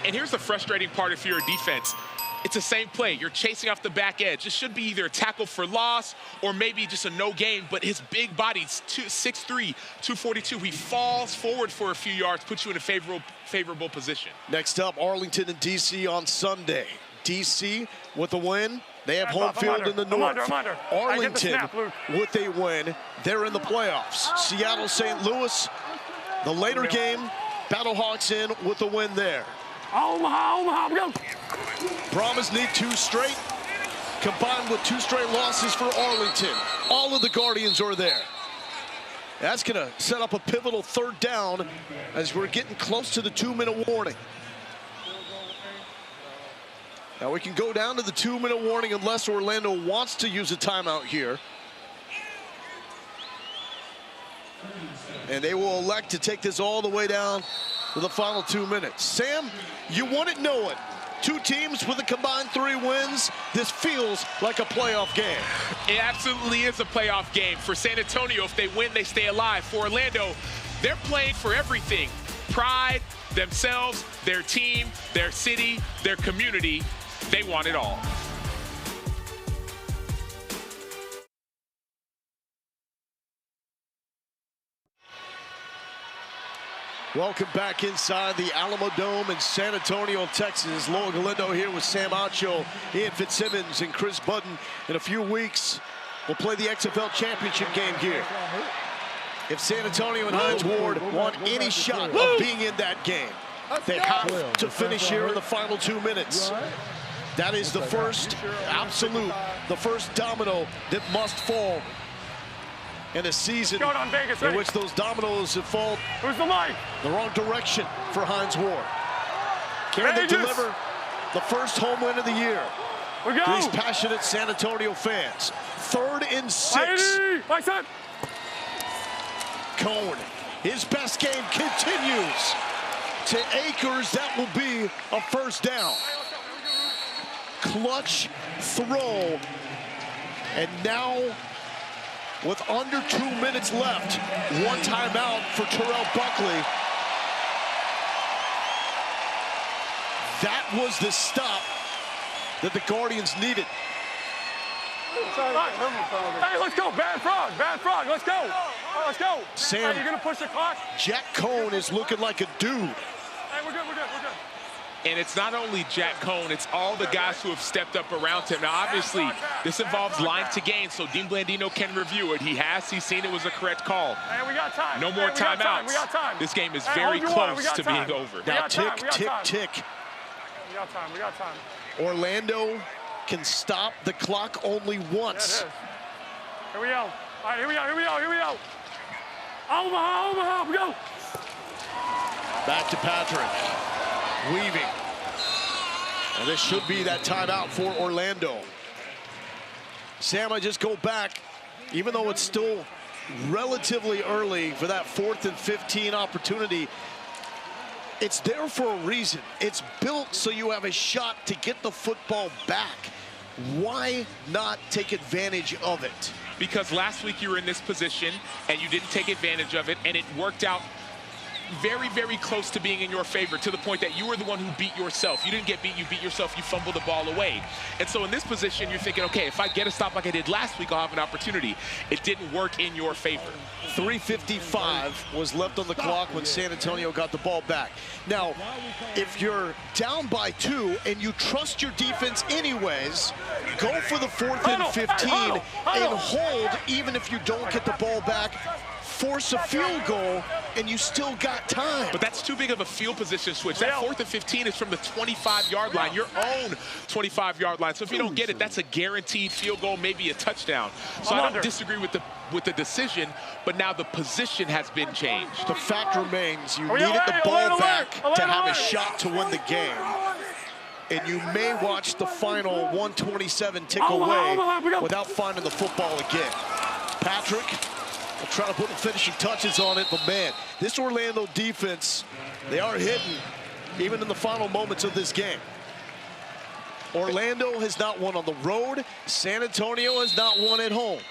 And here's the frustrating part if you're a defense. It's the same play. You're chasing off the back edge. It should be either a tackle for loss or maybe just a no gain, but his big body, 6'3", 242, he falls forward for a few yards, puts you in a favorable position. Next up, Arlington and DC on Sunday. DC with a win. They have home field in the north. Arlington with a win. They're in the playoffs. Seattle, St. Louis, the later game. Battlehawks in with a win there. Omaha, go. Brahmas need 2 straight, combined with 2 straight losses for Arlington. All of the Guardians are there. That's going to set up a pivotal 3rd down as we're getting close to the 2-minute warning. Now we can go down to the 2-minute warning unless Orlando wants to use a timeout here. And they will elect to take this all the way down to the final 2 minutes. Sam, you wouldn't know it. 2 teams with a combined 3 wins. This feels like a playoff game. It absolutely is a playoff game. For San Antonio, if they win, they stay alive. For Orlando, they're playing for everything. pride, themselves, their team, their city, their community. They want it all. Welcome back inside the Alamo Dome in San Antonio, Texas. Loa Galindo here with Sam Acho, Ian Fitzsimmons, and Chris Budden. In a few weeks, we'll play the XFL championship game here. If San Antonio and Hines Ward want any shot of being in that game, they have to finish here in the final 2 minutes. That is the first the first domino that must fall in a season in which those dominoes have fallen the wrong direction for Hines Ward. Can they deliver the first home win of the year to these passionate San Antonio fans? 3rd and 6. Cone, his best game continues. To Akers, that will be a first down. Clutch throw. And now, with under 2 minutes left, 1 timeout for Terrell Buckley. That was the stop that the Guardians needed. Hey, let's go. Bad frog. Let's go. Let's go. Sam, hey, you're going to push the clock? Jack Cone is looking like a dude. Hey, we're good. And it's not only Jack Cone, it's all the guys who have stepped up around him. Now, obviously, this involves line to gain, so Dean Blandino can review it. He's seen it was a correct call. Hey, we got time. No more timeouts. This game is very close to being over. Now, tick. We got time. Orlando can stop the clock only once. Here we go. All right, here we go. Omaha, we go. Back to Patrick. Weaving. And this should be that timeout for Orlando. Sam, I just go back, even though it's still relatively early for that 4th and 15 opportunity, it's there for a reason. It's built so you have a shot to get the football back. Why not take advantage of it? Because last week you were in this position and you didn't take advantage of it, and it worked out very, very close to being in your favor, to the point that you were the one who beat yourself. You didn't get beat, you beat yourself, you fumbled the ball away. And so in this position, you're thinking, okay, if I get a stop like I did last week, I'll have an opportunity. It didn't work in your favor. 3:55 was left on the clock when San Antonio got the ball back. Now, if you're down by 2 and you trust your defense anyways, go for the 4th and 15 and hold even if you don't get the ball back. Force a field goal, and you still got time. But that's too big of a field position switch. That 4th and 15 is from the 25-yard line, your own 25-yard line. So if you don't get it, that's a guaranteed field goal, maybe a touchdown. So I don't disagree with the decision, but now the position has been changed. The fact remains you needed the ball back to have a shot to win the game. And you may watch the final 127 tick away without finding the football again. Patrick will try to put the finishing touches on it, but man, this Orlando defense, they are hitting even in the final moments of this game. Orlando has not won on the road. San Antonio has not won at home.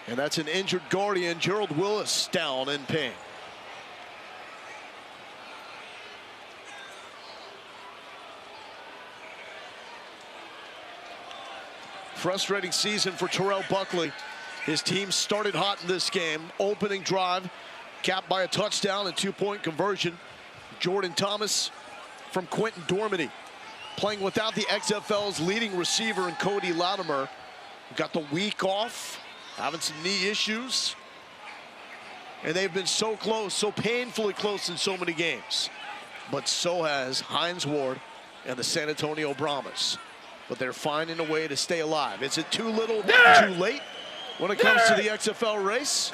And that's an injured Guardian, Gerald Willis, down in pain. Frustrating season for Terrell Buckley. His team started hot in this game. Opening drive, capped by a touchdown and 2-point conversion. Jordan Thomas from Quentin Dormady, playing without the XFL's leading receiver in Cody Latimer. Got the week off, having some knee issues. And they've been so close, so painfully close in so many games. But so has Hines Ward and the San Antonio Brahmas. But they're finding a way to stay alive. Is it too little, too late when it comes to the XFL race?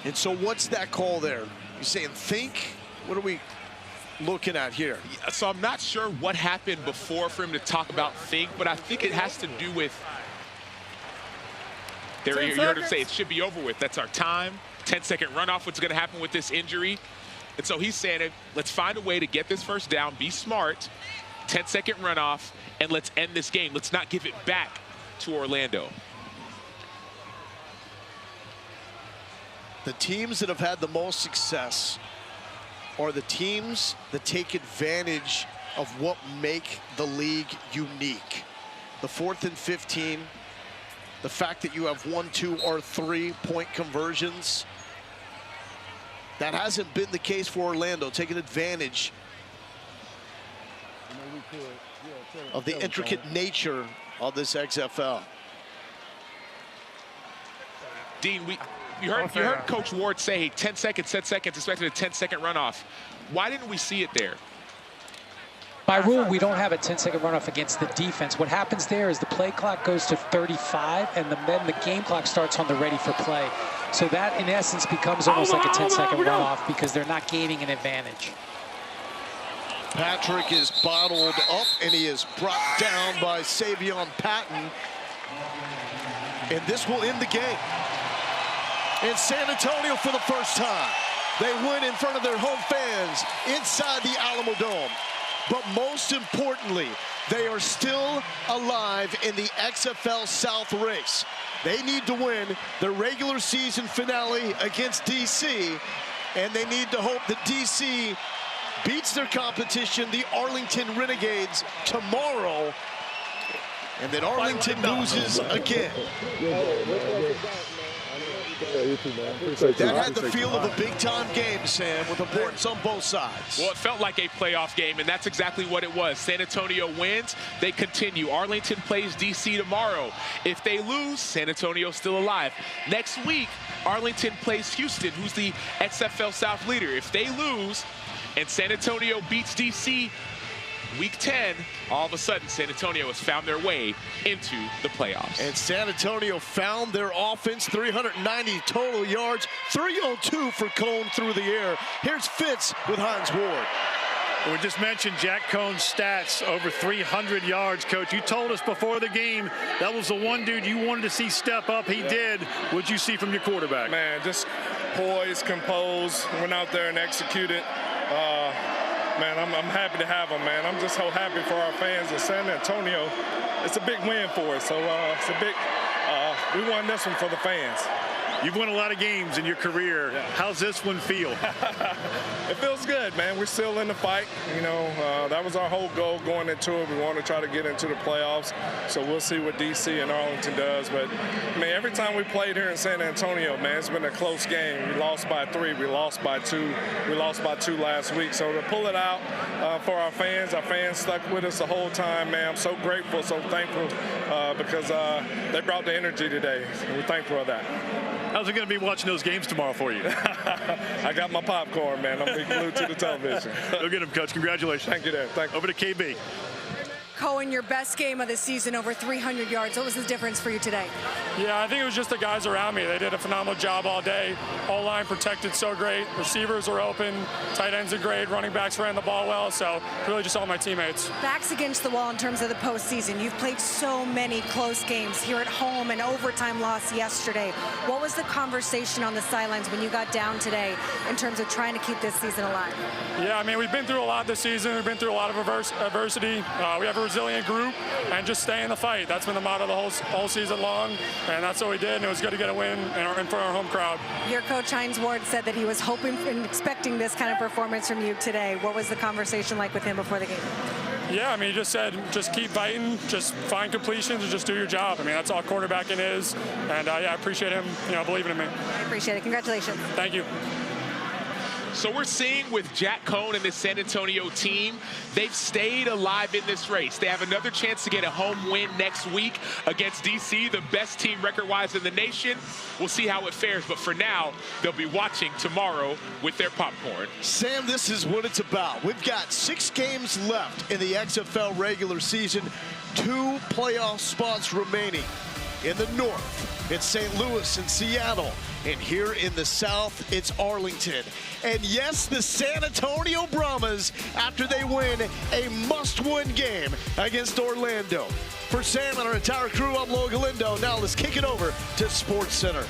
And so what's that call there? You saying think? What are we looking at here? So I'm not sure what happened before for him to talk about think, but I think it has to do with, you heard him say it should be over with. That's our time. 10-second runoff, what's going to happen with this injury. And so he's saying, let's find a way to get this first down, be smart, 10-second runoff, and let's end this game. Let's not give it back to Orlando. The teams that have had the most success are the teams that take advantage of what make the league unique. The 4th and 15, the fact that you have 1, 2, or 3-point conversions. That hasn't been the case for Orlando, taking advantage of the intricate nature of this XFL. Dean, you heard Coach Ward say 10 seconds, expected a 10-second runoff. Why didn't we see it there? By rule, we don't have a 10-second runoff against the defense. What happens there is the play clock goes to 35, and then the game clock starts on the ready for play. So that, in essence, becomes almost like a 10-second runoff because they're not gaining an advantage. Patrick is bottled up, and he is brought down by Savion Patton. And this will end the game. In San Antonio for the first time, they win in front of their home fans inside the Alamo Dome. But most importantly, they are still alive in the XFL South race. They need to win their regular season finale against DC, and they need to hope that DC beats their competition, the Arlington Renegades, tomorrow, and that Arlington loses again. That had the feel of a big-time game, Sam, with importance on both sides. Well, it felt like a playoff game, and that's exactly what it was. San Antonio wins, they continue. Arlington plays DC tomorrow. If they lose, San Antonio's still alive. Next week, Arlington plays Houston, who's the XFL South leader. If they lose and San Antonio beats DC, Week 10, all of a sudden, San Antonio has found their way into the playoffs. And San Antonio found their offense, 390 total yards, 302 for Cone through the air. Here's Fitz with Hines Ward. We just mentioned Jack Cone's stats, over 300 yards, Coach. You told us before the game that was the one dude you wanted to see step up. He did. What'd you see from your quarterback? Man, just poised, composed, went out there and executed. Man, I'm happy to have him, man. I'm just so happy for our fans in San Antonio. It's a big win for us, so it's a big, we won this one for the fans. You've won a lot of games in your career. Yeah. How's this one feel? It feels good, man. We're still in the fight. You know, that was our whole goal going into it. We want to try to get into the playoffs. So we'll see what DC and Arlington does. But, I mean, every time we played here in San Antonio, man, it's been a close game. We lost by 3. We lost by 2. We lost by 2 last week. So to pull it out for our fans stuck with us the whole time, man. I'm so grateful, so thankful because they brought the energy today. And we're thankful for that. How's it going to be watching those games tomorrow for you? I got my popcorn, man. I'm being glued to the television. Go get him, Coach. Congratulations. Thank you, Dan. Thank you. Over to KB. Cohen, your best game of the season, over 300 yards. What was the difference for you today? Yeah, I think it was just the guys around me. They did a phenomenal job all day. All line protected so great. Receivers were open. Tight ends are great. Running backs ran the ball well. So really just all my teammates. Backs against the wall in terms of the postseason. You've played so many close games here at home, an overtime loss yesterday. What was the conversation on the sidelines when you got down today in terms of trying to keep this season alive? Yeah, I mean, we've been through a lot this season. We've been through a lot of adversity. We have a resilient group and just stay in the fight. That's been the motto the whole season long, and that's what we did, and it was good to get a win in front of our home crowd. Your coach, Hines Ward, said that he was hoping and expecting this kind of performance from you today. What was the conversation like with him before the game? Yeah, I mean, he just said, just keep fighting, just find completions, and just do your job. I mean, that's all quarterbacking is, and yeah, I appreciate him, believing in me. I appreciate it. Congratulations. Thank you. So we're seeing with Jack Cone and this San Antonio team, they've stayed alive in this race. They have another chance to get a home win next week against DC, the best team record-wise in the nation. We'll see how it fares, but for now, they'll be watching tomorrow with their popcorn. Sam, this is what it's about. We've got 6 games left in the XFL regular season, 2 playoff spots remaining. In the north, it's St. Louis and Seattle. And here in the south, it's Arlington. And yes, the San Antonio Brahmas, after they win a must-win game against Orlando. For Sam and our entire crew, I'm Logan Lindo. Now let's kick it over to SportsCenter.